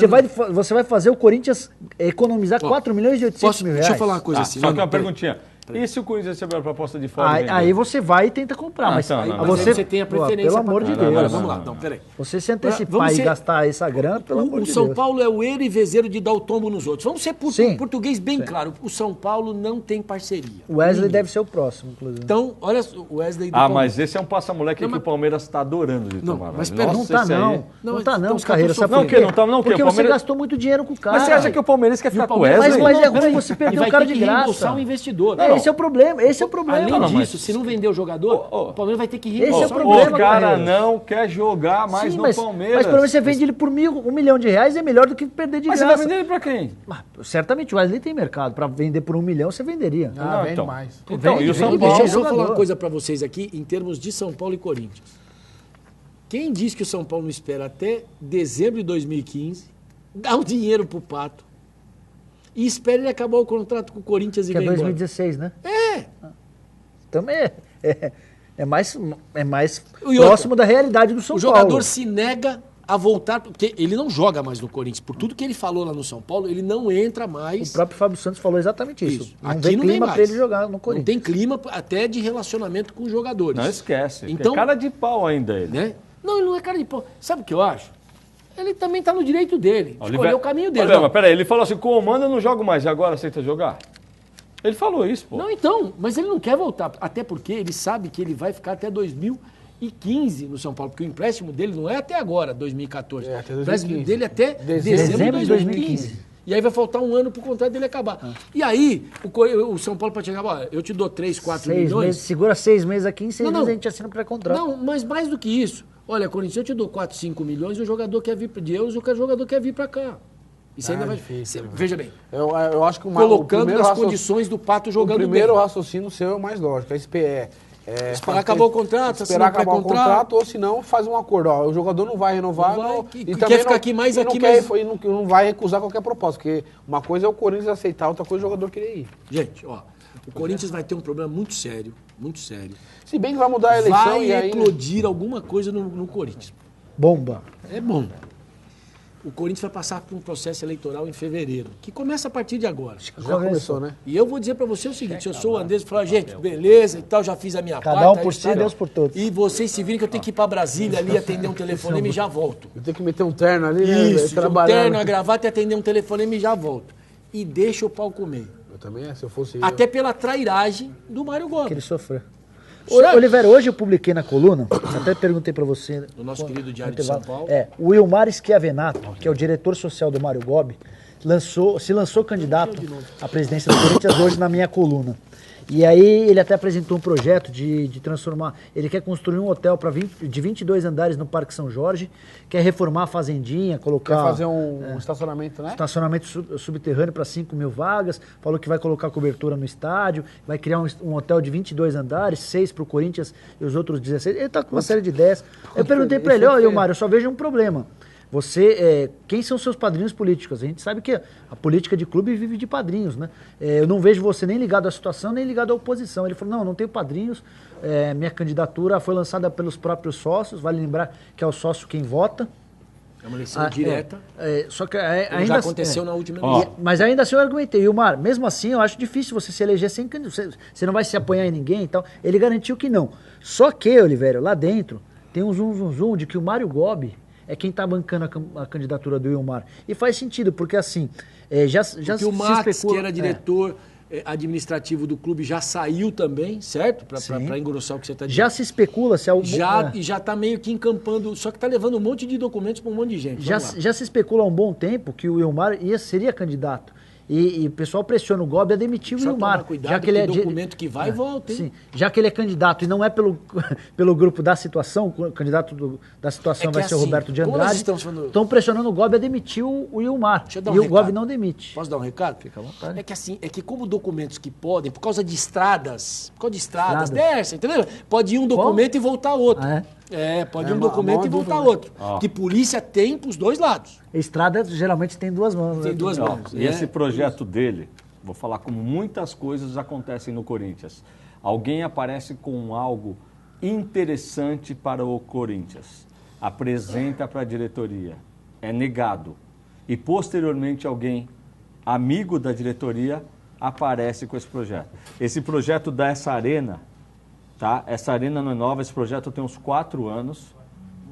vai esperar- você vai fazer o Corinthians economizar 4 milhões e 800 mil reais. Deixa eu falar uma coisa assim. Só que uma peraí. perguntinha. E se o Corinthians receber a proposta de fora? Aí você vai e tenta comprar. Ah, mas então, não, Mas você, você tem a Pô, preferência. pelo amor de comprar. Deus. Vamos lá, não, peraí. Você se antecipar Vamos e ser- gastar essa grana, pelo amor O de São Deus. Paulo é o erivezeiro de dar o tombo nos outros. Vamos ser Sim. português bem claro. O São Paulo não tem parceria. O Wesley Ninguém. deve ser o próximo, inclusive. Então, olha o Wesley do Ah, Palmeiras. mas esse é um passa-moleque Não, que mas- o Palmeiras está adorando de Não, tomar. mas velho. pera, Não Nossa, tá esse aí- não. Não, Não mas tá então não, os caras Carreira. tão Sabe sofrendo. por quê? Não, que não, que Porque o você Palmeiras- gastou muito dinheiro com o cara. Mas você acha que o Palmeiras quer ficar com o Palmeiras- Wesley? Mas é ruim peraí. você perder E o vai cara ter de que graça. reembolsar o investidor. É, esse é o problema. Esse é o problema. Além Não, disso, mas- se não vender o jogador, o Palmeiras vai ter que Esse é o reembolsar problema, O cara Palmeiras. não quer jogar mais Sim, no mas Palmeiras. pelo menos você vende ele por R$1 milhão é melhor do que perder de Mas você graça. vai vender ele pra quem? Certamente o Wesley tem mercado. Pra vender por R$1 milhão, você venderia. Ah, vende então. mais. Então, e o São vende, Paulo? Deixa eu só jogador. falar uma coisa pra vocês aqui, em termos de São Paulo e Corinthians. Quem diz que o São Paulo não espera até dezembro de 2015, dá o dinheiro pro Pato e espera ele acabar o contrato com o Corinthians e Que é vem embora. 2016, né? É. Também é mais E outra, próximo da realidade do São O Paulo. jogador se nega a voltar, porque ele não joga mais no Corinthians. Por tudo que ele falou lá no São Paulo, ele não entra mais. O próprio Fábio Santos falou exatamente isso. Não Aqui vê não tem clima mais. pra ele jogar no Não Corinthians. tem clima até de relacionamento com os jogadores. Não esquece. Então- É cara de pau ainda ele. Né? Não, ele não é cara de pau. Sabe o que eu acho? Ele também está no direito dele. Escolher o caminho dele. Olha, Não, mas peraí, ele falou assim, comando eu não jogo mais, e agora aceita jogar? Ele falou isso, pô. não, então, mas ele não quer voltar. Até porque ele sabe que ele vai ficar até 2015 no São Paulo. Porque o empréstimo dele não é até agora, 2014. É, até O empréstimo 2015. dele é até dezembro de 2015. E aí vai faltar um ano para o contrato dele acabar. E aí, o São Paulo pode chegar, ó, eu te dou 3, 4 6 milhões. meses, segura 6 meses aqui, em 6 Não, meses não. a gente assina o pré-contrato. Não, mas mais do que isso. Olha, Corinthians, eu te dou 4, 5 milhões e o jogador quer vir de euros e o jogador quer vir para cá. Isso ainda vai... difícil, Veja bem, Eu acho que o colocando primeiro nas raciocínio- condições do Pato O jogando primeiro bem. raciocínio seu é o mais lógico. Esperar acabar o contrato, esperar assinar o acabar o pré-contrato. contrato, ou senão faz um acordo. Ó, o jogador não vai renovar. Não vai, não- que- e quer também ficar não- aqui mais, e não aqui quer- mais. e não vai recusar qualquer proposta. Porque uma coisa é o Corinthians aceitar, outra coisa é o jogador querer ir. Gente, ó, o Corinthians vai ter um problema muito sério, muito sério. Se bem que vai mudar a eleição Vai e aí... eclodir alguma coisa no Corinthians. Bomba. É bom. O Corinthians vai passar por um processo eleitoral em fevereiro, que começa a partir de agora. Já começou, né? E eu vou dizer pra você o seguinte, se eu sou o Andrés, eu falo, gente, beleza e tal, já fiz a minha Cada parte. um por aí si, tal. Deus por todos. E vocês se virem que eu tenho que ir pra Brasília ali, atender um telefonema e já volto. Eu tenho que meter um terno ali, Isso, né? um terno, a gravata e atender um telefonema e já volto. E deixa o pau comer. Eu também, se eu fosse Até pela trairagem do Mário Que ele Gomes. sofreu. Certo. Oliveira, hoje eu publiquei na coluna, até perguntei pra você. No nosso querido no Diário de intervalo. São Paulo. O Wilmar Schiavenato, que é o diretor social do Mário Gobi, se lançou candidato à presidência do Corinthians hoje na minha coluna. E aí ele até apresentou um projeto de transformar, ele quer construir um hotel de 22 andares no Parque São Jorge, quer reformar a fazendinha, colocar... Quer fazer um estacionamento, né? Estacionamento subterrâneo para 5 mil vagas, falou que vai colocar cobertura no estádio, vai criar um hotel de 22 andares, 6 para o Corinthians e os outros 16. Ele está com uma série de ideias. Eu perguntei para ele, ó, Mário, eu só vejo um problema. Quem são seus padrinhos políticos? A gente sabe que a política de clube vive de padrinhos, né? Eu não vejo você nem ligado à situação, nem ligado à oposição. Ele falou, não tenho padrinhos, minha candidatura foi lançada pelos próprios sócios, vale lembrar que é o sócio quem vota. É uma eleição direta. Só que Como ainda já aconteceu na última eleição. Mas ainda assim eu argumentei, Wilmar, mesmo assim eu acho difícil você se eleger sem candidato, você não vai se apoiar em ninguém e tal. Ele garantiu que não. Só que, Oliveira, lá dentro tem um zoom de que o Mário Gobi é quem está bancando a candidatura do Wilmar. E faz sentido, porque assim, já Porque se o Max, especula... que era diretor administrativo do clube, já saiu também, certo? Para engrossar o que você está dizendo. Já se especula se algum... E já está meio que encampando, só que está levando um monte de documentos para um monte de gente. Já se especula há um bom tempo que o Wilmar seria candidato. E o pessoal pressiona o Gobi a demitir o Só Wilmar. tomar cuidado, que ele documento que vai e volta, hein? Sim, já que ele é candidato e não é pelo grupo da situação, o candidato da situação vai ser o assim, Roberto de como nós Andrade, estamos falando- estão pressionando o Gobi a demitir o Wilmar. Deixa eu dar um E o recado. Gobi não demite. Posso dar um recado? Fica à vontade. É que assim, como documentos que podem, por causa de estradas, Estradas. dessa, entendeu? Pode ir um documento e voltar outro. Ah, pode ir um uma documento e dúvida, voltar né? outro. Que polícia tem pros dois lados. Estrada geralmente tem duas mãos. Tem né? duas Ó, mãos. e esse projeto dele, vou falar como muitas coisas acontecem no Corinthians. Alguém aparece com algo interessante para o Corinthians, apresenta para a diretoria, é negado. E posteriormente alguém, amigo da diretoria, aparece com esse projeto. Esse projeto dá essa arena, tá? Essa arena não é nova, esse projeto tem uns 4 anos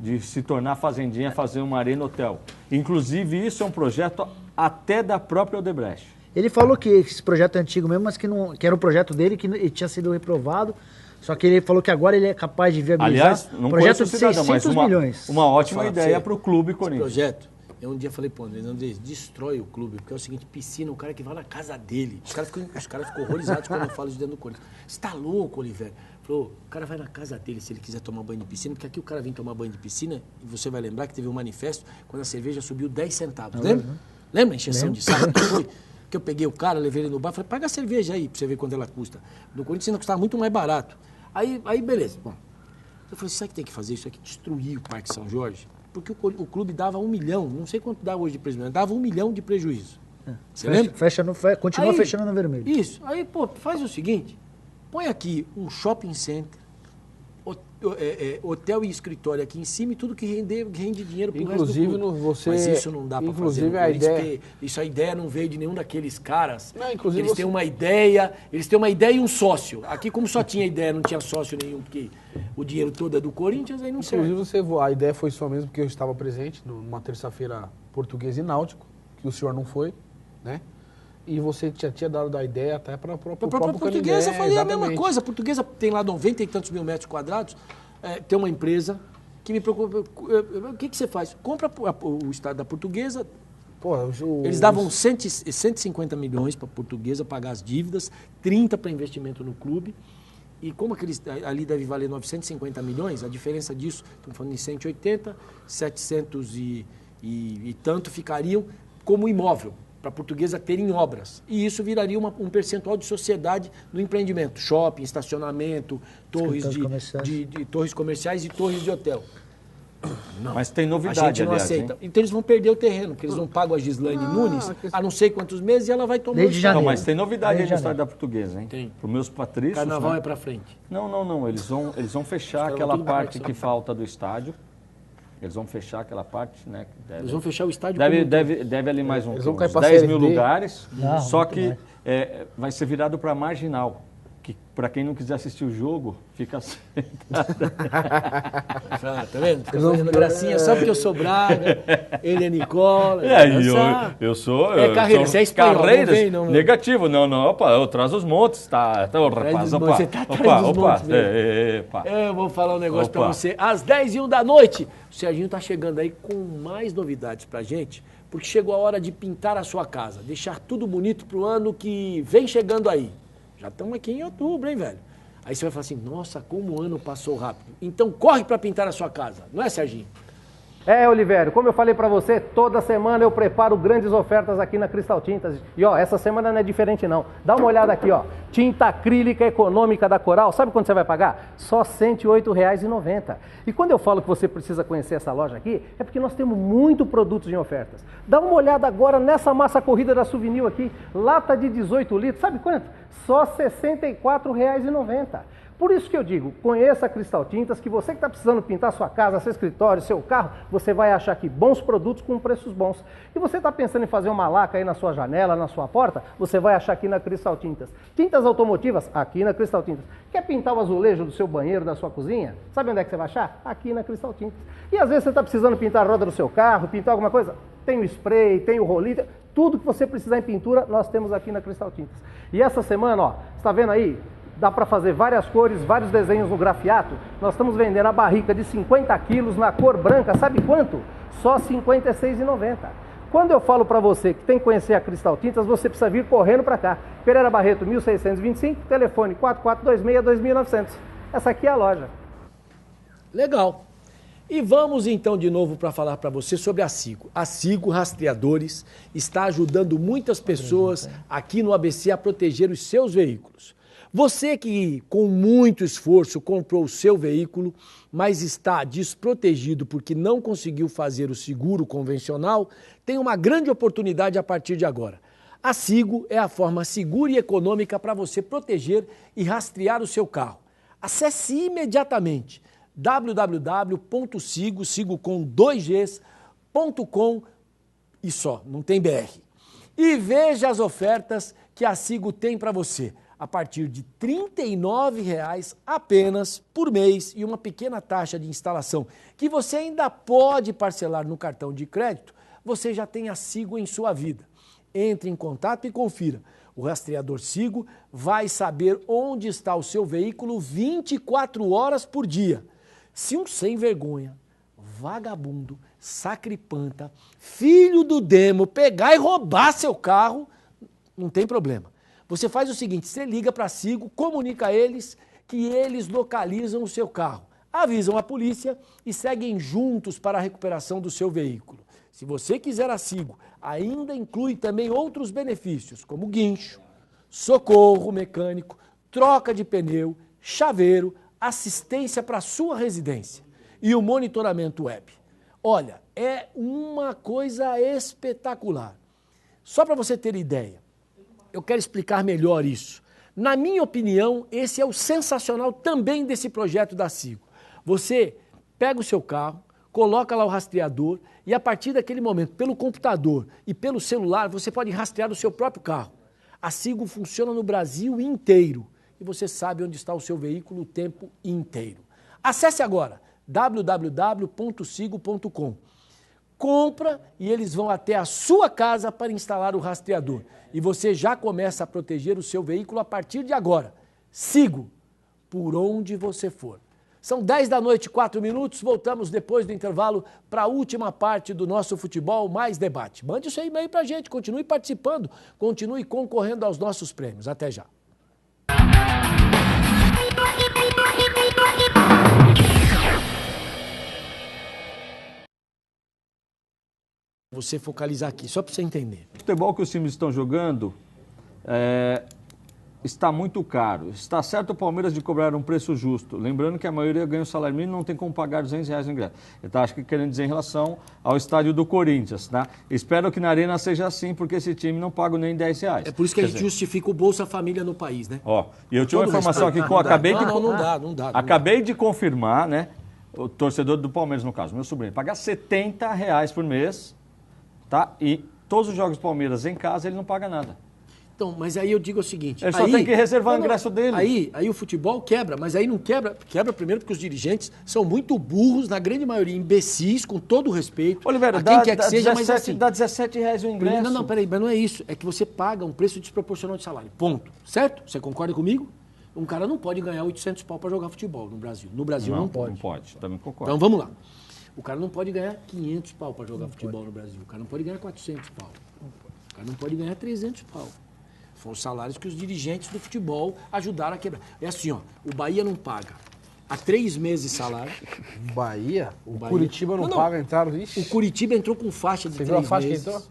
de se tornar fazendinha, fazer uma arena hotel. Inclusive, isso é um projeto até da própria Odebrecht. Ele falou que esse projeto é antigo mesmo, mas que era um projeto dele que tinha sido reprovado. Só que ele falou que agora ele é capaz de viabilizar Aliás, não um projeto conheço de o cidadão, 600 mas milhões. uma ótima Falar pra ideia você, para o clube Esse Corinthians. projeto, Eu um dia falei, pô, Andrés, destrói o clube, porque é o seguinte, piscina, o cara que vai na casa dele. Os caras ficam horrorizados quando eu falo isso dentro do Corinthians. Você tá louco, Oliveira? Falou, o cara vai na casa dele se ele quiser tomar banho de piscina, porque aqui o cara vem tomar banho de piscina, e você vai lembrar que teve um manifesto quando a cerveja subiu 10 centavos. Lembra? Lembra a encheção de saco que foi? Que eu peguei o cara, levei ele no bar, falei, paga a cerveja aí, pra você ver quanto ela custa. No Corinthians ainda custava muito mais barato. Aí beleza. Bom, eu falei, sabe o que tem que fazer? Isso aqui, destruir o Parque São Jorge. Porque o clube dava 1 milhão, não sei quanto dá hoje de prejuízo, dava 1 milhão de prejuízo. Você lembra? Continua fechando no vermelho. Isso. Aí, pô, faz o seguinte, põe aqui um shopping center, hotel e escritório aqui em cima e tudo que rende dinheiro pro resto do clube. Mas isso não dá pra fazer no Corinthians, porque a ideia não veio de nenhum daqueles caras. Não, inclusive eles têm uma ideia e um sócio. Aqui, como só tinha ideia, não tinha sócio nenhum, porque o dinheiro todo é do Corinthians, aí não serve. Inclusive, a ideia foi sua mesmo, porque eu estava presente numa terça-feira Portuguesa e Náutico, que o senhor não foi, né? E você já tinha dado a ideia até para o próprio Portuguesa fazer a mesma coisa. A Portuguesa tem lá 90 e tantos mil metros quadrados, tem uma empresa que me preocupa. O que você faz? Compra o estádio da Portuguesa. Pô, eles davam 150 milhões para a Portuguesa pagar as dívidas, 30 para investimento no clube. E como ali deve valer 950 milhões, a diferença disso, estamos falando em 180, 700 e tanto ficariam como imóvel, para a Portuguesa ter em obras. E isso viraria um percentual de sociedade no empreendimento. Shopping, estacionamento, torres torres comerciais e torres de hotel. Não. Mas tem novidade, a gente não aliás, aceita. Então eles vão perder o terreno, porque eles não pagam a Gislaine Nunes há não sei quantos meses e ela vai tomar Desde janeiro. Não, mas tem novidade aí no estádio da Portuguesa, hein? Tem. Para os meus patrícios... Carnaval né? é para frente. Não. Eles vão fechar aquela parte que falta do estádio. Eles vão fechar aquela parte, né? Eles vão fechar o estádio. Deve ali mais uns 10 mil lugares. Só que vai ser virado para marginal. Que para quem não quiser assistir o jogo, fica sentado. Tá vendo? Fica fazendo gracinha só porque eu sou Braga, ele é Nicola. Eu sou Carreira, você é espanhol, Carreiras, não. Negativo, não, opa, eu trazo os montes, tá, rapaz, opa. Você tá atrás dos montes mesmo. Eu vou falar um negócio pra você. Às 10h01 da noite, o Serginho tá chegando aí com mais novidades pra gente, porque chegou a hora de pintar a sua casa, deixar tudo bonito pro ano que vem chegando aí. Já estamos aqui em outubro, hein, velho? Aí você vai falar assim, nossa, como o ano passou rápido. Então corre para pintar a sua casa, não é, Serginho? Olivério, como eu falei pra você, toda semana eu preparo grandes ofertas aqui na Cristal Tintas. E essa semana não é diferente não. Dá uma olhada aqui, tinta acrílica econômica da Coral, sabe quanto você vai pagar? Só R$ 108,90. E quando eu falo que você precisa conhecer essa loja aqui, é porque nós temos muito produtos em ofertas. Dá uma olhada agora nessa massa corrida da Souvenir aqui, lata de 18 litros, sabe quanto? Só R$ 64,90. Por isso que eu digo, conheça a Cristal Tintas, que você que está precisando pintar sua casa, seu escritório, seu carro, você vai achar aqui bons produtos com preços bons. E você está pensando em fazer uma laca aí na sua janela, na sua porta, você vai achar aqui na Cristal Tintas. Tintas automotivas, aqui na Cristal Tintas. Quer pintar o azulejo do seu banheiro, da sua cozinha? Sabe onde é que você vai achar? Aqui na Cristal Tintas. E às vezes você está precisando pintar a roda do seu carro, pintar alguma coisa? Tem o spray, tem o rolinho, tudo que você precisar em pintura, nós temos aqui na Cristal Tintas. E essa semana, você está vendo aí? Dá para fazer várias cores, vários desenhos no grafiato. Nós estamos vendendo a barrica de 50 quilos na cor branca, sabe quanto? Só R$ 56,90. Quando eu falo para você que tem que conhecer a Cristal Tintas, você precisa vir correndo para cá. Pereira Barreto, 1625, telefone 4426-2900. Essa aqui é a loja. Legal. E vamos então de novo para falar para você sobre a Sigo. A Sigo Rastreadores está ajudando muitas pessoas aqui no ABC a proteger os seus veículos. Você que com muito esforço comprou o seu veículo, mas está desprotegido porque não conseguiu fazer o seguro convencional, tem uma grande oportunidade a partir de agora. A Sigo é a forma segura e econômica para você proteger e rastrear o seu carro. Acesse imediatamente www.sigo, sigo com 2gs.com e só, não tem BR. E veja as ofertas que a Sigo tem para você. A partir de R$ 39,00 apenas por mês e uma pequena taxa de instalação, que você ainda pode parcelar no cartão de crédito, você já tem a Sigo em sua vida. Entre em contato e confira. O rastreador Sigo vai saber onde está o seu veículo 24 horas por dia. Se um sem vergonha vagabundo, sacripanta, filho do demo, pegar e roubar seu carro, não tem problema. Você faz o seguinte, você liga para a Sigo, comunica a eles que eles localizam o seu carro, avisam a polícia e seguem juntos para a recuperação do seu veículo. Se você quiser a Sigo, ainda inclui também outros benefícios, como guincho, socorro mecânico, troca de pneu, chaveiro, assistência para sua residência e o monitoramento web. Olha, é uma coisa espetacular. Só para você ter ideia, eu quero explicar melhor isso. Na minha opinião, esse é o sensacional também desse projeto da Sigo. Você pega o seu carro, coloca lá o rastreador e a partir daquele momento, pelo computador e pelo celular, você pode rastrear o seu próprio carro. A Sigo funciona no Brasil inteiro e você sabe onde está o seu veículo o tempo inteiro. Acesse agora www.sigo.com. Compra e eles vão até a sua casa para instalar o rastreador. E você já começa a proteger o seu veículo a partir de agora. Sigo, por onde você for. São 10h04, voltamos depois do intervalo para a última parte do nosso Futebol Mais Debate. Mande o seu e-mail para a gente, continue participando, continue concorrendo aos nossos prêmios. Até já. Você focalizar aqui, só para você entender. O futebol que os times estão jogando está muito caro. Está certo o Palmeiras de cobrar um preço justo. Lembrando que a maioria ganha o salário mínimo e não tem como pagar R$200 no ingresso. Ele está, acho que, querendo dizer em relação ao estádio do Corinthians, tá? Espero que na Arena seja assim, porque esse time não paga nem R$10. É por isso que a gente justifica o Bolsa Família no país, né? Ó, e eu tinha uma informação aqui que eu acabei de... Não dá. Acabei de confirmar, né? O torcedor do Palmeiras, no caso, meu sobrinho, pagar R$70 por mês, tá? E todos os jogos do Palmeiras em casa, ele não paga nada. Então, mas aí eu digo o seguinte... Ele só tem que reservar o ingresso dele. Aí o futebol quebra, mas aí não quebra. Quebra primeiro porque os dirigentes são muito burros, na grande maioria imbecis, com todo o respeito. Oliveira, a quem quer que seja, mas assim... Dá R$17 o ingresso. Não, peraí, mas não é isso. É que você paga um preço desproporcional de salário. Ponto. Certo? Você concorda comigo? Um cara não pode ganhar 800 pau para jogar futebol no Brasil. No Brasil não pode. Não pode, também concordo. Então vamos lá. O cara não pode ganhar 500 pau para jogar futebol no Brasil. O cara não pode ganhar 400 pau. O cara não pode ganhar 300 pau. Foram os salários que os dirigentes do futebol ajudaram a quebrar. É assim, ó, o Bahia não paga há 3 meses de salário. Bahia? O Curitiba não paga a entrada, O Curitiba entrou com faixa de 3 meses. Você viu a faixa que entrou?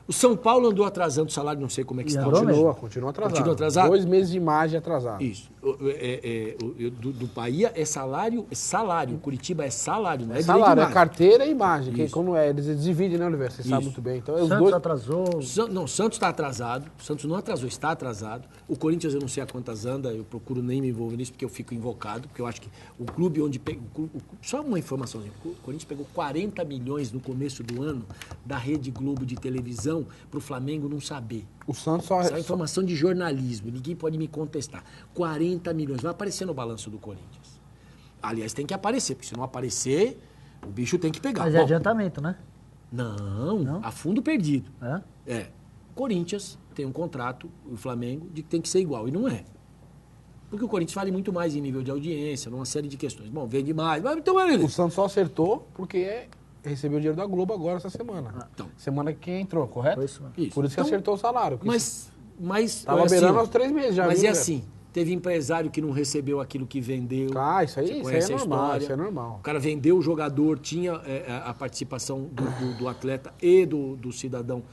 O São Paulo andou atrasando o salário, não sei como é que está. Continua atrasado. Continua atrasado? 2 meses de imagem atrasado. Isso. Do Bahia é salário. O Curitiba é salário, não é direito de salário, é imagem. carteira e imagem. Que quando eles dividem, né, Oliveira? Você sabe muito bem. Então, os Santos dois... atrasou. Não, Santos está atrasado. Santos não atrasou, está atrasado. O Corinthians eu não sei a quantas anda, eu procuro nem me envolver nisso porque eu fico invocado, porque eu acho que o clube onde... Só uma informaçãozinha. O Corinthians pegou 40 milhões no começo do ano da Rede Globo de televisão para o Flamengo não saber. O Santos só... Essa é informação de jornalismo, ninguém pode me contestar. 40 milhões, vai aparecer no balanço do Corinthians. Aliás, tem que aparecer, porque se não aparecer, o bicho tem que pegar. Mas é adiantamento, né? Não, a fundo perdido. É? Corinthians tem um contrato, o Flamengo, de que tem que ser igual, e não é. Porque o Corinthians vale muito mais em nível de audiência, numa série de questões. Bom, vende mais, mas então... O Santos só acertou porque... recebeu o dinheiro da Globo agora essa semana. Então. Semana que entrou, correto? Foi isso, mano. Isso. Por isso que Então, acertou o salário. Mas tava beirando aos 3 meses já. Mas viu, é velho? assim, teve empresário que não recebeu aquilo que vendeu. Isso aí é normal, isso é normal. O cara vendeu o jogador, tinha a participação do atleta e do cidadão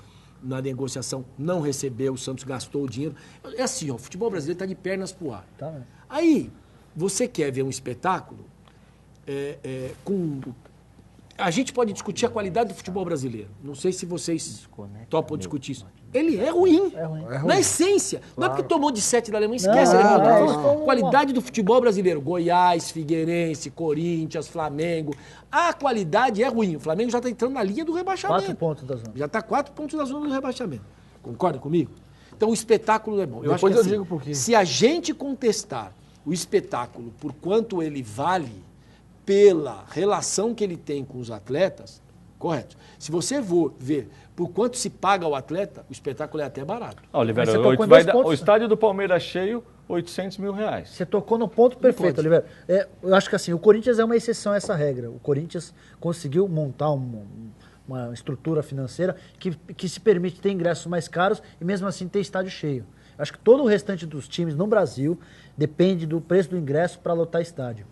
na negociação, não recebeu, o Santos gastou o dinheiro. É assim, ó, o futebol brasileiro está de pernas pro ar. Tá, né? Aí, você quer ver um espetáculo com... A gente pode discutir a qualidade do futebol brasileiro. Não sei se vocês topam discutir isso. Ele é ruim. É ruim. Na essência. Não é porque tomou de 7 da Alemanha, esquece. Qualidade do futebol brasileiro. Goiás, Figueirense, Corinthians, Flamengo. A qualidade é ruim. O Flamengo já está entrando na linha do rebaixamento. 4 pontos da zona. Já está 4 pontos da zona do rebaixamento. Concorda comigo? Então o espetáculo é bom. Depois acho que, eu assim, digo por quê. Se a gente contestar o espetáculo por quanto ele vale, pela relação que ele tem com os atletas, correto. Se você for ver por quanto se paga ao atleta, o espetáculo é até barato. Oliveira, Mas você colocou em vai 2 pontos, o estádio do Palmeiras cheio, 800 mil reais. Você tocou no ponto perfeito, Oliveira. Eu acho que assim, o Corinthians é uma exceção a essa regra. O Corinthians conseguiu montar uma estrutura financeira que se permite ter ingressos mais caros e mesmo assim ter estádio cheio. Acho que todo o restante dos times no Brasil depende do preço do ingresso para lotar estádio.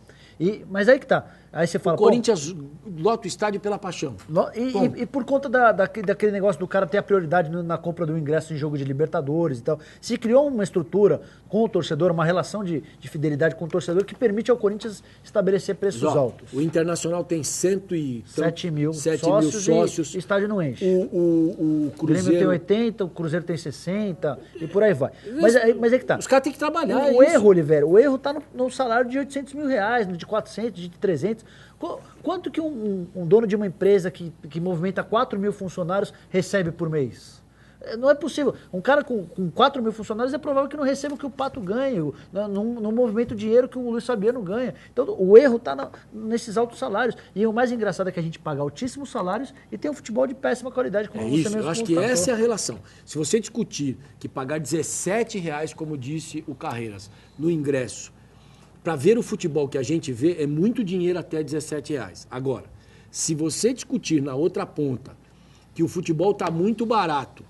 Mas aí que tá. Aí você fala, o Corinthians lota o estádio pela paixão. E por conta daquele negócio do cara ter a prioridade na compra do ingresso em jogo de Libertadores e tal, se criou uma estrutura com o torcedor, uma relação de fidelidade com o torcedor que permite ao Corinthians estabelecer preços altos. O Internacional tem 7 mil sócios. E estádio não enche. O O Grêmio tem 80, o Cruzeiro tem 60 e por aí vai. Mas é que tá. Os caras têm que trabalhar. O erro, Oliveira, o erro tá no salário de 800 mil reais, de 400, de 300. Quanto que um dono de uma empresa que movimenta 4 mil funcionários recebe por mês? Não é possível. Um cara com 4 mil funcionários é provável que não receba o que o Pato ganha, no movimento dinheiro que o Luiz Fabiano ganha. Então o erro está nesses altos salários. E o mais engraçado é que a gente paga altíssimos salários e tem um futebol de péssima qualidade, como você mesmo eu acho que essa é a relação. Se você discutir que pagar R$17, como disse o Carreiras, no ingresso, para ver o futebol que a gente vê, é muito dinheiro até R$17. Agora, se você discutir na outra ponta que o futebol está muito barato,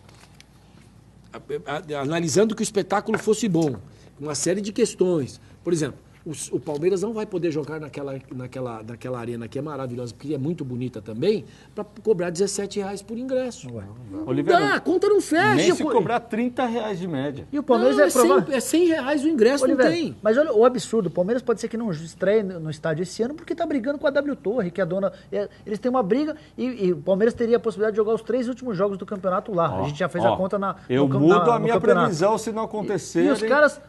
analisando que o espetáculo fosse bom, uma série de questões. Por exemplo, o Palmeiras não vai poder jogar naquela arena que é maravilhosa, porque é muito bonita também, para cobrar R$17 por ingresso. Oliveira, a conta não fecha. Nem se cobrar R$30 de média. E o Palmeiras é R$100 o ingresso, Oliveira, não tem. Mas olha o absurdo, o Palmeiras pode ser que não estreie no estádio esse ano porque está brigando com a W Torre, que é a dona... Eles têm uma briga e o Palmeiras teria a possibilidade de jogar os 3 últimos jogos do campeonato lá. A gente já fez a conta Eu mudo a minha previsão se não acontecer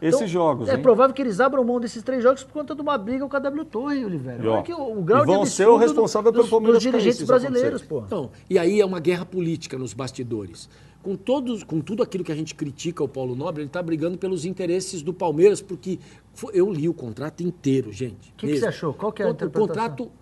esses jogos. É provável que eles abram mão desses 3 jogos por conta de uma briga com a W Torre, Oliveira. Olha que o grau de vão ser o responsável pelo Palmeiras dos dirigentes brasileiros, pô. Então, e aí é uma guerra política nos bastidores. Com tudo aquilo que a gente critica o Paulo Nobre, ele está brigando pelos interesses do Palmeiras, porque eu li o contrato inteiro, gente. O que você achou? Qual que é a interpretação? O contrato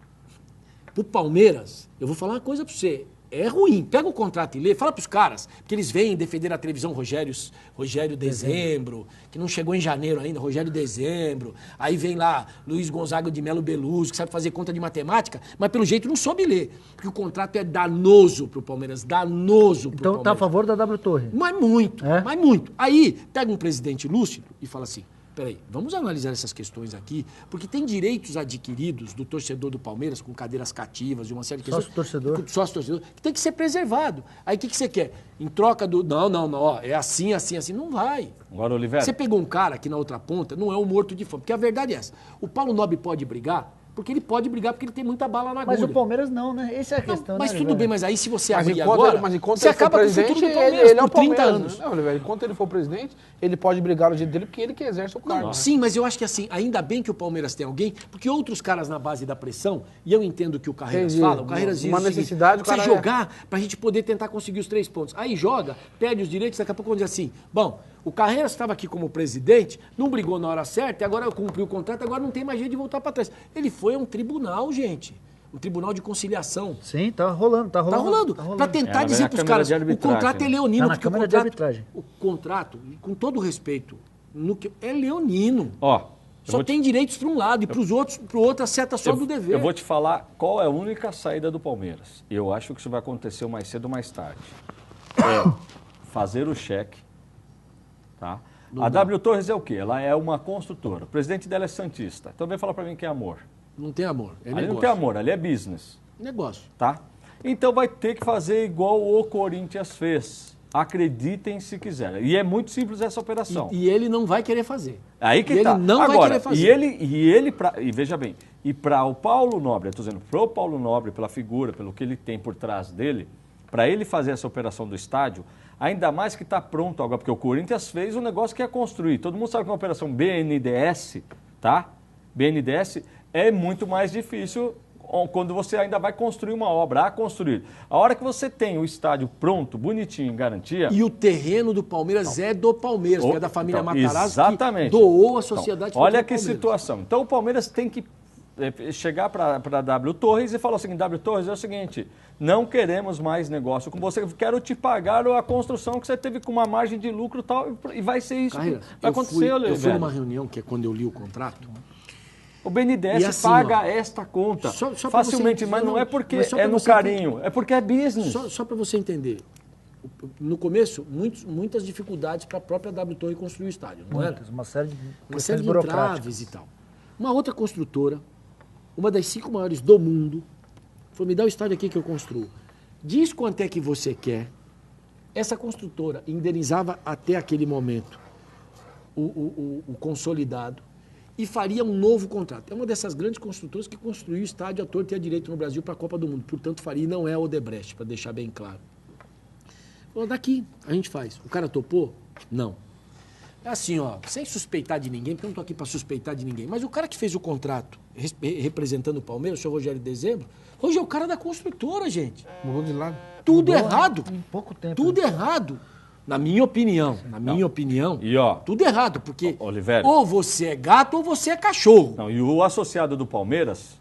pro Palmeiras, eu vou falar uma coisa para você, é ruim. Pega o contrato e lê, fala pros caras, porque eles vêm defender na televisão Rogério Dezembro, que não chegou em janeiro ainda, Rogério Dezembro. Aí vem lá Luiz Gonzaga de Melo Beluso, que sabe fazer conta de matemática, mas pelo jeito não soube ler, porque o contrato é danoso pro Palmeiras, danoso pro Palmeiras. Então tá a favor da W Torre? Mas muito. Aí pega um presidente lúcido e fala assim, peraí, vamos analisar essas questões aqui, porque tem direitos adquiridos do torcedor do Palmeiras com cadeiras cativas e uma série de questões. Sócio-torcedor, que tem que ser preservado. Aí o que você quer? Em troca do... Não, ó, é assim. Não vai. Agora, Oliveira... Você pegou um cara aqui na outra ponta, não é um morto de fome, porque a verdade é essa. O Paulo Nobre pode brigar, porque ele pode brigar porque ele tem muita bala na agulha. Mas o Palmeiras não, né? Essa é a questão, mas né, tudo bem, mas aí se você mas abrir enquanto agora, mas enquanto você ele for acaba com o presidente, futuro do Palmeiras ele é o por 30 Palmeiras, anos. Não, Oliveira, enquanto ele for presidente, ele pode brigar do jeito dele, porque ele que exerce o cargo. Sim, mas eu acho que assim, ainda bem que o Palmeiras tem alguém, porque outros caras na base da pressão, e eu entendo o que o Carreiras fala, o Carreiras diz uma necessidade, precisa jogar pra gente poder tentar conseguir os 3 pontos. Aí joga, perde os direitos, daqui a pouco vão dizer assim, bom, o Carreiras estava aqui como presidente, não brigou na hora certa, e agora cumpriu o contrato, agora não tem mais jeito de voltar pra trás. Ele foi a um tribunal, gente. Um tribunal de conciliação. Sim, tá rolando. Tá rolando. Pra tentar dizer pros caras, o contrato é leonino. Tá na Câmara de Arbitragem. O contrato, com todo respeito, é leonino. Ó, só tem direitos para um lado e para os outros, pro outro acerta só do dever. Eu vou te falar qual é a única saída do Palmeiras. Eu acho que isso vai acontecer mais cedo ou mais tarde. É fazer o cheque, tá? A W Torres é o quê? Ela é uma construtora. O presidente dela é santista. Então vem falar para mim que é amor. Não tem amor, é ali negócio. Não tem amor, ali é business. Negócio. Tá? Então vai ter que fazer igual o Corinthians fez. Acreditem se quiserem. E é muito simples essa operação. E ele não vai querer fazer. Aí que e tá. Ele não Agora, vai querer fazer. E veja bem, e para o Paulo Nobre, eu estou dizendo, para o Paulo Nobre, pela figura, pelo que ele tem por trás dele, para ele fazer essa operação do estádio, ainda mais que está pronto agora, porque o Corinthians fez um negócio que é construir. Todo mundo sabe que uma operação BNDES, tá? BNDES é muito mais difícil quando você ainda vai construir uma obra, a construir. A hora que você tem o estádio pronto, bonitinho, em garantia... E o terreno do Palmeiras é do Palmeiras, que é da família Matarazzo, exatamente. Que doou a sociedade. Olha que situação. Então o Palmeiras tem que chegar para a W Torres e falar assim, W Torres, é o seguinte, não queremos mais negócio com você, quero te pagar a construção que você teve com uma margem de lucro e tal, e vai ser isso Carreira, que vai acontecer, eu fui numa reunião, que é quando eu li o contrato. O BNDES assim, paga ó, esta conta só pra facilmente, você, mas não é porque mas só pra é no você carinho, é porque é business. Só para você entender, no começo, muitas dificuldades para a própria W Torre construir o estádio, não era? Uma série de Uma questões série de burocráticas. entraves e tal. Uma outra construtora, uma das 5 maiores do mundo, falou, me dá o estádio aqui que eu construo. Diz quanto é que você quer. Essa construtora indenizava até aquele momento o consolidado e faria um novo contrato. É uma dessas grandes construtoras que construiu o estádio à torta e à direita no Brasil para a Copa do Mundo. Portanto, faria e não é a Odebrecht, para deixar bem claro. Falou, daqui a gente faz. O cara topou? Não. É assim, ó, sem suspeitar de ninguém, porque eu não estou aqui para suspeitar de ninguém, mas o cara que fez o contrato representando o Palmeiras, o senhor Rogério Dezembro, hoje é o cara da construtora, gente. Mudou de lado. Tudo Mudou errado. Em pouco tempo. Tudo né? errado. Na minha opinião, E, ó, tudo errado, porque Olivério. ou você é gato ou você é cachorro. Não, e o associado do Palmeiras,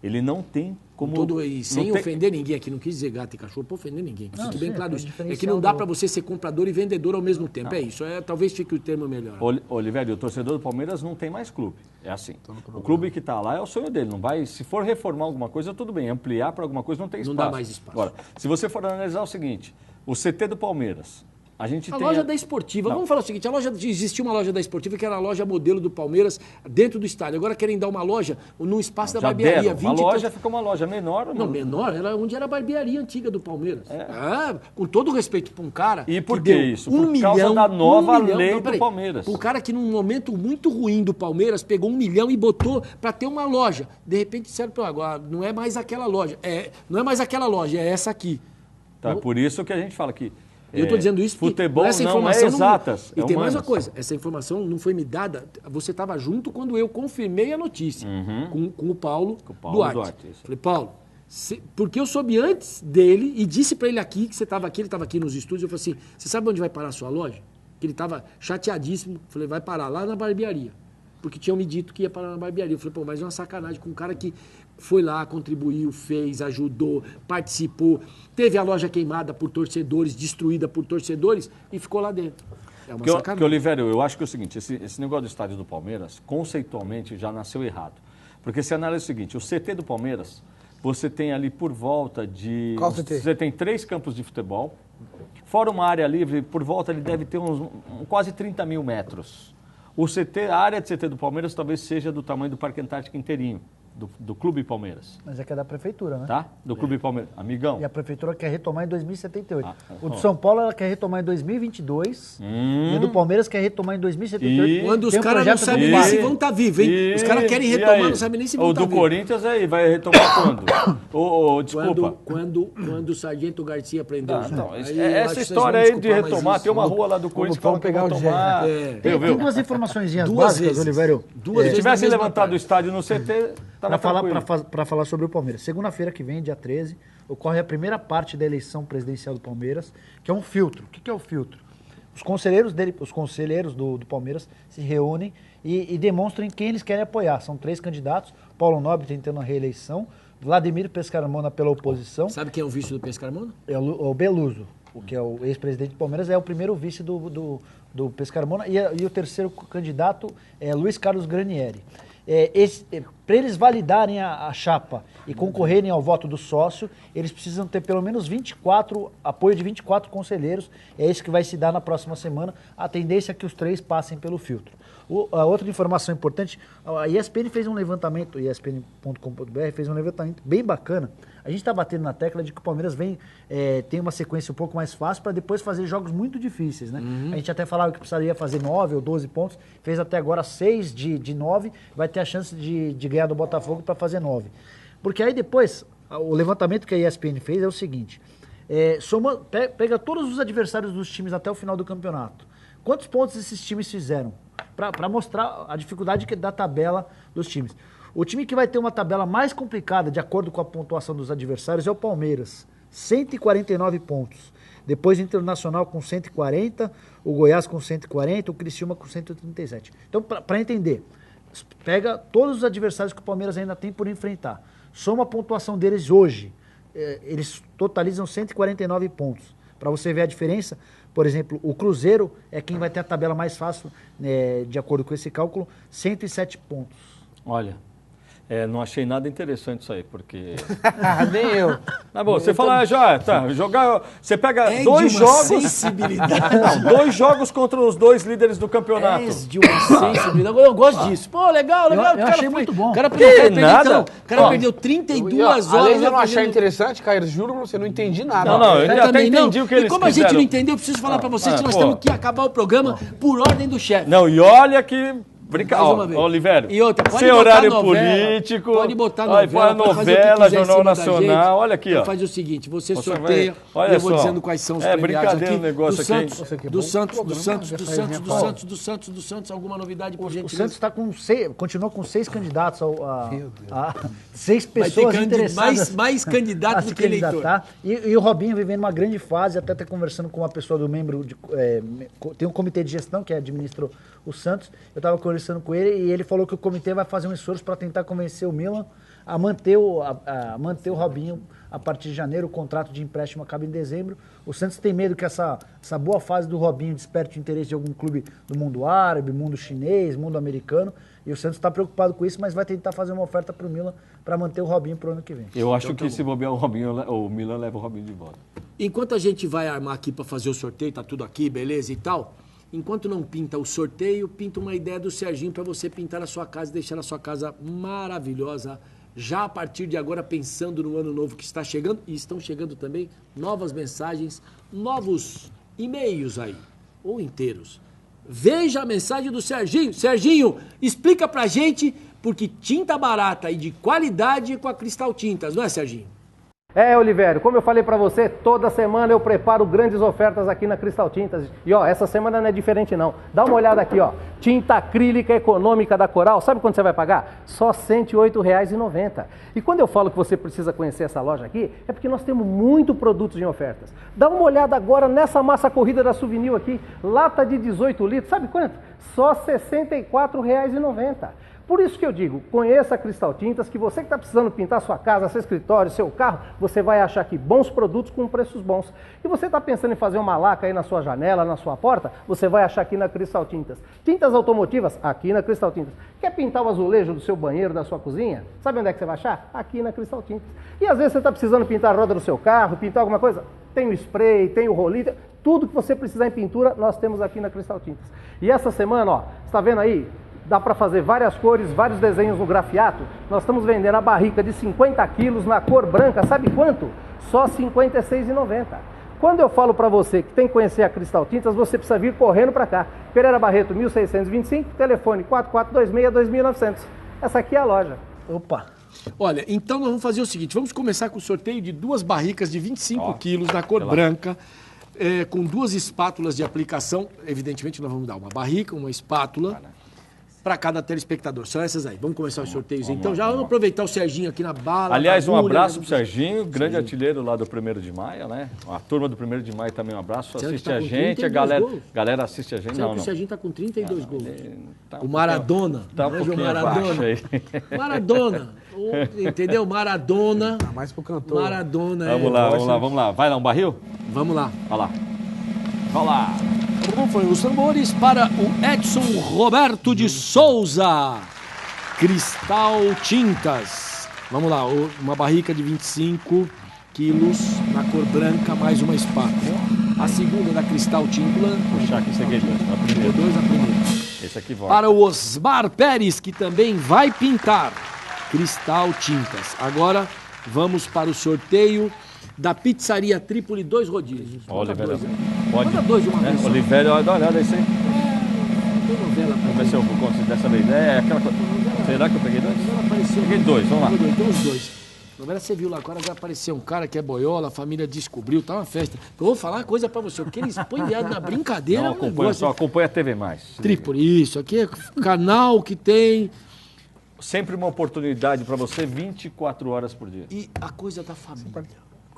ele não tem como... E sem não tem- ofender ninguém aqui, não quis dizer gato e cachorro para ofender ninguém. Não, Fique bem sim, claro é isso. É diferencial que não dá do- para você ser comprador e vendedor ao mesmo tempo. É isso. Talvez fique o termo melhor. Olivério, o torcedor do Palmeiras não tem mais clube. É assim. O clube que está lá é o sonho dele. Não vai, se for reformar alguma coisa, tudo bem. Ampliar para alguma coisa não tem Não espaço. dá mais espaço. Agora, se você for analisar o seguinte, o CT do Palmeiras, a gente A tem... loja da Esportiva. Não. Vamos falar o seguinte, existia uma loja da Esportiva que era a loja modelo do Palmeiras dentro do estádio. Agora querem dar uma loja no espaço da Já barbearia. deram. Uma loja ficou uma loja menor. Não, menor, era onde era a barbearia antiga do Palmeiras. Com todo o respeito para um cara. E por que que deu isso? Por causa da nova lei do peraí. Palmeiras. Um cara que num momento muito ruim do Palmeiras pegou 1 milhão e botou para ter uma loja. De repente disseram para agora, não é mais aquela loja. Não é mais aquela loja, é essa aqui. Tá, por isso que a gente fala que... Eu estou dizendo isso porque futebol essa não é informação exatas. E é tem mais uma humanas. coisa, essa informação não foi me dada, você estava junto quando eu confirmei a notícia com o Paulo, Duarte. Isso. Falei, Paulo, porque eu soube antes dele e disse para ele aqui, que você estava aqui, ele estava aqui nos estúdios, eu falei assim, você sabe onde vai parar a sua loja? Que ele estava chateadíssimo, falei, vai parar lá na barbearia. Porque tinham me dito que ia parar na barbearia. Eu falei, pô, mas é uma sacanagem com um cara que foi lá, contribuiu, fez, ajudou, participou, teve a loja queimada por torcedores, destruída por torcedores e ficou lá dentro. É uma sacanagem. Que Olivério, eu acho que é o seguinte, esse negócio do estádio do Palmeiras, conceitualmente, já nasceu errado. Porque se analisa o seguinte, o CT do Palmeiras, você tem ali por volta de... Qual CT? Você tem 3 campos de futebol, fora uma área livre, por volta ele deve ter quase 30 mil metros. A área de CT do Palmeiras talvez seja do tamanho do Parque Antártico inteirinho, do Clube Palmeiras. Mas é que é da prefeitura, né? Tá? Do Clube Palmeiras. Amigão. E a prefeitura quer retomar em 2078. O do ó. São Paulo ela quer retomar em 2022 e o do Palmeiras quer retomar em 2078. Quando os Tem um caras não projeto sabem do nem Vasco. se vão estar vivos, hein? Os caras querem E retomar, aí? não sabem nem se vão O estar do vivos. Corinthians aí, vai retomar quando? Desculpa. Quando o Sargento Garcia prendeu os Então, caras. Aí eu acho essa que história vocês aí vão de desculpar mais retomar, isso. tem uma rua lá do Corinthians que vamos falam que pegar vão o tomar. Tem Viu? duas informaçõezinhas É. básicas, Olivério. Duas Se vezes tivesse na mesma levantado o tarde. estádio no CT, tava Para falar sobre o Palmeiras. Segunda-feira que vem, dia 13, ocorre a primeira parte da eleição presidencial do Palmeiras, que é um filtro. O que é o filtro? Os conselheiros do Palmeiras se reúnem e demonstram quem eles querem apoiar. São 3 candidatos, Paulo Nobre tentando a reeleição, Vladimir Pescarmona pela oposição, Sabe quem é o vice do Pescarmona? é o Beluso, que é o ex-presidente do Palmeiras, é o primeiro vice do Pescarmona, e o terceiro candidato é Luiz Carlos Granieri. Para eles validarem a chapa e concorrerem ao voto do sócio, eles precisam ter pelo menos apoio de 24 conselheiros. É isso que vai se dar na próxima semana. A tendência é que os 3 passem pelo filtro. A outra informação importante, a ESPN fez um levantamento, ESPN.com.br fez um levantamento bem bacana. A gente está batendo na tecla de que o Palmeiras tem uma sequência um pouco mais fácil para depois fazer jogos muito difíceis, né? A gente até falava que precisaria fazer 9 ou 12 pontos, fez até agora 6 de 9, vai ter a chance de ganhar do Botafogo para fazer 9. Porque aí depois, o levantamento que a ESPN fez é o seguinte, pega todos os adversários dos times até o final do campeonato. Quantos pontos esses times fizeram? Para mostrar a dificuldade da tabela dos times. O time que vai ter uma tabela mais complicada, de acordo com a pontuação dos adversários, é o Palmeiras. 149 pontos. Depois o Internacional com 140, o Goiás com 140, o Criciúma com 137. Então, para entender, Pega todos os adversários que o Palmeiras ainda tem por enfrentar. Soma a pontuação deles hoje. Eles totalizam 149 pontos. Para você ver a diferença, por exemplo, o Cruzeiro é quem vai ter a tabela mais fácil, de acordo com esse cálculo, 107 pontos. Olha, não achei nada interessante isso aí, porque... Nem eu. Tá bom, você fala, jogar... Você pega É dois de uma jogos... sensibilidade. Não, 2 jogos contra os 2 líderes do campeonato. De uma sensibilidade. Eu gosto disso. Pô, legal. Eu O cara achei muito bom. O cara Que perdeu, nada? o cara perdeu 32 horas. Além de eu não né, achar fazendo- interessante, Caio, juro pra você, não entendi nada. Não, eu Eu até também não. entendi o que E eles como a gente quiseram. não entendeu, eu preciso falar pra vocês que nós pô. temos que acabar o programa por ordem do chefe. Não, e olha que... Mais uma vez. Oliveira, E outra, pode sem botar horário novela, político, pode botar olha, novela, põe pode fazer o que novela, quiser em Jornal cima da gente. Nacional, olha aqui, Então ó. faz o seguinte, você Você sorteia, vai- olha e eu vou só. dizendo quais são os É premiados brincadeira aqui. o negócio do aqui. Santos, Isso aqui é do bom Santos, do programa, Santos, já do faz Santos, minha do pauta. Santos, do Santos, do Santos, alguma novidade por O gentileza? Santos está com continua com 6 candidatos, Meu Deus. 6 Vai ter pessoas interessadas. mais a candidato se do que eleitor. candidatar. E o Robinho vivendo uma grande fase, até tá conversando com uma pessoa do membro, tem um comitê de gestão que administrou o Santos, eu estava conversando com ele e ele falou que o comitê vai fazer um esforço para tentar convencer o Milan a manter o Robinho a partir de janeiro, o contrato de empréstimo acaba em dezembro. O Santos tem medo que essa boa fase do Robinho desperte o interesse de algum clube do mundo árabe, mundo chinês, mundo americano, e o Santos está preocupado com isso, mas vai tentar fazer uma oferta para o Milan para manter o Robinho para o ano que vem. Eu acho que se bobear o Milan leva o Robinho de volta. Enquanto a gente vai armar aqui para fazer o sorteio, tá tudo aqui, beleza e tal. Enquanto não pinta o sorteio, pinta uma ideia do Serginho para você pintar a sua casa e deixar a sua casa maravilhosa. Já a partir de agora, pensando no ano novo que está chegando, e estão chegando também novas mensagens, novos e-mails aí, ou inteiros. Veja a mensagem do Serginho. Serginho, explica pra gente, porque tinta barata e de qualidade é com a Cristal Tintas, não é, Serginho? Olivério, como eu falei pra você, toda semana eu preparo grandes ofertas aqui na Cristal Tintas. E essa semana não é diferente não. Dá uma olhada aqui, tinta acrílica econômica da Coral, sabe quanto você vai pagar? Só R$ 108,90. E quando eu falo que você precisa conhecer essa loja aqui, é porque nós temos muito produtos em ofertas. Dá uma olhada agora nessa massa corrida da Souvenir aqui, lata de 18 litros, sabe quanto? Só R$ 64,90. Por isso que eu digo, conheça a Cristal Tintas, que você que está precisando pintar sua casa, seu escritório, seu carro, você vai achar aqui bons produtos com preços bons. E você está pensando em fazer uma laca aí na sua janela, na sua porta, você vai achar aqui na Cristal Tintas. Tintas automotivas, aqui na Cristal Tintas. Quer pintar o azulejo do seu banheiro, da sua cozinha? Sabe onde é que você vai achar? Aqui na Cristal Tintas. E às vezes você está precisando pintar a roda do seu carro, pintar alguma coisa? Tem o spray, tem o rolinho, tudo que você precisar em pintura, nós temos aqui na Cristal Tintas. E essa semana, você está vendo aí? Dá para fazer várias cores, vários desenhos no grafiato. Nós estamos vendendo a barrica de 50 quilos na cor branca, sabe quanto? Só R$ 56,90. Quando eu falo para você que tem que conhecer a Cristal Tintas, você precisa vir correndo para cá. Pereira Barreto, 1625, telefone 4426-2900. Essa aqui é a loja. Opa! Olha, então nós vamos fazer o seguinte, vamos começar com o sorteio de 2 barricas de 25 quilos na cor branca, com 2 espátulas de aplicação. Evidentemente nós vamos dar uma barrica, uma espátula para cada telespectador. São essas aí. Vamos começar os sorteios então. Já vamos aproveitar o Serginho aqui na bala. Aliás, um bagulho, abraço né? pro Serginho, grande artilheiro lá do 1º de Maio, né? A turma do 1º de Maio também um abraço. Será que Assiste tá a com gente, 32 gols? galera assiste a gente. Será Não, que o não. Serginho tá com 32 gols? Tá O Maradona. Tá um Veja o pouquinho Maradona. abaixo aí. Maradona. Entendeu? Maradona. Mais pro cantor. Maradona. Vamos lá. Vai lá, um barril? Vamos lá. Vai lá. Vai lá. Rufem os tambores para o Edson Roberto de Souza. Cristal Tintas. Vamos lá, uma barrica de 25 quilos na cor branca, mais uma espátula. A segunda da Cristal Tintas. Puxar aqui, esse aqui é dois. A primeira. 2 a primeira. Esse aqui volta. Para o Osmar Pérez, que também vai pintar. Cristal Tintas. Agora vamos para o sorteio da Pizzaria Trípoli, 2 rodízios. Olha, Manda Oliveira. 2, né? Pode. Manda 2 de uma vez. só. Oliveira, dá uma olhada aí, sim. Não tem novela pra Vamos ver se eu consigo dessa vez. É aquela coisa. Será que eu peguei 2? novela apareceu. Peguei 2, vamos lá. Então os 2. Novela você viu lá, agora vai aparecer um cara que é boiola, a família descobriu, tá uma festa. Eu vou falar uma coisa pra você, o que eles põem viado na brincadeira. Não é um acompanha, negócio. só acompanha a TV Mais. Trípoli, isso aqui é canal que tem. Sempre uma oportunidade para você 24 horas por dia. E a coisa da família.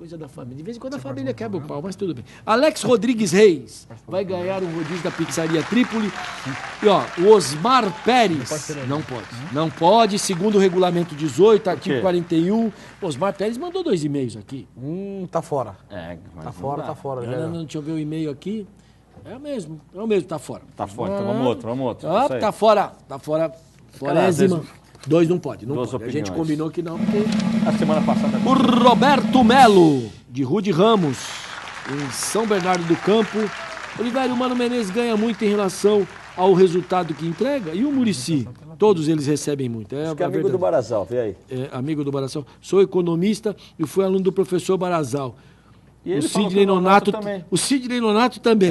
coisa da família. De vez em quando a família quebra o pau, mas tudo bem. Alex Rodrigues Reis vai ganhar um rodízio da Pizzaria Trípoli. E ó, o Osmar Pérez. Não pode. Não pode, segundo o regulamento 18, artigo 41. Osmar Pérez mandou 2 e-mails aqui. Tá fora. Mas Tá fora, tá fora. Deixa eu ver o e-mail aqui. É o mesmo, tá fora. Tá fora, então vamos outro. Ah, Isso aí. tá fora. Forésima. vezes- 2 não pode. Duas A gente opiniões. combinou que não, porque... A semana passada... O Roberto Melo, de Rude Ramos, em São Bernardo do Campo. Olivério, o Mano Menezes ganha muito em relação ao resultado que entrega. E o Muricy? Todos eles recebem muito. Acho que é amigo do Barazal, vê aí. É, amigo do Barazal. Sou economista e fui aluno do professor Barazal. E ele O falou Sidney que o Nonato Nonato também. O Sidney Nonato também.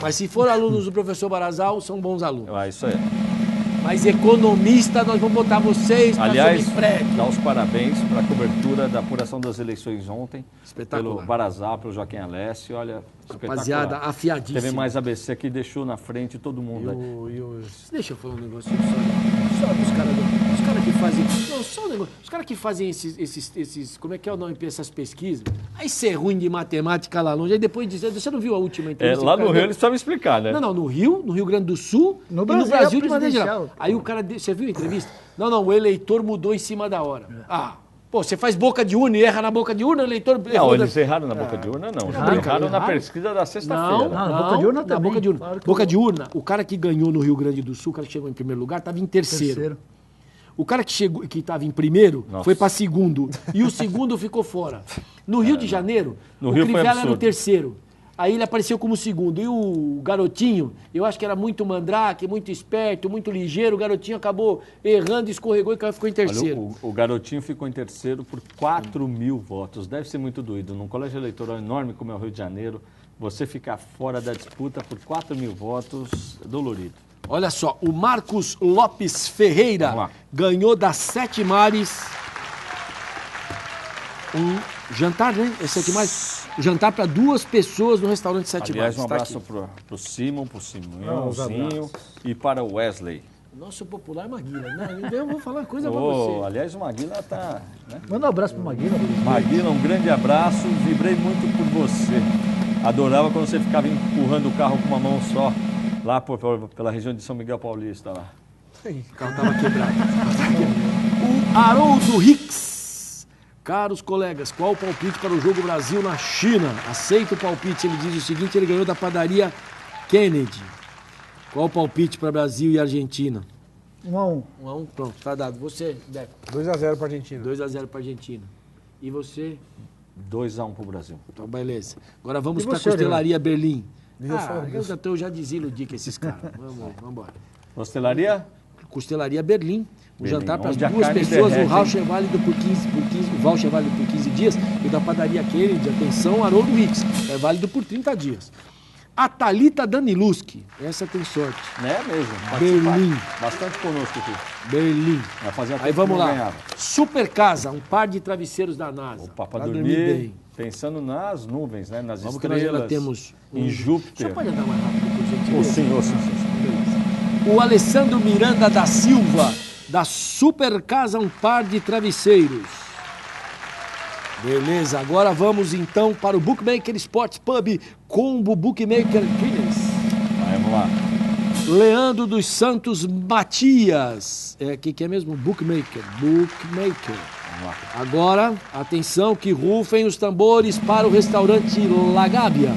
Mas se for alunos do professor Barazal, são bons alunos. Isso aí. Mas economista, nós vamos botar vocês para Aliás, subir prédio. dá os parabéns para a cobertura da apuração das eleições ontem. Espetacular. Pelo Barazal, pelo Joaquim Alessio. Olha, Rapaziada, espetacular. afiadíssima. Teve mais ABC que deixou na frente todo mundo. Deixa eu falar um negocinho só dos caras que fazem. Não, só um negócio. Os caras que fazem esses. Como é que é o nome essas pesquisas? Aí ser ruim de matemática lá longe. Aí depois dizer. Você não viu a última entrevista? Lá no Rio eles precisavam explicar, né? Não, no Rio Grande do Sul No e Brasil, no Brasil é de maneira geral. presidencial. Aí o cara. Você viu a entrevista? Não, o eleitor mudou em cima da hora. Pô, você faz boca de urna e erra na boca de urna, o eleitor. Não, eles erraram na boca de urna, não. Eles erraram na pesquisa da sexta-feira. Não, na boca de urna na também. boca de urna. Claro que Boca de urna, o cara que ganhou no Rio Grande do Sul, o cara que chegou em primeiro lugar, estava em terceiro. O cara que estava em primeiro foi para segundo. E o segundo ficou fora. No Rio de Janeiro, No o Rio foi Crivella era o absurdo. terceiro. Aí ele apareceu como segundo. E o garotinho, eu acho que era muito mandrake, muito esperto, muito ligeiro. O garotinho acabou errando, escorregou e ficou em terceiro. Olha, o garotinho ficou em terceiro por 4.000 votos. Deve ser muito doído. Num colégio eleitoral enorme como é o Rio de Janeiro, você ficar fora da disputa por 4.000 votos é dolorido. Olha só, o Marcos Lopes Ferreira Vamos lá. ganhou da Sete Mares um jantar, né? É Sete Mares? Um jantar para 2 pessoas no restaurante Sete Aliás, Mares. um Tá abraço aqui. pro Simon, pro Simonzinho e para o Wesley. Nosso popular Maguila. Não, eu vou falar uma coisa para você. Aliás, o Maguila tá... Né? Manda um abraço pro Maguila. Maguila, um grande abraço. Vibrei muito por você. Adorava quando você ficava empurrando o carro com uma mão só, lá pela região de São Miguel Paulista. Lá. O carro estava quebrado. O Haroldo Hicks. Caros colegas, qual o palpite para o jogo Brasil na China? Aceita o palpite. Ele diz o seguinte, ele ganhou da padaria Kennedy. Qual o palpite para Brasil e Argentina? 1-1. 1-1, pronto, tá dado. Você, Deco, 2-0 pra Argentina. 2-0 para Argentina. E você? 2-1 pro Brasil. Então, beleza. Agora vamos E para a você, Costelaria Berlim. Deus. Eu já desiludi com esses caras. Vamos embora. Costelaria? Costelaria Berlim. Um Berlim, jantar para as onde a 2 carne pessoas, derrete, o voucher válido por 15, o voucher é válido por 15 dias e da padaria Kennedy, atenção, Haroldo Hicks, é válido por 30 dias. A Thalita Daniluski, essa tem sorte. Né mesmo. Berlim. Bastante conosco aqui. Berlim. Vai fazer Aí tempo vamos que não lá. ganhava. Super Casa, um par de travesseiros da NASA. Opa, para Pra dormir, bem. pensando nas nuvens, né? Nas Vamos que nós estrelas. ainda temos em Júpiter. Só pode andar mais rápido, por gentileza? Sim. O Alessandro Miranda da Silva, da Super Casa, um par de travesseiros. Beleza, agora vamos então para o Bookmaker Sports Pub Combo Bookmaker Guinness. Vamos lá. Leandro dos Santos Matias. Que é mesmo? Bookmaker. Bookmaker. Vamos lá. Agora, atenção, que rufem os tambores para o restaurante La Gábia.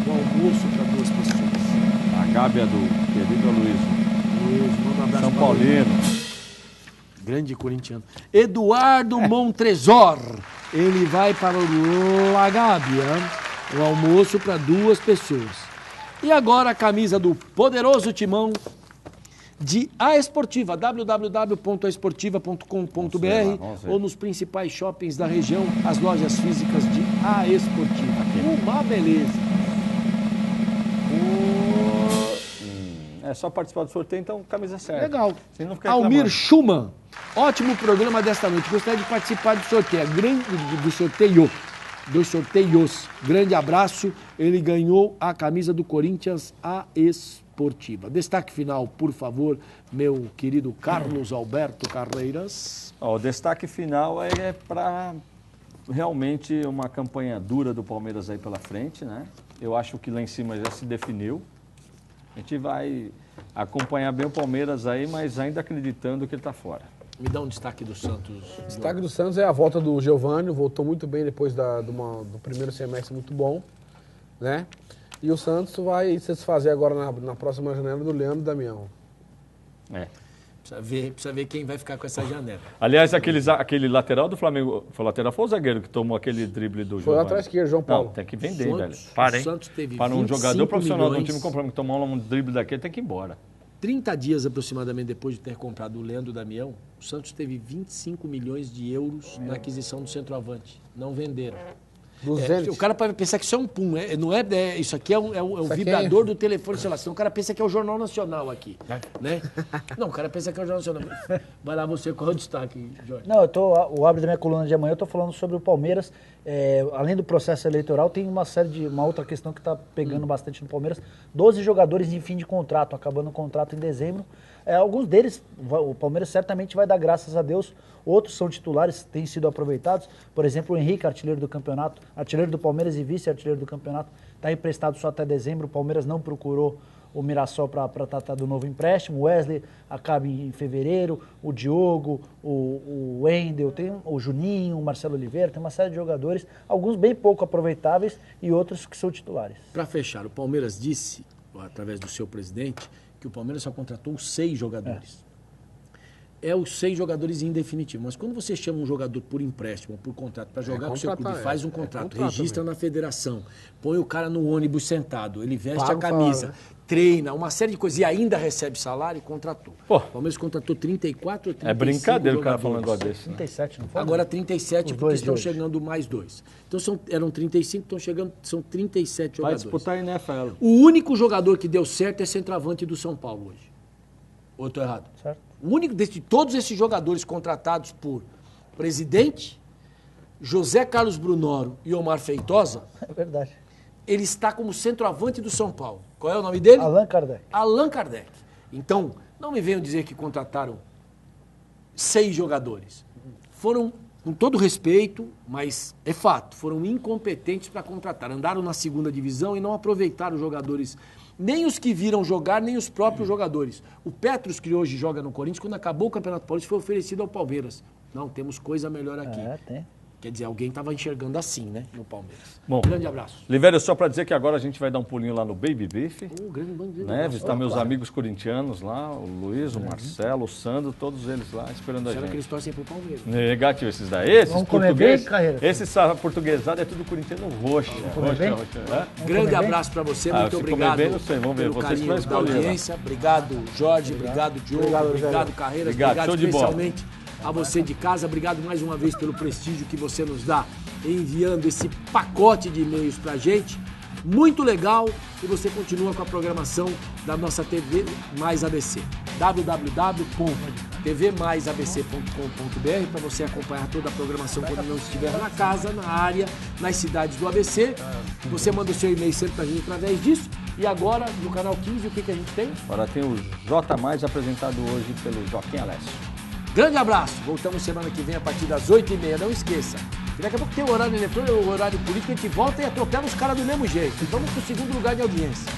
O almoço para 2 pessoas. A Gábia do querido Aloysio. Manda um abraço São para Paulino. Grande corintiano. Eduardo Montresor. Ele vai para o La Gábia. O almoço para 2 pessoas. E agora a camisa do poderoso timão de A Esportiva, www.aesportiva.com.br Vamos ver. ou nos principais shoppings da região, as lojas físicas de A Esportiva. Uma beleza. É só participar do sorteio, então camisa certa. Legal. Você não fica Almir reclamando. Schumann, ótimo programa desta noite. Gostaria de participar do sorteio. Do sorteio. 2 sorteios. Grande abraço. Ele ganhou a camisa do Corinthians, a esportiva. Destaque final, por favor, meu querido Carlos Alberto Carreiras. O destaque final é para realmente uma campanha dura do Palmeiras aí pela frente, né? Eu acho que lá em cima já se definiu. A gente vai acompanhar bem o Palmeiras aí, mas ainda acreditando que ele está fora. Me dá um destaque do Santos. O destaque do Santos é a volta do Giovani, voltou muito bem depois do primeiro semestre muito bom, né? E o Santos vai se desfazer agora na próxima janela do Leandro e Damião. Precisa ver quem vai ficar com essa janela. Aliás, aquele lateral do Flamengo, foi o lateral, foi o zagueiro que tomou aquele drible do Foi Giovani. lá atrás esquerdo, João Paulo. Não, tem que vender, Santos, velho. Para, hein? o Santos teve Para um jogador profissional de um time milhões. comprometido tomar um drible daquele, tem que ir embora. 30 dias aproximadamente depois de ter comprado o Leandro Damião, o Santos teve 25 milhões de euros na aquisição do centroavante. Não venderam. O cara pode pensar que isso é um pum, não é, isso aqui é o vibrador do telefone celular. Senão o cara pensa que é o Jornal Nacional aqui, né? Não, o cara pensa que é o Jornal Nacional. Vai lá você, qual é o destaque, Jorge? Não, o abre da minha coluna de amanhã eu tô falando sobre o Palmeiras. Além do processo eleitoral, tem uma outra questão que está pegando bastante no Palmeiras. 12 jogadores em fim de contrato, acabando o contrato em dezembro. Alguns deles, o Palmeiras certamente vai dar graças a Deus. Outros são titulares, têm sido aproveitados. Por exemplo, o Henrique, artilheiro do campeonato, artilheiro do Palmeiras e vice-artilheiro do campeonato, está emprestado só até dezembro. O Palmeiras não procurou o Mirassol para tratar do novo empréstimo. O Wesley acaba em fevereiro, o Diogo, o Wendel, tem o Juninho, o Marcelo Oliveira, tem uma série de jogadores, alguns bem pouco aproveitáveis e outros que são titulares. Para fechar, o Palmeiras disse, através do seu presidente, que o Palmeiras só contratou 6 jogadores. É os 6 jogadores em definitivo. Mas quando você chama um jogador por empréstimo, por contrato, para jogar com o seu clube, faz um contrato, registra na federação, põe o cara no ônibus sentado, ele veste a camisa, treina, uma série de coisas, e ainda recebe salário e contratou. Pô. O Palmeiras contratou 34 ou 35 É brincadeira o cara jogadores. falando um negócio desse. Né? 37, não foi? Agora 37, Os porque dois estão de hoje. chegando mais 2. Então eram 35, estão chegando, são 37 Vai jogadores. disputar a NFL. O único jogador que deu certo é centroavante do São Paulo hoje. Ou eu estou errado? Certo. O único de todos esses jogadores contratados por presidente, José Carlos Brunoro e Omar Feitosa, É verdade. ele está como centroavante do São Paulo. Qual é o nome dele? Allan Kardec. Allan Kardec. Então, não me venham dizer que contrataram 6 jogadores. Foram, com todo respeito, mas é fato, foram incompetentes para contratar. Andaram na segunda divisão e não aproveitaram os jogadores, nem os que viram jogar, nem os próprios jogadores. O Petros, que hoje joga no Corinthians, quando acabou o Campeonato Paulista, foi oferecido ao Palmeiras. Não, temos coisa melhor aqui. Tem. Quer dizer, alguém estava enxergando assim, né, no Palmeiras. Bom, Grande abraço. Livério, só para dizer que agora a gente vai dar um pulinho lá no Baby Beef, Grande né? abraço. Visitar meus amigos corintianos lá, o Luiz, o Marcelo, o Sandro, todos eles lá esperando a Será que gente. eles torcem pro Palmeiras? Negativo esses daí. Esses Vamos comer portugueses, bem, Carreira? esses portuguesado é tudo corintiano roxo. comer bem? Grande comer bem? abraço para você, Ah, muito se comer obrigado bem, não sei, vamos ver, pelo vocês carinho vão da escolher lá. audiência. Obrigado, Jorge, obrigado, Diogo, obrigado, Carreiras, Obrigado, show de bola. especialmente a você de casa. Obrigado mais uma vez pelo prestígio que você nos dá enviando esse pacote de e-mails pra gente. Muito legal, e você continua com a programação da nossa TV Mais ABC. www.tvmaisabc.com.br para você acompanhar toda a programação quando não estiver na casa, na área, nas cidades do ABC. Você manda o seu e-mail sempre pra gente através disso. E agora, no canal 15, o que a gente tem? Agora tem o J+, apresentado hoje pelo Joaquim Alessio. Grande abraço. Voltamos semana que vem a partir das 8h30. Não esqueça. E daqui a pouco tem o horário eletrônico, o horário político, a gente volta e atropela os caras do mesmo jeito. Vamos pro segundo lugar de audiência.